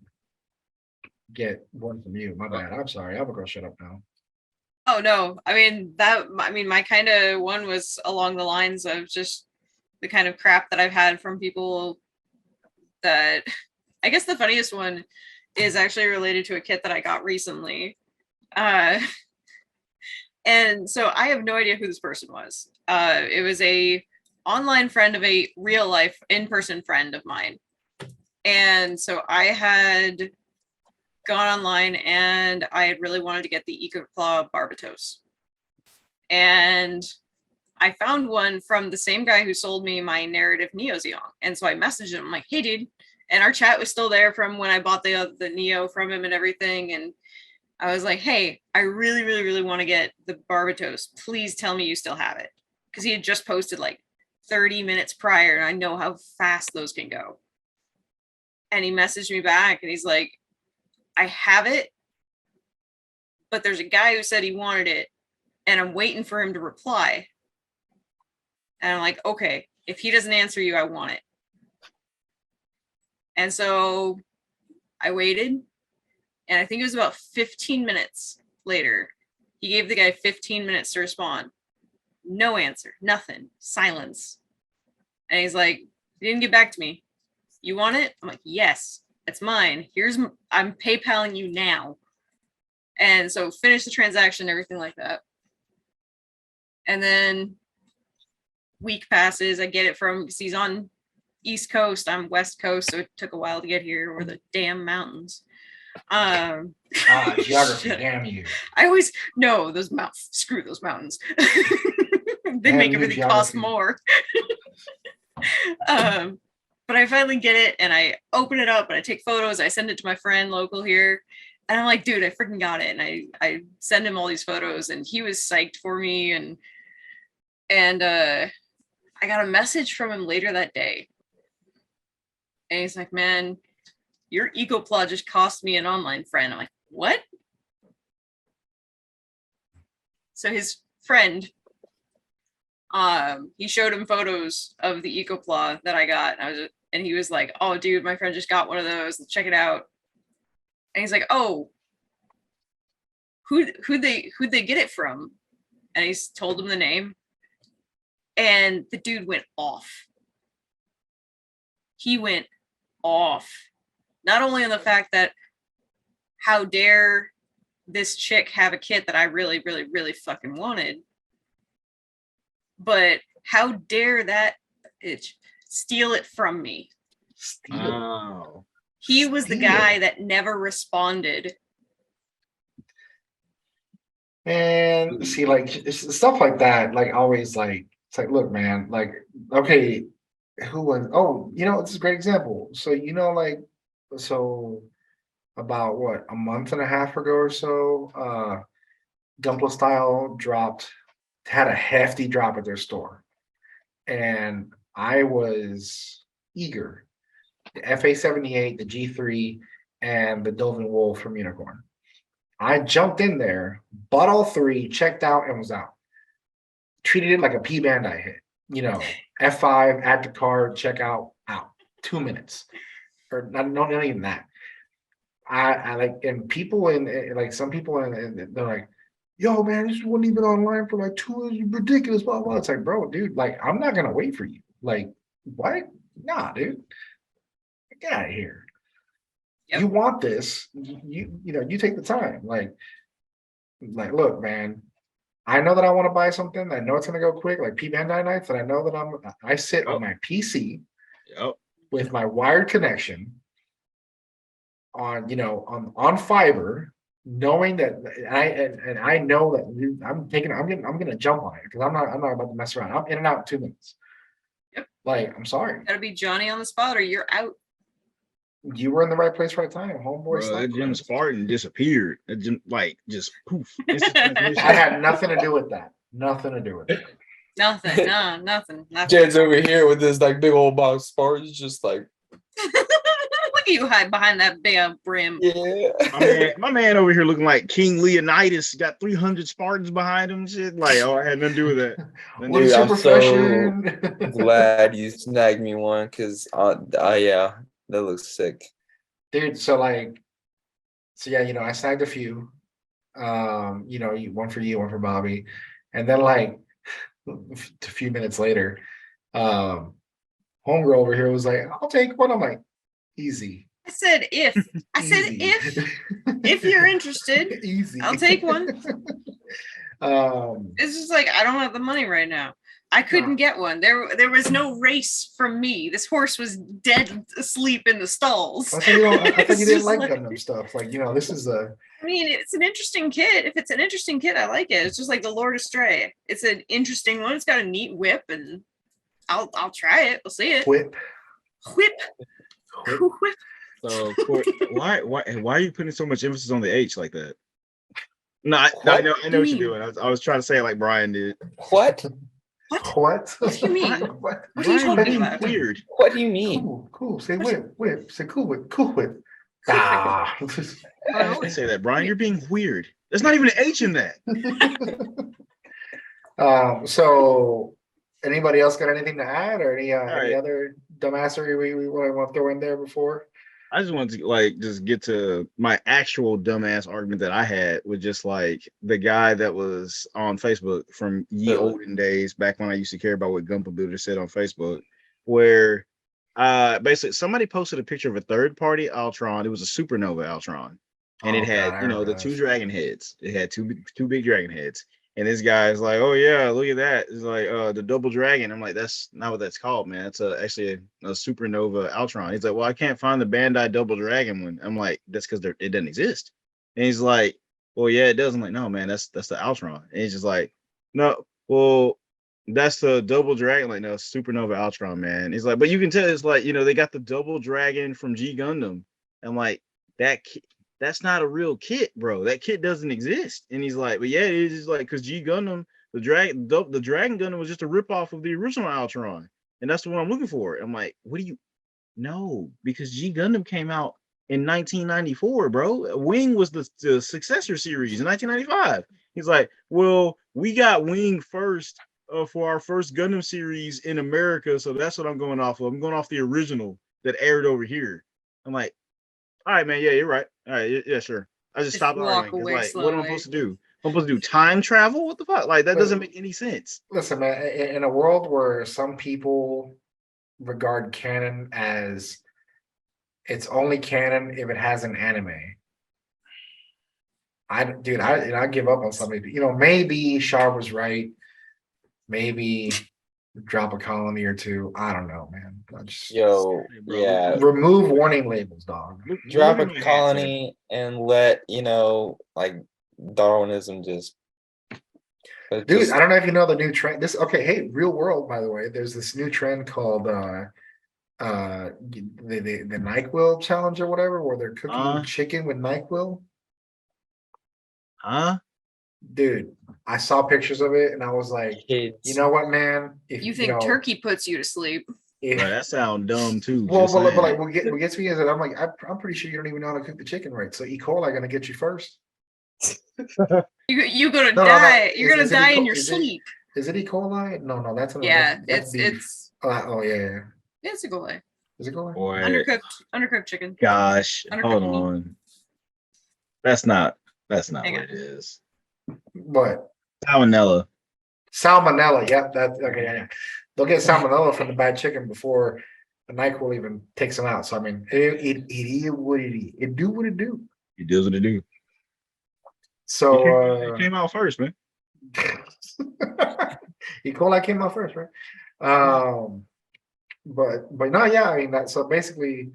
get one from you. My bad. I'm sorry. I'm gonna go shut up now. Oh no. My kind of one was along the lines of just the kind of crap that I've had from people that I guess the funniest one is actually related to a kit that I got recently. And so I have no idea who this person was. It was a online friend of a real life in-person friend of mine. And so I had gone online and I had really wanted to get the EcoClaw Barbatos. And I found one from the same guy who sold me my narrative Neo Zeong. And so I messaged him, I'm like, hey, dude. And our chat was still there from when I bought the Neo from him and everything. And I was like, hey, I really, really, really want to get the Barbatos. Please tell me you still have it. Because he had just posted like 30 minutes prior. And I know how fast those can go. And he messaged me back and he's like, I have it, but there's a guy who said he wanted it. And I'm waiting for him to reply. And I'm like, okay, if he doesn't answer you, I want it. And so I waited. And I think it was about 15 minutes later. He gave the guy 15 minutes to respond. No answer, nothing, silence. And he's like, he didn't get back to me. You want it? I'm like, yes, it's mine. I'm PayPaling you now. And so finish the transaction, everything like that. And then week passes. I get it from, because he's on East Coast. I'm West Coast. So it took a while to get here, or the damn mountains. Geography, damn you. I always no, those mountains. Screw those mountains. They make everything cost more. But I finally get it and I open it up and I take photos. I send it to my friend local here. And I'm like, dude, I freaking got it. And I send him all these photos and he was psyched for me. And I got a message from him later that day. And he's like, man, your EcoPlaw just cost me an online friend. I'm like, what? So his friend, he showed him photos of the EcoPlaw that I got. And he was like, oh, dude, my friend just got one of those. Check it out. And he's like, oh, who'd they get it from? And he's told him the name. And the dude went off. He went off. Not only on the fact that how dare this chick have a kit that I really, really, really fucking wanted, but how dare that bitch steal it from me? Oh. He was the guy that never responded. And see, like stuff like that, like always, like it's like, look, man, like, okay, who was? Oh, it's a great example. So so about what, a month and a half ago or so, Gunpla Style had a hefty drop at their store, and I was eager. The FA78, the G3, and the Dovin Wolf from Unicorn. I jumped in there, bought all three, checked out, and was out. Treated it like a P Bandai hit. F5, add to cart, check out. 2 minutes. Or not even that. I like, and people like some people they're like, yo man, this wasn't even online for like 2 years, ridiculous, blah blah. It's like, bro, dude, like I'm not gonna wait for you. Like, what? Nah, dude, get out of here. Yep. You want this, you take the time. Like, look, man, I know that I want to buy something. I know it's gonna go quick, like P Bandai knife, and I know that I sit on my PC with my wired connection on on fiber, knowing that I know that I'm gonna jump on it because I'm not about to mess around. I'm in and out in 2 minutes. Yep. Like, I'm sorry. Gotta be Johnny on the spot or you're out. You were in the right place, right time, homeboy. Bro, that Jim Spartan disappeared. That Jim, like, just poof. I had nothing to do with that. Nothing to do with it. Nothing. No, nothing. Jed's over here with this like big old box of Spartans, just like Look at you hide behind that big brim. yeah. My man over here looking like King Leonidas, got 300 Spartans behind him. Shit, like, oh, I had nothing to do with that. Dude, I'm so glad you snagged me one because yeah, that looks sick. Dude, so yeah, I snagged a few. One for you, one for Bobby, and then like a few minutes later, homegirl over here was like, "I'll take one." I'm like, "Easy." I said if you're interested, easy. I'll take one. It's just like I don't have the money right now. I couldn't get one. There was no race from me. This horse was dead asleep in the stalls. I thought you didn't like Gundam stuff. Like, this is a. I mean, it's an interesting kit. If it's an interesting kit, I like it. It's just like the Lord of Stray. It's an interesting one. It's got a neat whip, and I'll try it. We'll see it. Whip. So why are you putting so much emphasis on the H like that? No, I know what you're doing. I was trying to say it like Brian did. What? What? What do you mean? What are you talking about? Weird. What do you mean? Cool. Say whip. Say cool whip. Ah. I always say that, Brian. You're being weird. There's not even an H in that. So anybody else got anything to add, or any right. other dumbassery we want to throw in there before? I just wanted to just get to my actual dumbass argument that I had with just like the guy that was on Facebook from ye olden days, back when I used to care about what Gunpla Builder said on Facebook, where basically somebody posted a picture of a third party Ultron. It was a supernova Ultron, and it had the 2 dragon heads. It had two big dragon heads. And this guy is like, oh yeah, look at that. It's like the double dragon. I'm like, that's not what that's called, man. It's actually a supernova Ultron. He's like, well, I can't find the Bandai double dragon one. I'm like, that's because it doesn't exist. And he's like, well, yeah, it does. I'm like, no, man, that's the Ultron. And he's just like, no, well, that's the double dragon. Like, no, supernova Ultron, man. He's like, but you can tell it's like, they got the double dragon from G Gundam. I'm like, that's not a real kit, bro. That kit doesn't exist. And he's like, but yeah, it is. He's like, because G Gundam, the Dragon Gundam was just a ripoff of the original Ultron. And that's the one I'm looking for. I'm like, what do you know? Because G Gundam came out in 1994, bro. Wing was the successor series in 1995. He's like, well, we got Wing first for our first Gundam series in America. So that's what I'm going off of. I'm going off the original that aired over here. I'm like, all right, man. Yeah, you're right. All right. Yeah, sure. I just stopped arguing. Like, what am I supposed to do? I'm supposed to do time travel? What the fuck? Like, that doesn't make any sense. Listen, man, in a world where some people regard canon as it's only canon if it has an anime, I give up on somebody. Maybe Shar was right. Maybe drop a colony or two. I don't know, man. Yeah. Remove warning labels, dog. Drop a colony and let like Darwinism just. Dude, I don't know if you know the new trend. Hey, real world, by the way. There's this new trend called the NyQuil challenge or whatever, where they're cooking chicken with NyQuil. Dude, I saw pictures of it and I was like, you know what, man? If you think turkey puts you to sleep. Bro, that sounds dumb too. Well, but like what gets me is that I'm like, I'm pretty sure you don't even know how to cook the chicken right. So E. coli gonna get you first. You're gonna die. You're gonna die in your sleep. Is it E. coli? No, that's it's oh yeah. It's E. coli. Is it coli? Boy, Undercooked chicken. Gosh, hold on. That's not what Hang on. it is. But Salmonella. salmonella, yeah, that okay, yeah. They'll get salmonella from the bad chicken before the NyQuil even takes them out. So I mean, it is what it is. It do what it do. It does what it do. So It came out first, man. E. coli came out first, right? But no, yeah, I mean that. So basically,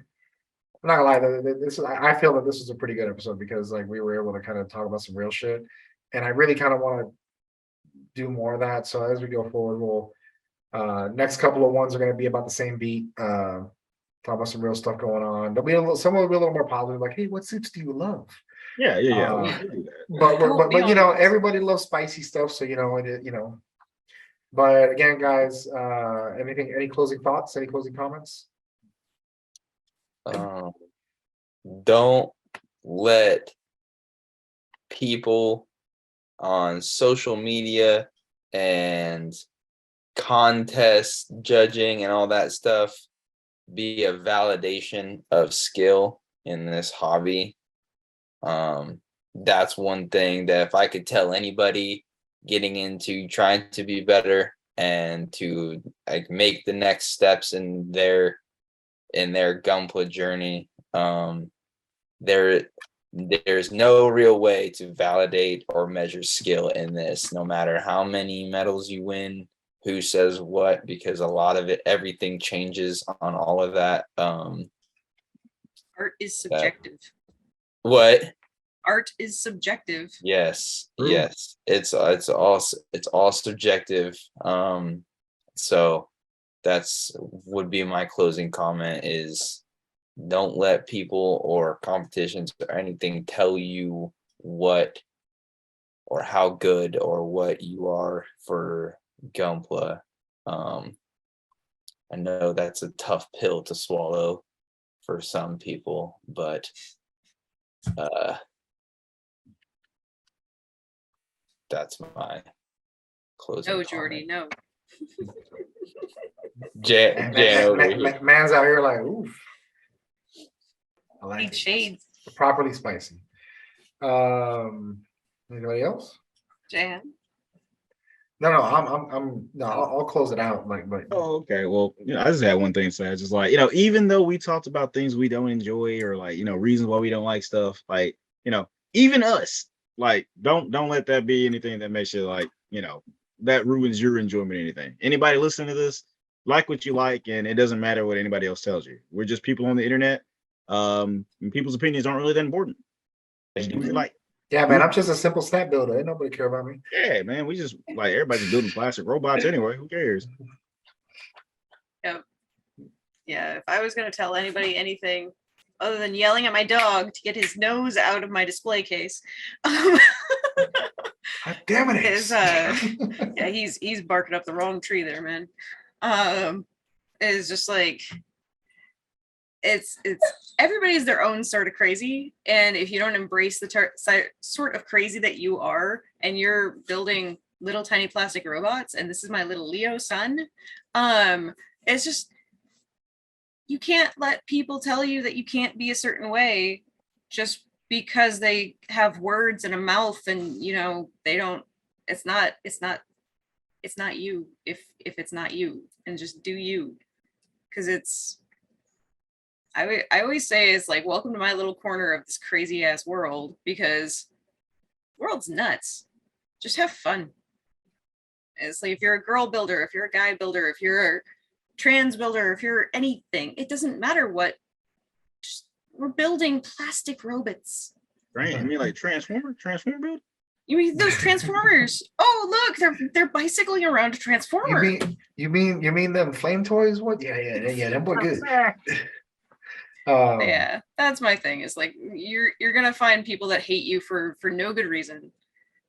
I'm not gonna lie. This I feel that this was a pretty good episode because like we were able to kind of talk about some real shit, and I really kind of want to do more of that. So as we go forward, we'll next couple of ones are going to be about the same beat. Talk about some real stuff going on. There'll be some will be a little more positive, like, hey, what suits do you love? Yeah. Uh, We'll do that. But you know, everybody loves spicy stuff, so you know it. You know, but again, guys, any closing thoughts? Any closing comments? Don't let people on social media and contest judging and all that stuff be a validation of skill in this hobby. That's one thing that if I could tell anybody getting into trying to be better and to like make the next steps in their Gunpla journey, there's no real way to validate or measure skill in this, no matter how many medals you win, who says what, because a lot of it, everything changes on all of that. Art is subjective. What? Art is subjective. Yes, True. yes. It's all subjective. So that's would be my closing comment is don't let people or competitions or anything tell you what or how good or what you are for Gunpla. I know that's a tough pill to swallow for some people, but that's my closing No, comment. Jordy, no. Jan over here. Man's out here like, oof. I like Need it. shades. Properly spicy. Anybody else? Jan. No, I'll close it out. Like, but Oh, okay. Well, I just had one thing to say. It's just like, even though we talked about things we don't enjoy or like, reasons why we don't like stuff, like, even us, like, don't let that be anything that makes you like, that ruins your enjoyment or anything. Anybody listening to this, like what you like, and it doesn't matter what anybody else tells you. We're just people on the internet. And people's opinions aren't really that important. Just do what you like. yeah, man, I'm just a simple snap builder. Ain't nobody care about me. Yeah, man. We just like everybody's building plastic robots anyway. Who cares? Yep. Yeah, if I was going to tell anybody anything other than yelling at my dog to get his nose out of my display case, God damn it! is yeah, he's barking up the wrong tree there, man. Is just like it's everybody's their own sort of crazy, and if you don't embrace the sort of crazy that you are, and you're building little tiny plastic robots, and this is my little Leo son, it's just you can't let people tell you that you can't be a certain way just because they have words and a mouth, and they don't. It's not you if it's not you, and just do you, because it's. I always say it's like, welcome to my little corner of this crazy ass world, because the world's nuts. Just have fun. It's like if you're a girl builder, if you're a guy builder, if you're a trans builder, if you're anything, it doesn't matter what. Just, we're building plastic robots. Right? I mean, like Transformer build. You mean those Transformers? Oh, look, they're bicycling around a Transformer. You mean them flame toys? What? Yeah. Them boy good. Yeah, that's my thing. Is like you're gonna find people that hate you for no good reason.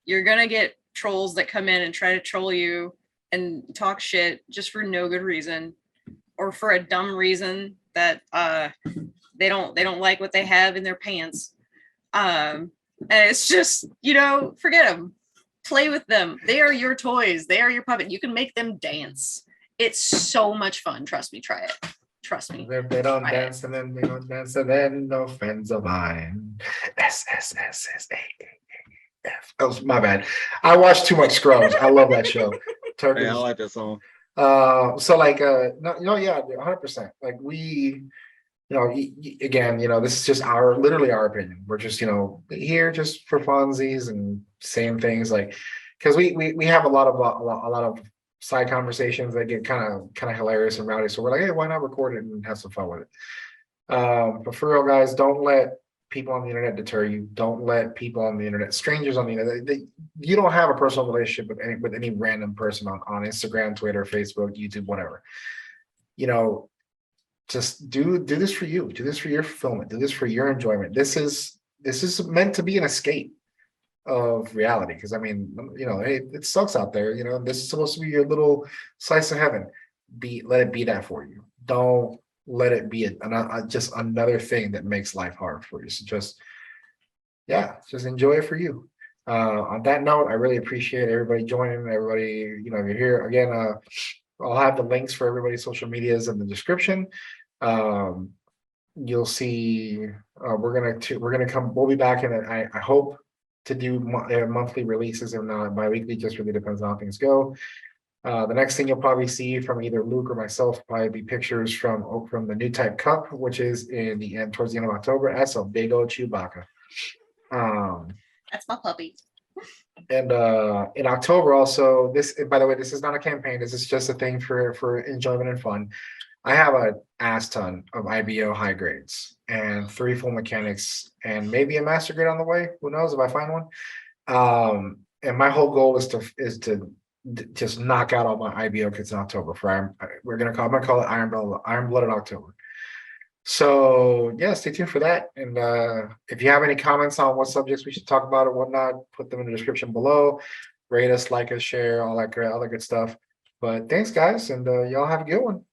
You're gonna get trolls that come in and try to troll you and talk shit just for no good reason, or for a dumb reason that they don't like what they have in their pants. And it's just, forget them. Play with them. They are your toys. They are your puppet. You can make them dance. It's so much fun. Trust me. Try it. Trust me. If they don't Try it. dance and then they don't dance and then no friends of mine. S. Oh, my bad. I watched too much Scrubs. I love that show. Turk Hey, I is- like that song. so like no, yeah, 100%. Like we, again, this is just literally our opinion. We're just, here just for funsies and saying things like, because we have a lot of side conversations that get kind of hilarious and rowdy. So we're like, hey, why not record it and have some fun with it? But for real, guys, don't let people on the internet deter you. Don't let people on the internet, strangers on the internet, you don't have a personal relationship with any random person on Instagram, Twitter, Facebook, YouTube, whatever. Just do this for you. Do this for your fulfillment. Do this for your enjoyment. This is meant to be an escape of reality. Because I mean, hey, it sucks out there. This is supposed to be your little slice of heaven. Let it be that for you. Don't let it be just another thing that makes life hard for you. So just enjoy it for you. On that note, I really appreciate everybody joining. Everybody, you're here again. I'll have the links for everybody's social medias in the description. You'll see. We'll be back, and I hope to do monthly releases, if not bi-weekly. Just really depends on how things go. The next thing you'll probably see from either Luke or myself probably be pictures from the new type cup, which is towards the end of October. That's a big old Chewbacca. That's my puppy. And in October also, by the way, this is not a campaign. This is just a thing for enjoyment and fun. I have an ass ton of IBO high grades and 3 full mechanics and maybe a master grade on the way. Who knows if I find one? And my whole goal is to just knock out all my IBO kits in October. I'm gonna call it Iron Blooded October. So yeah, stay tuned for that. And if you have any comments on what subjects we should talk about or whatnot, put them in the description below. Rate us, like us, share, all that good stuff. But thanks, guys, and y'all have a good one.